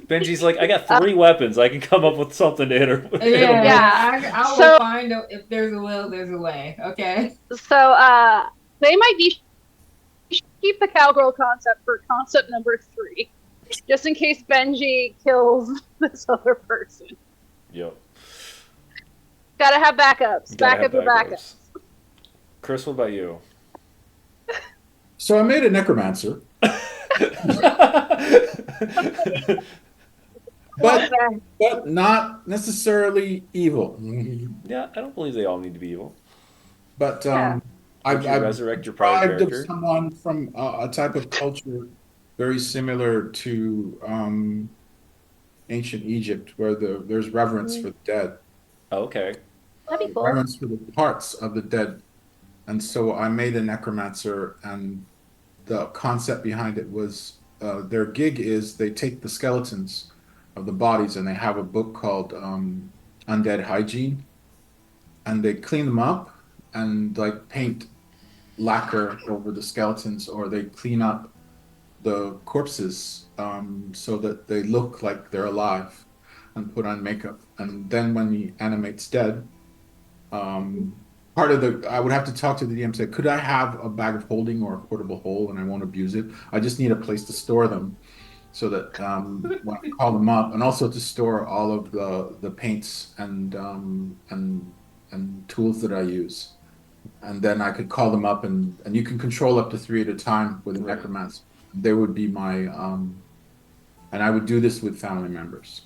Benji's like, I got 3 weapons. I can come up with something to hit her. Hit Yeah, him Yeah. I will So- find out if there's a will, there's a way. Okay. So they might be keep the cowgirl concept for concept number 3, just in case Benji kills this other person. with. Yep. Gotta have backups. Gotta have Backup your backups. Chris, what about you? So I made a necromancer, but but not necessarily evil. Yeah, I don't believe they all need to be evil. But Yeah. Would you I've resurrect your pride deprived of character? someone from a type of culture very similar to ancient Egypt, where there's reverence for the dead, Oh, okay. That'd be cool. reverence for the parts of the dead. And so I made a necromancer, and the concept behind it was their gig is they take the skeletons of the bodies and they have a book called Undead Hygiene, and they clean them up and like paint lacquer over the skeletons, or they clean up the corpses so that they look like they're alive, and put on makeup. And then when he animates dead, part of the I would have to talk to the DM and say, could I have a bag of holding or a portable hole, and I won't abuse it. I just need a place to store them, so that when I call them up, and also to store all of the paints and tools that I use. And then I could call them up, and you can control up to 3 at a time with a Right. necromancer. They would be my and I would do this with family members.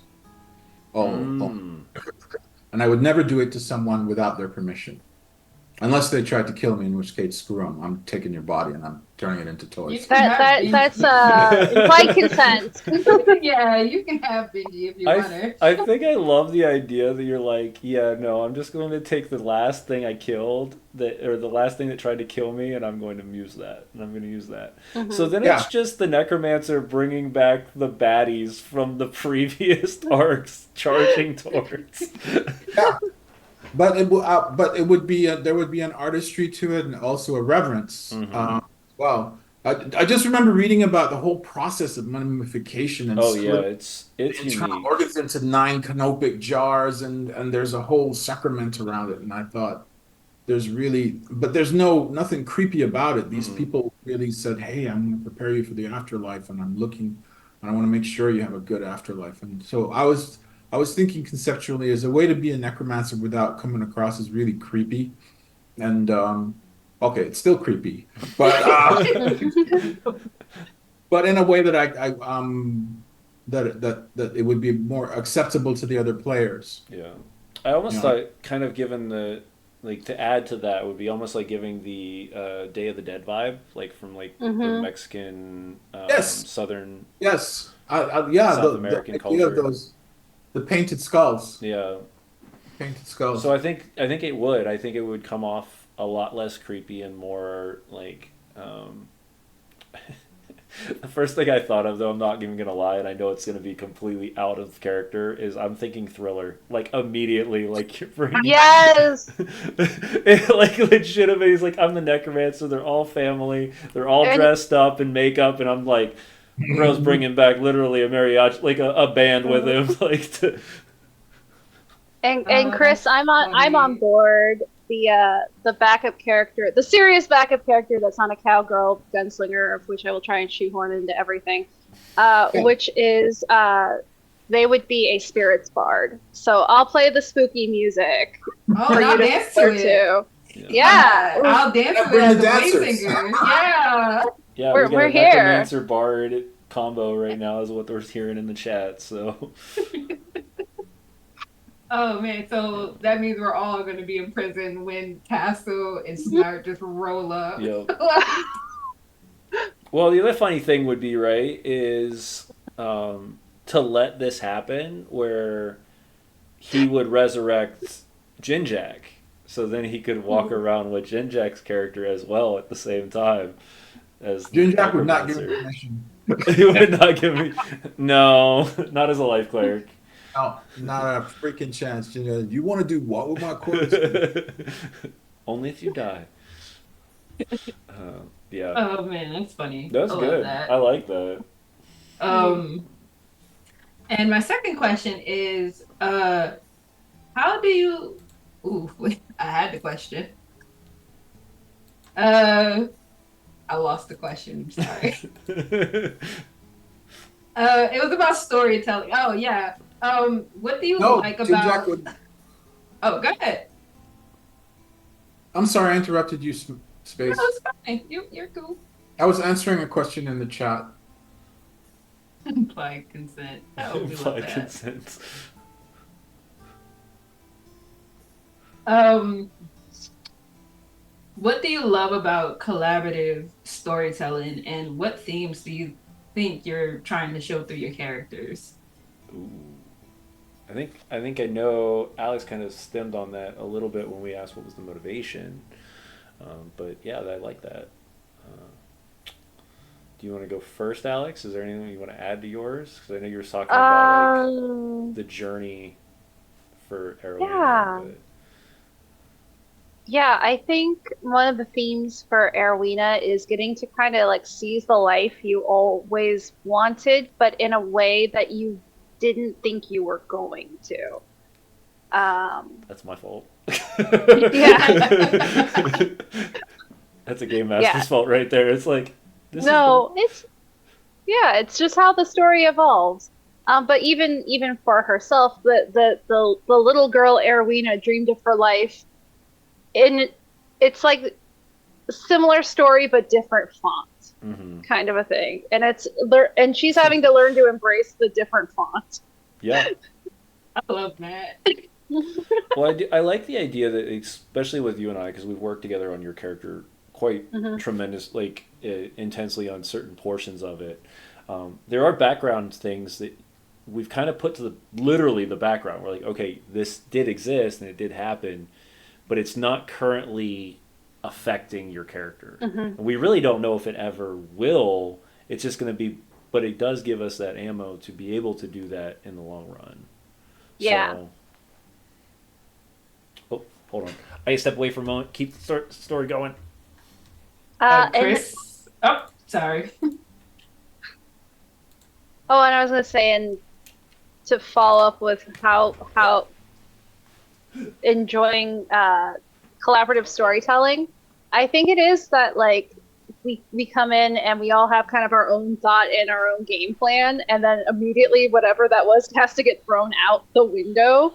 And I would never do it to someone without their permission. Unless they tried to kill me, in which case, screw them. I'm taking your body and I'm turning it into toys. That's implied consent. Yeah, you can have Benji if you want to. I think I love the idea that you're like, yeah, no, I'm just going to take the last thing I killed, or the last thing that tried to kill me, and I'm going to use that, and I'm going to use that. So then Yeah. it's just the necromancer bringing back the baddies from the previous arcs, charging towards. Yeah. But it would be there would be an artistry to it, and also a reverence. Well, I just remember reading about the whole process of mummification and Oh yeah, split it's internal unique. organs into 9 canopic jars, and there's a whole sacrament around it. And I thought, there's nothing creepy about it. These people really said, hey, I'm going to prepare you for the afterlife, and I'm looking, and I want to make sure you have a good afterlife. And so I was thinking conceptually as a way to be a necromancer without coming across as really creepy. And okay, it's still creepy, but but in a way that I that it would be more acceptable to the other players. Yeah, I almost Yeah. thought, kind of given the, like, to add to that would be almost like giving the Day of the Dead vibe, like from like the Mexican Yes. southern. Yes, yeah, South American idea of culture. those. The painted skulls. Yeah. Painted skulls. So I think it would. I think it would come off a lot less creepy and more like. The first thing I thought of, though, I'm not even gonna lie, and I know it's gonna be completely out of character, is I'm thinking Thriller. Like immediately, like you're bringing. Yes. It, like legitimately, he's like I'm the necromancer. They're all family. They're all And dressed up in makeup, and I'm like, bro's bringing back literally a mariachi, like a band with him, like to. and Chris, I'm on funny. board. The backup character, the serious backup character that's not a cowgirl gunslinger, of which I will try and shoehorn into everything, which is they would be a spirits bard. So I'll play the spooky music Oh, for and you I'll to dance to listen it. to. Yeah. Yeah, I'll dance to Bring it as the a wing dancers. singer. Yeah. Yeah, We're- we got we're a here. necromancer bard combo right now, is what we're hearing in the chat. So. Oh man, so that means we're all gonna be in prison when Castle and Snart just roll up. Yep. Well, the other funny thing would be, right, is to let this happen where he would resurrect Jinjak. So then he could walk around with Jinjak's character as well at the same time as the Jinjak would not give me necromancer. permission. He would not give me. No, not as a life cleric. No, not a freaking chance. You want to do what with my corpse? Only if you die. Yeah. Oh man, that's funny. That's I love good. that. I like that. And my second question is, how do you? Ooh, wait, I had the question. I lost the question. I'm sorry. It was about storytelling. Oh yeah. What do you No, like Jinjak about? would. Oh, go ahead. I'm sorry, I interrupted you, No, Space. it's fine. You're cool. I was answering a question in the chat. Implied consent. Oh, we love Implied that. consent. What do you love about collaborative storytelling, and what themes do you think you're trying to show through your characters? Ooh. I think I know Alex kind of stemmed on that a little bit when we asked what was the motivation. But yeah, I like that. Do you want to go first, Alex? Is there anything you want to add to yours? Because I know you were talking about like the journey for Arrowhead. Yeah. Yeah, I think one of the themes for Arowena is getting to kind of like seize the life you always wanted, but in a way that you didn't think you were going to. That's my fault. Yeah. That's a game master's Yeah. fault right there. It's like this No, it's just how the story evolves. But even for herself, the little girl Arowena dreamed of her life. It's like a similar story but different font, kind of a thing. And she's having to learn to embrace the different font. Yeah. I love that. Well, I like the idea that, especially with you and I, because we've worked together on your character quite tremendous, like intensely on certain portions of it. There are background things that we've kind of put to literally the background. We're like, okay, this did exist and it did happen, but it's not currently affecting your character. And we really don't know if it ever will. It's just going to be, but it does give us that ammo to be able to do that in the long run. Yeah. So, oh, hold on. I step away for a moment. Keep the story going. Chris. Oh, sorry. And I was gonna say, and to follow up with how enjoying collaborative storytelling, I think it is that like we come in and we all have kind of our own thought and our own game plan, and then immediately whatever that was has to get thrown out the window.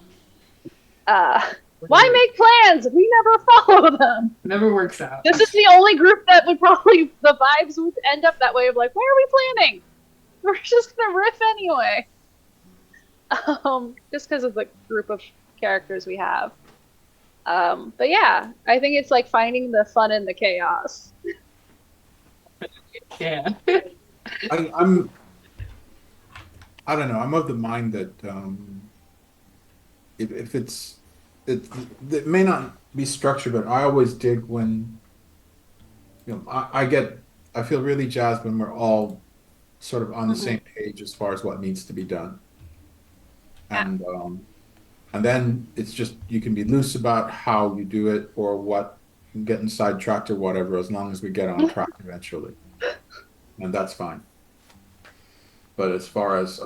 Why make plans? We never follow them. Never works out. This is the only group that would probably, the vibes would end up that way of like, why are we planning? We're just gonna riff anyway. Just because of the group of characters we have. But yeah, I think it's like finding the fun in the chaos. Yeah. I don't know. I'm of the mind that if it may not be structured, but I always dig when I feel really jazzed when we're all sort of on the Mhm. same page as far as what needs to be done, Yeah. and then it's just you can be loose about how you do it or what getting sidetracked or whatever, as long as we get on track eventually, and that's fine. But as far as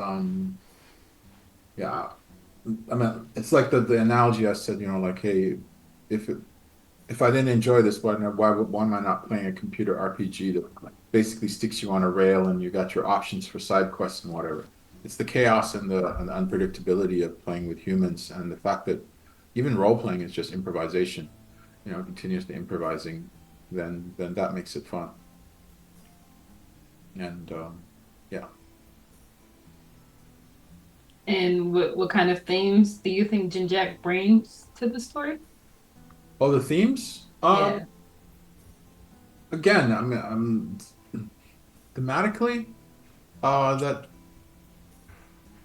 yeah, I mean, it's like the analogy I said, like, hey, if it, if I didn't enjoy this, why am I not playing a computer RPG that like basically sticks you on a rail and you got your options for side quests and whatever? It's the chaos and the unpredictability of playing with humans and the fact that even role playing is just improvisation, continuously improvising, then that makes it fun. And yeah. And what kind of themes do you think Jin Jack brings to the story? Oh, the themes? Yeah. Again, I'm thematically, that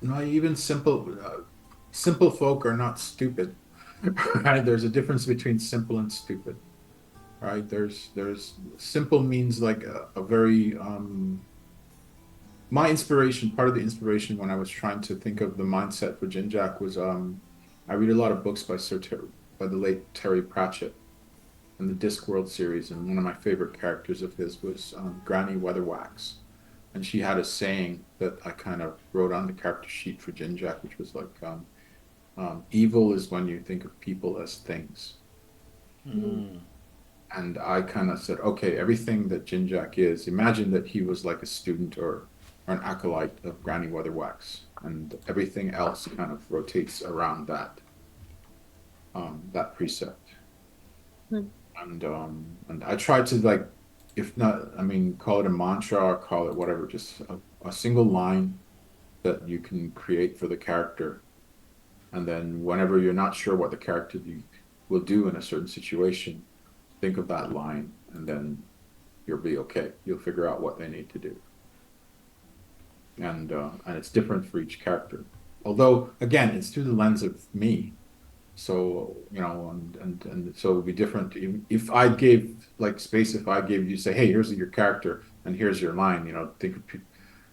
not even simple folk are not stupid, right? There's a difference between simple and stupid, right? There's simple means like a very my inspiration, part of the inspiration when I was trying to think of the mindset for Jinjak was I read a lot of books by the late Terry Pratchett and the Discworld series, and one of my favorite characters of his was Granny Weatherwax. And she had a saying that I kind of wrote on the character sheet for Jinjak, which was like, evil is when you think of people as things. Mhm. Mm. And I kind of said, okay, everything that Jinjak is, imagine that he was like a student or an acolyte of Granny Weatherwax, and everything else kind of rotates around that precept. Hmm. And I tried to like, if not, I mean, call it a mantra or call it whatever, just a single line that you can create for the character. And then whenever you're not sure what the character will do in a certain situation, think of that line and then you'll be okay. You'll figure out what they need to do. And it's different for each character. Although again, it's through the lens of me. So, and so it would be different if I gave like space, if I gave you say, hey, here's your character and here's your line, think of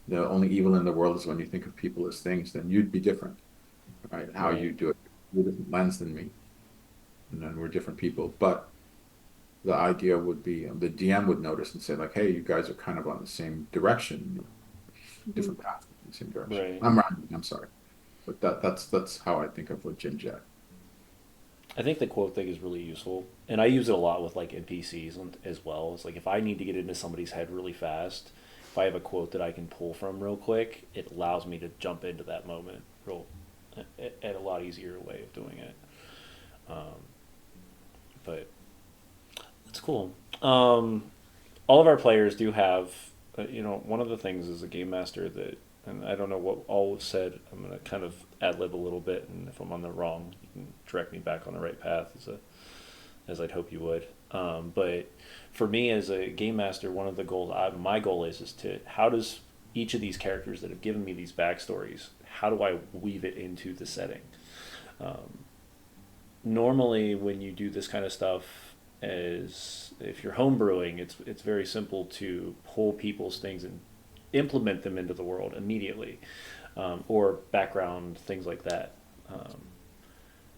the only evil in the world is when you think of people as things, then you'd be different, right? How Right. you do it, with a different lens than me, and then we're different people. But the idea would be the DM would notice and say, like, hey, you guys are kind of on the same direction, Mhm. different paths in the same direction. Right. I'm rhyming, I'm sorry. But that's how I think of with Jin Jack. I think the quote thing is really useful, and I use it a lot with like NPCs as well. It's like if I need to get into somebody's head really fast, if I have a quote that I can pull from real quick, it allows me to jump into that moment real at a lot easier way of doing it. Um, but it's cool. All of our players do have, one of the things as a game master that, and I don't know what all was said. I'm gonna kind of ad lib a little bit, and if I'm on the wrong, you can direct me back on the right path, as I'd hope you would. But for me as a game master, one of the goals, my goal is to how does each of these characters that have given me these backstories, how do I weave it into the setting? Um, Normally when you do this kind of stuff, as if you're homebrewing, it's very simple to pull people's things and implement them into the world immediately, or background things like that. Um,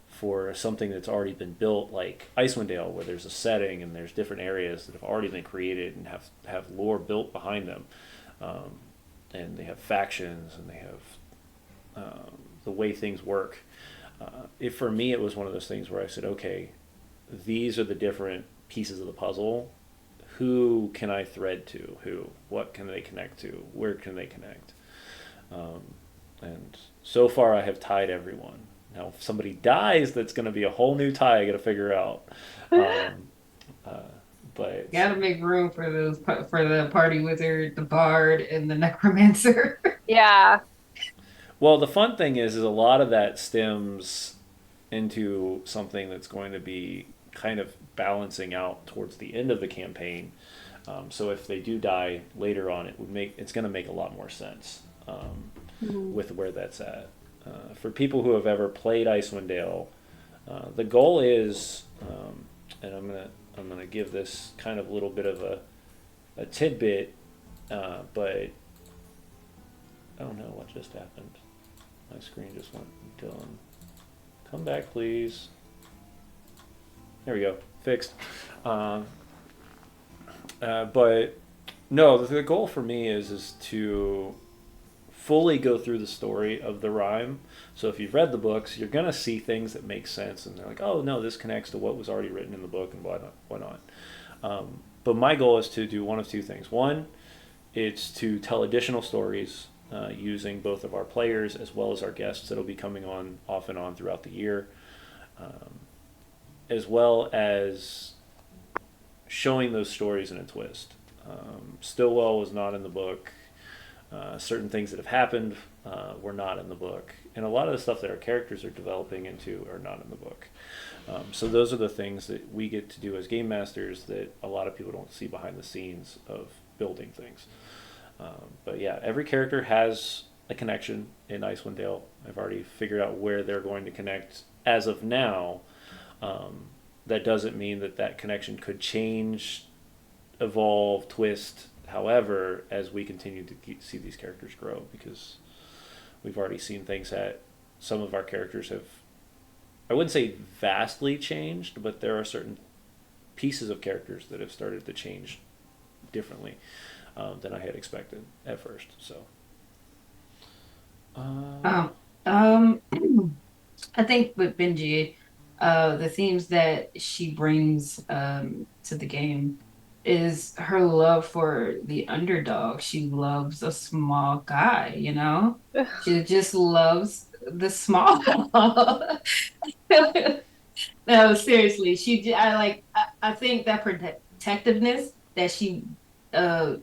for something that's already been built, like Icewind Dale, where there's a setting and there's different areas that have already been created and have lore built behind them, um, and they have factions and they have the way things work. If for me, it was one of those things where I said, okay, these are the different pieces of the puzzle. Who can I thread to? Who? What can they connect to? Where can they connect? Um, and so far, I have tied everyone. Now, if somebody dies, that's going to be a whole new tie I got to figure out. Um, uh, but Gotta make room for for the party wizard, the bard, and the necromancer. Yeah. well, the fun thing is a lot of that stems into something that's going to be kind of balancing out towards the end of the campaign. So if they do die later on, it's going to make a lot more sense Mhm. with where that's at. for people who have ever played Icewind Dale, the goal is, and I'm gonna give this kind of little bit of a tidbit, but I don't know what just happened. My screen just went. Dylan, come back, please. There we go, fixed. But no, the goal for me is to fully go through the story of the rhyme. So if you've read the books, you're gonna see things that make sense, and they're like, oh no, this connects to what was already written in the book, and why not? But my goal is to do one of two things. One, it's to tell additional stories using both of our players as well as our guests that'll be coming on off and on throughout the year, as well as showing those stories in a twist. Stillwell was not in the book. Certain things that have happened were not in the book, and a lot of the stuff that our characters are developing into are not in the book. So those are the things that we get to do as game masters that a lot of people don't see behind the scenes of building things. But yeah, every character has a connection in Icewind Dale. I've already figured out where they're going to connect as of now. That doesn't mean that connection could change, evolve, twist, however, as we continue to see these characters grow, because we've already seen things that some of our characters have, I wouldn't say vastly changed, but there are certain pieces of characters that have started to change differently than I had expected at first. So, I think with Benji, the themes that she brings to the game is her love for the underdog. She loves a small guy, you know? She just loves the small. No, seriously, I think that protectiveness that she uh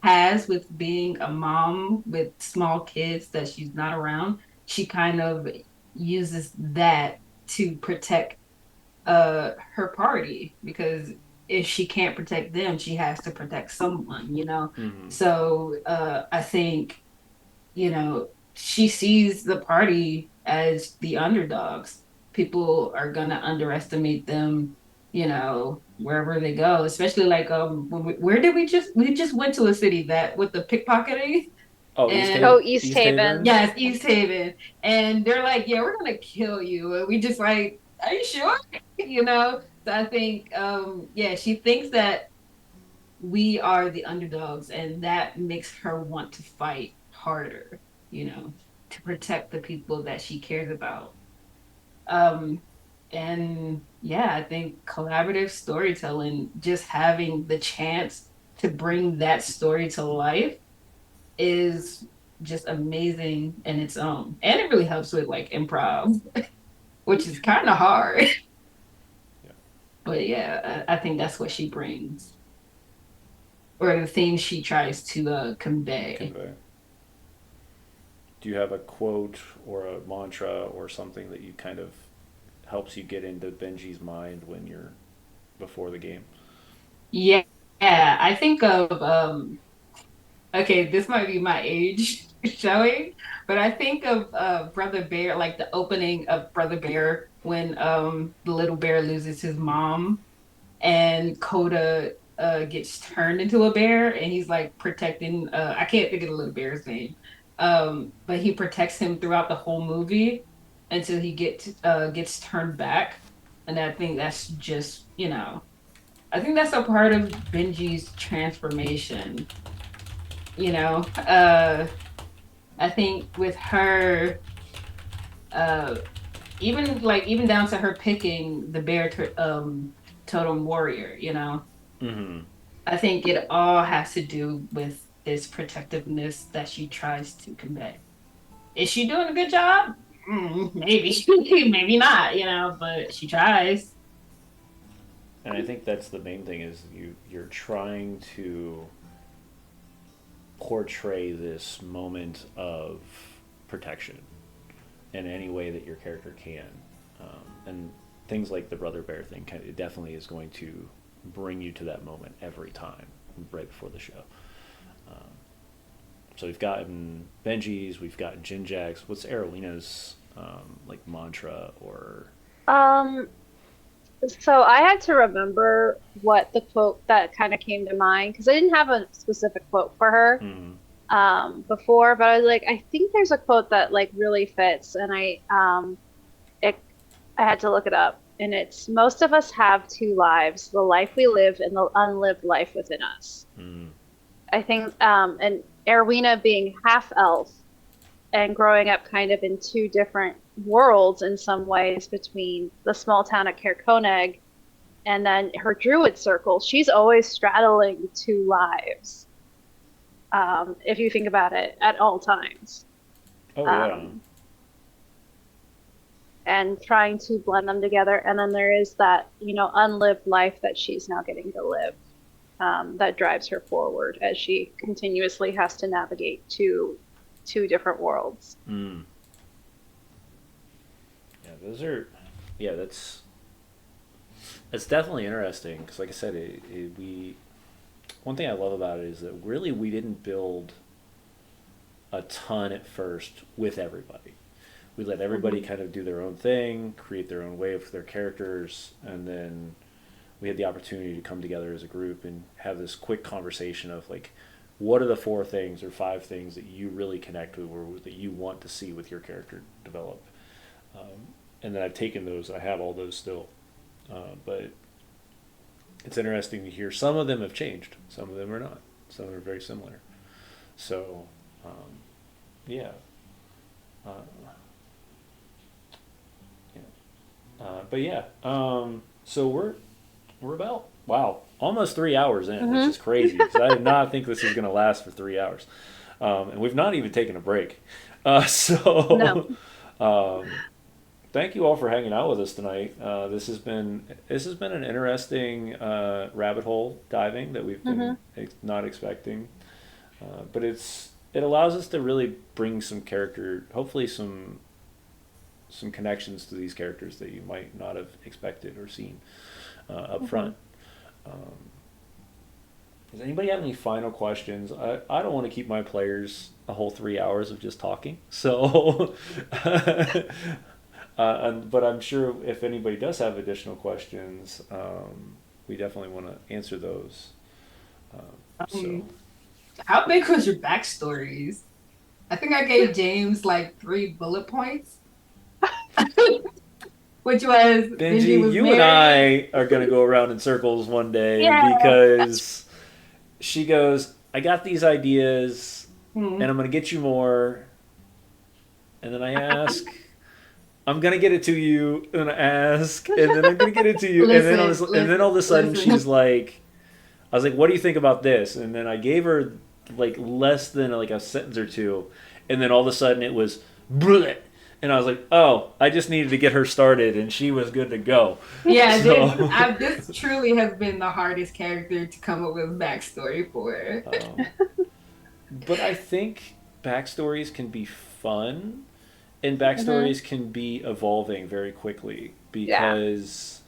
has with being a mom with small kids that she's not around, she kind of uses that to protect her party, because if she can't protect them, she has to protect someone, you know. mm-hmm. So I think, you know, she sees the party as the underdogs. People are gonna underestimate them, you know, wherever they go. Especially like where did we just went to a city that with the pickpocketing. Oh, And Oh, East Haven. yeah, it's East Haven. And they're like, yeah, we're gonna kill you. And we just like, are you sure? You know? So I think yeah, she thinks that we are the underdogs, and that makes her want to fight harder, you know, to protect the people that she cares about. Um and yeah, I think collaborative storytelling, just having the chance to bring that story to life, is just amazing in its own. And it really helps with like improv, which is kind of hard. Yeah. But yeah, I think that's what she brings, or the things she tries to convey. Do you have a quote or a mantra or something that you kind of helps you get into Benji's mind when you're before the game? Yeah, I think of okay, this might be my age showing, but I think of Brother Bear, like the opening of Brother Bear when the little bear loses his mom, and Coda gets turned into a bear, and he's like protecting I can't think of the little bear's name. But he protects him throughout the whole movie until he gets turned back. And I think that's just, you know, I think that's a part of Benji's transformation. You know, I think with her, uh, even down to her picking the totem warrior, you know, Mm-hmm. I think it all has to do with this protectiveness that she tries to convey. Is she doing a good job? Maybe, maybe not, you know, but she tries. And I think that's the main thing is you're trying to portray this moment of protection in any way that your character can, and things like the brother bear thing it definitely is going to bring you to that moment every time right before the show. So we've gotten Benji's, we've gotten Jinjack's. What's Arowina's like mantra or? Um, so I had to remember what the quote that kind of came to mind because I didn't have a specific quote for her Mm, before, but I was like, I think there's a quote that like really fits, and it I had to look it up, and it's most of us have two lives: the life we live and the unlived life within us. mm, I think, and Erwina being half elf and growing up kind of in two different worlds in some ways between the small town of Caer Konig and then her druid circle, she's always straddling two lives. If you think about it at all times. oh yeah. And trying to blend them together. And then there is that, unlived life that she's now getting to live. That drives her forward as she continuously has to navigate two different worlds. Mm. Yeah, those are. Yeah, that's definitely interesting because, like I said, we. One thing I love about it is that really we didn't build a ton at first with everybody. We let everybody kind of do their own thing, create their own way for their characters, and then we had the opportunity to come together as a group and have this quick conversation of like, what are the 4 things or 5 things that you really connect with or that you want to see with your character develop. And then I've taken those, I have all those still. But it's interesting to hear some of them have changed, some of them are not. Some are very similar. So, yeah. Uh, but yeah, so we're about almost 3 hours in, which is crazy because I did not think this was going to last for 3 hours, and we've not even taken a break. So, No. thank you all for hanging out with us tonight. This has been an interesting rabbit hole diving that we've been not expecting, but it allows us to really bring some character, hopefully some connections to these characters that you might not have expected or seen up front. Does anybody have any final questions? I don't want to keep my players a whole 3 hours of just talking. So, but I'm sure if anybody does have additional questions, we definitely want to answer those. So. How big was your backstories? I think I gave James like 3 bullet points. Which was Benji, was you married. and I are going to go around in circles one day because she goes, I got these ideas and I'm going to get you more. And then I ask, I'm going to get it to you. And I ask, and then I'm going to get it to you. And then all of a sudden she's like, I was like, what do you think about this? And then I gave her like less than like a sentence or two. And then all of a sudden it was, bleh. And I was like, oh, I just needed to get her started, and she was good to go. Yeah, So. this truly has been the hardest character to come up with backstory for. But I think backstories can be fun, and backstories can be evolving very quickly because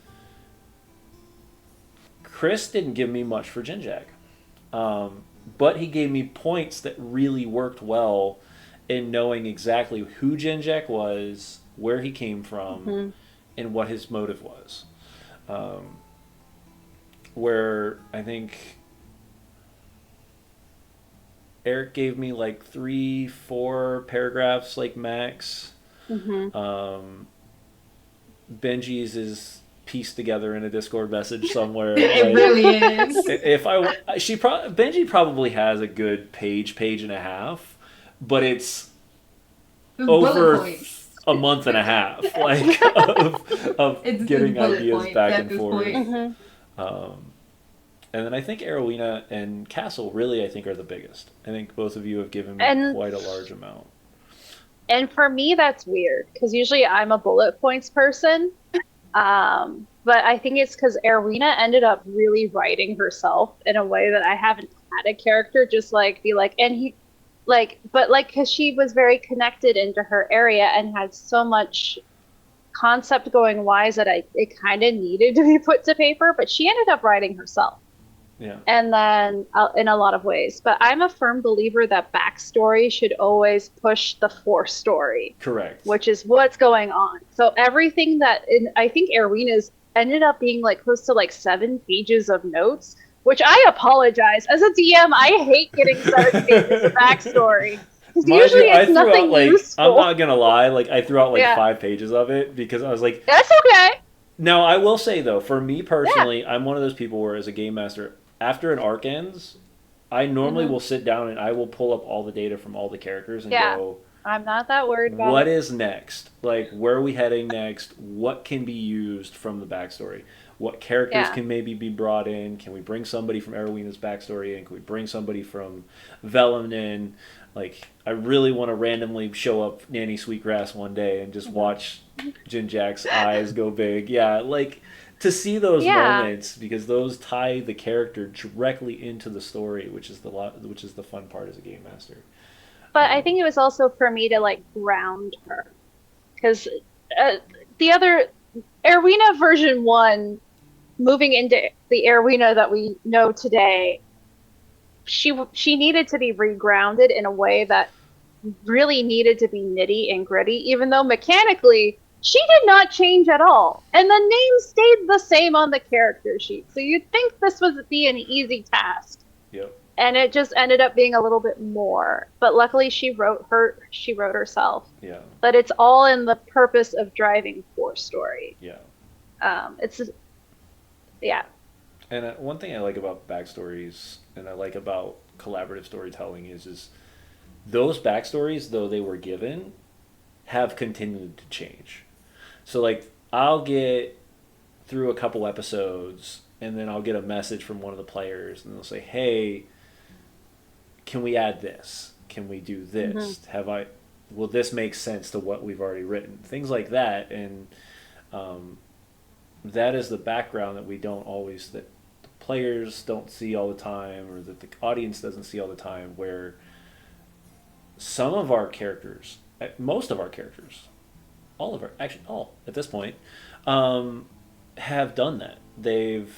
Chris didn't give me much for Jinjack, but he gave me points that really worked well in knowing exactly who Jinjack was, where he came from, and what his motive was. Where I think Eric gave me like 3-4 paragraphs, like max. Benji's is pieced together in a Discord message somewhere. It really is. Benji probably has a good page and a half, but it's over a month and a half, like of getting ideas back and forth. And then I think Arowina and Castle really, I think, are the biggest. I think both of you have given me quite a large amount. And for me, that's weird because usually I'm a bullet points person. But I think it's because Arowina ended up really writing herself in a way that I haven't had a character just like be like, and he like, but like, because she was very connected into her area and had so much concept going wise that it kind of needed to be put to paper, but she ended up writing herself. Yeah. And then in a lot of ways. But I'm a firm believer that backstory should always push the forestory, Correct. which is what's going on. So everything that I think Arena's ended up being like close to like 7 pages of notes, which I apologize. As a DM, I hate getting 7 pages of backstory. Because Mind usually you, I it's threw nothing out like useful. I'm not gonna lie, like I threw out like Yeah. 5 pages of it because I was like, That's okay. now I will say though, for me Yeah. personally, I'm one of those people where as a game master, after an arc ends, I normally Mhm. will sit down and I will pull up all the data from all the characters and Yeah. go, I'm not that worried about what it. is next? Like, where are we heading next? What can be used from the backstory? What characters Yeah. can maybe be brought in? Can we bring somebody from Erwina's backstory in? Can we bring somebody from Velen in? Like, I really want to randomly show up Nanny Sweetgrass one day and just watch Jin Jack's eyes go big. Yeah, like to see those Yeah. moments because those tie the character directly into the story, which is the fun part as a game master. But I Um, think it was also for me to like ground her. Because uh, the other Erwina version 1, moving into the Erwina that we know today, she needed to be regrounded in a way that really needed to be nitty and gritty, even though mechanically she did not change at all. And the name stayed the same on the character sheet. So you'd think this would be an easy task. yep. And it just ended up being a little bit more. But luckily she wrote herself. Yeah. But it's all in the purpose of driving force story. Yeah. It's yeah. And one thing I like about backstories and I like about collaborative storytelling is those backstories, though they were given, have continued to change. So like I'll get through a couple episodes and then I'll get a message from one of the players and they'll say, "Hey, can we add this? Can we do this? Have I will this make sense to what we've already written?" Things like that and um, that is the background that we don't always that the players don't see all the time or that the audience doesn't see all the time where some of our characters most of our characters all of our actually all at this point um, have done that they've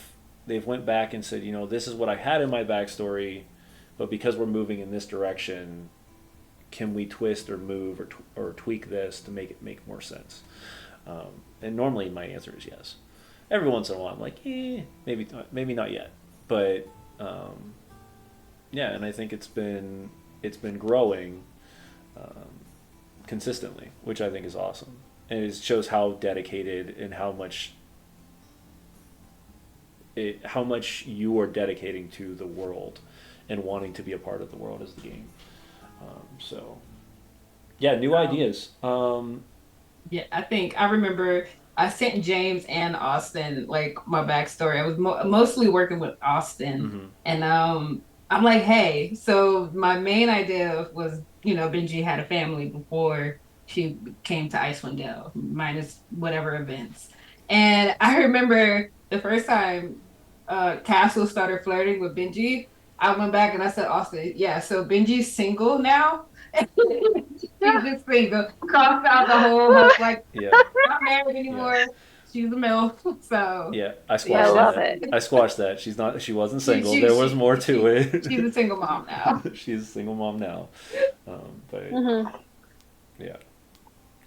went back and said, you know, this is what I had in my backstory, but because we're moving in this direction, can we twist or move or tweak this to make it make more sense? And normally my answer is yes. Every once in a while, I'm like, maybe not yet, but yeah. And I think it's been growing consistently, which I think is awesome, and it shows how dedicated and how much you are dedicating to the world and wanting to be a part of the world as the game. So, yeah, new ideas. Yeah, I think I remember I sent James and Austin like my backstory. I was mostly working with Austin, Mhm. and I'm like, hey, so my main idea was, Benji had a family before she came to Icewind Dale, minus whatever events. And I remember the first time Castle started flirting with Benji, I went back and I said, Austin, yeah, so Benji's single now. She's just single. Crossed out the whole hook, like Yeah, not married anymore. She's a MILF. So yeah. I I squashed love that. it. I squashed that. She wasn't single. She- There was she- more to it. she's a single mom now. She's a single mom now. But hmm yeah.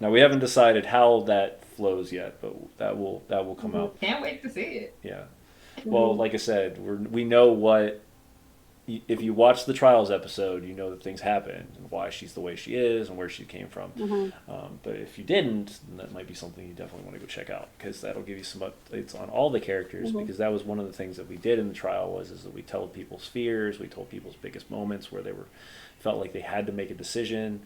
Now we haven't decided how that flows yet, but that will come out. Can't wait to see it. Yeah. Well, like I said, we know what. If you watch the trials episode, you know that things happened and why she's the way she is and where she came from. But if you didn't, then that might be something you definitely want to go check out because that'll give you some updates on all the characters. Because that was one of the things that we did in the trial is that we told people's fears, we told people's biggest moments where they felt like they had to make a decision.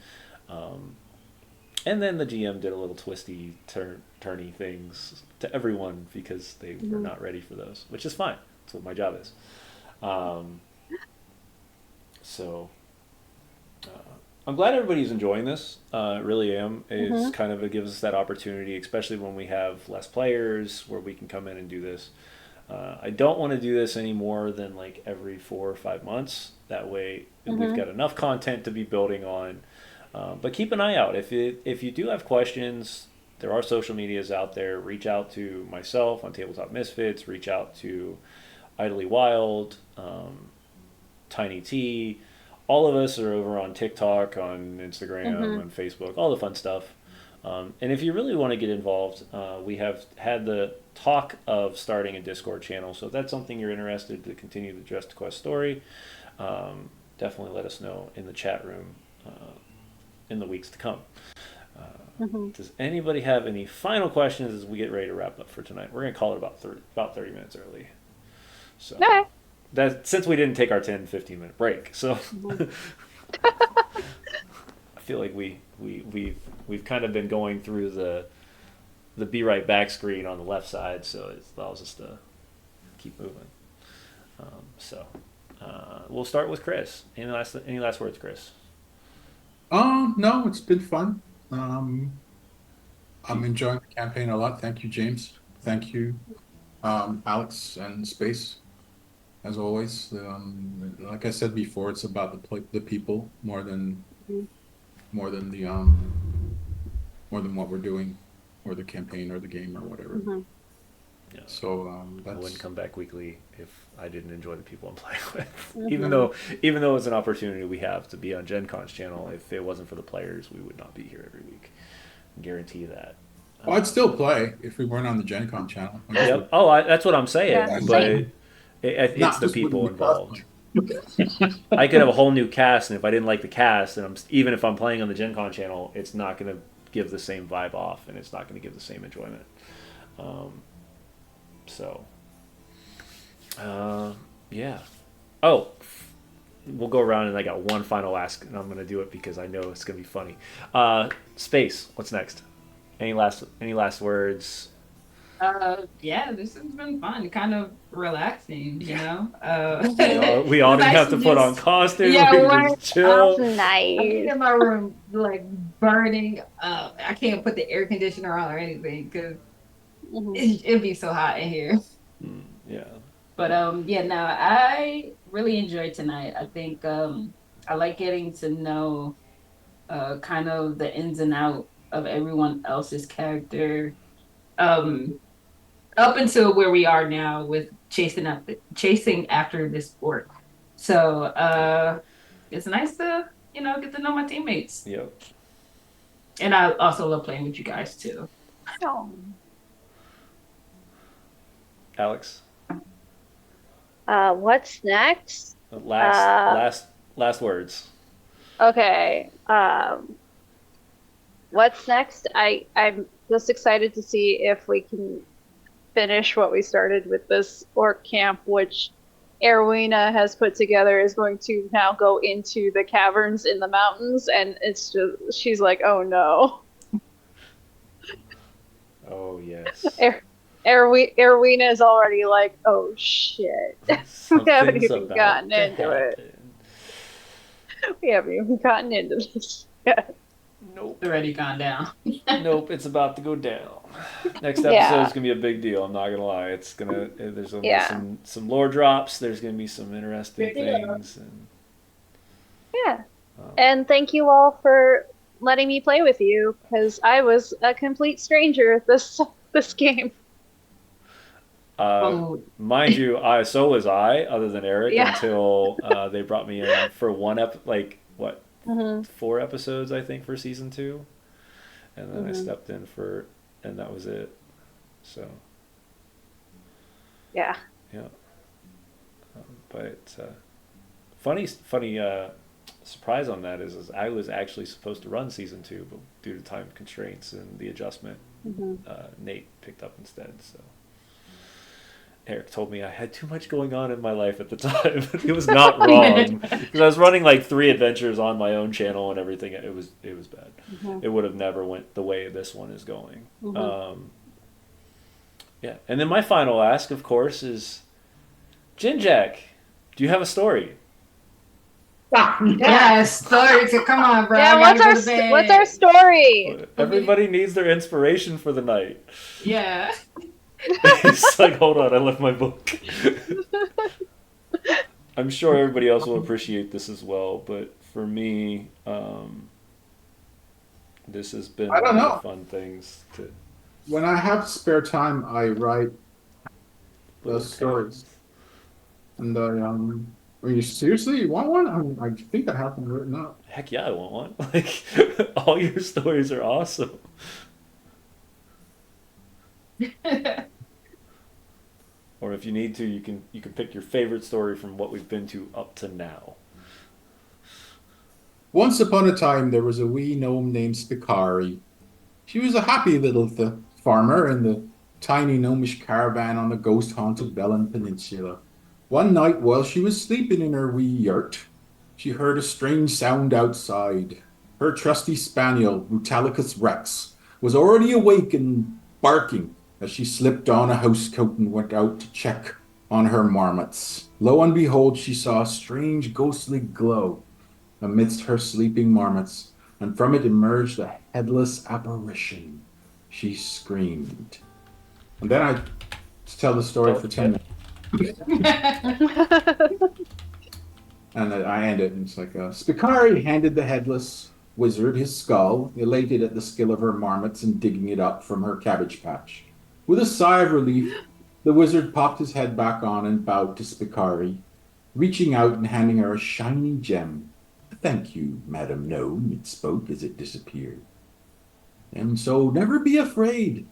And then the GM did a little twisty, turny things to everyone because they were not ready for those, which is fine. That's what my job is. So I'm glad everybody's enjoying this. Really am. It's kind of it gives us that opportunity, especially when we have less players, where we can come in and do this. I don't want to do this any more than like every 4 or 5 months. That way, we've got enough content to be building on. But keep an eye out. If you do have questions, there are social medias out there. Reach out to myself on Tabletop Misfits. Reach out to Idly Wild, Tiny T. All of us are over on TikTok, on Instagram, on Facebook, all the fun stuff. And if you really want to get involved, we have had the talk of starting a Discord channel. So if that's something you're interested to continue the Just Quest story, definitely let us know in the chat room in the weeks to come. Does anybody have any final questions as we get ready to wrap up for tonight? We're going to call it about 30 minutes early. So Okay. that since we didn't take our 10-15 minute break, so I feel like we've kind of been going through the be right back screen on the left side, so it allows us to keep moving. We'll start with Chris. Any last words, Chris? No, it's been fun. I'm enjoying the campaign a lot. Thank you, James. Thank you, Alex and Space, as always. Like I said before, it's about the people more than more than what we're doing, or the campaign, or the game, or whatever. Yeah. So I wouldn't come back weekly if I didn't enjoy the people I'm playing with. Mm-hmm. Even though it's an opportunity we have to be on Gen Con's channel, if it wasn't for the players, we would not be here every week. I guarantee that. Well, I'd still play if we weren't on the Gen Con channel. Yep. Oh, that's what I'm saying. Yeah, but same. It's Not the just people wouldn't be involved. I could have a whole new cast, and if I didn't like the cast, and even if I'm playing on the Gen Con channel, it's not going to give the same vibe off, and it's not going to give the same enjoyment. Yeah. Oh, we'll go around, and I got one final ask, and I'm going to do it because I know it's going to be funny. Space, what's next? Any last words? Yeah, this has been fun, kind of relaxing, you know. We all didn't nice have to to put just- on costumes. Yeah, we could right. just chill. That's I'm nice. in my room like burning up. I can't put the air conditioner on or anything because it'd be so hot in here. Yeah. But yeah, no, I really enjoyed tonight. I think I like getting to know kind of the ins and out of everyone else's character. Up until where we are now with chasing after this sport. So it's nice to, get to know my teammates. Yep. And I also love playing with you guys too. Oh. Alex, What's next? last words. Okay. What's next? I'm just excited to see if we can finish what we started with this orc camp, which Erwina has put together, is going to now go into the caverns in the mountains, and it's just, she's like, oh no. Oh yes. Erwina is already like, oh shit. We haven't even gotten into it. We haven't even gotten into this yet. Nope. It's already gone down. Nope. It's about to go down. Next episode Yeah. is gonna be a big deal. I'm not gonna lie. There's gonna Yeah. be some lore drops. There's gonna be some interesting things. And Yeah. And thank you all for letting me play with you, because I was a complete stranger at this game. mind you, so was I, other than Eric, Yeah. until they brought me in for one 4 Mm-hmm. episodes, I think, for season 2, and then I stepped in and that was it. So Yeah. but funny surprise on that is I was actually supposed to run season 2, but due to time constraints and the adjustment, Nate picked up instead. So Eric told me I had too much going on in my life at the time. He was not wrong, because I was running like 3 adventures on my own channel and everything. It was bad. It would have never went the way this one is going. Yeah, and then my final ask, of course, is Jinjack, do you have a story? Yes, stories. Come on, bro. Yeah, I gotta go to bed. what's our story? Everybody needs their inspiration for the night. Yeah. It's like, hold on, I left my book. I'm sure everybody else will appreciate this as well, but for me, this has been I don't one of know. the fun things to When I have spare time, I write those stories. And I mean, seriously, you want one? I think I have them written up. Heck yeah, I want one. Like, all your stories are awesome. Or if you need to, you can pick your favorite story from what we've been to up to now. Once upon a time, there was a wee gnome named Spicari. She was a happy little farmer in the tiny gnomish caravan on the ghost-haunted Bellin Peninsula. One night, while she was sleeping in her wee yurt, she heard a strange sound outside. Her trusty spaniel, Brutalicus Rex, was already awake and barking as she slipped on a housecoat and went out to check on her marmots. Lo and behold, she saw a strange ghostly glow amidst her sleeping marmots, and from it emerged a headless apparition. She screamed. And then I tell the story for 10 minutes. And I end it, and it's like, Spicari handed the headless wizard his skull, elated at the skill of her marmots in digging it up from her cabbage patch. With a sigh of relief, the wizard popped his head back on and bowed to Spicari, reaching out and handing her a shiny gem. Thank you, Madam Gnome, it spoke as it disappeared. And so never be afraid.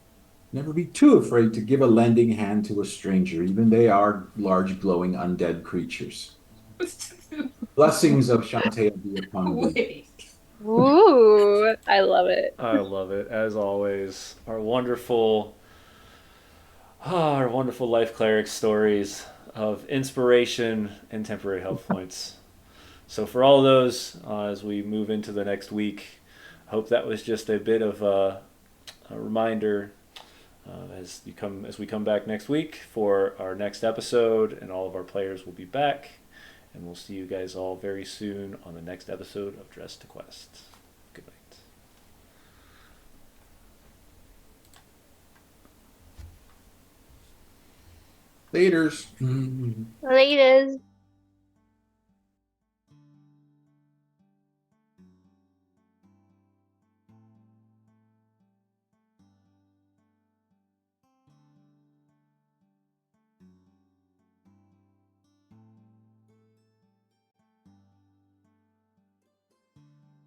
Never be too afraid to give a lending hand to a stranger, even they are large, glowing, undead creatures. Blessings of Shantae be upon you. Wait. Ooh, I love it. I love it. As always, our wonderful life cleric stories of inspiration and temporary health points. So for all of those, as we move into the next week, I hope that was just a bit of a reminder as we come back next week for our next episode, and all of our players will be back, and we'll see you guys all very soon on the next episode of Dress to Quest. Good night. Laters. Laters.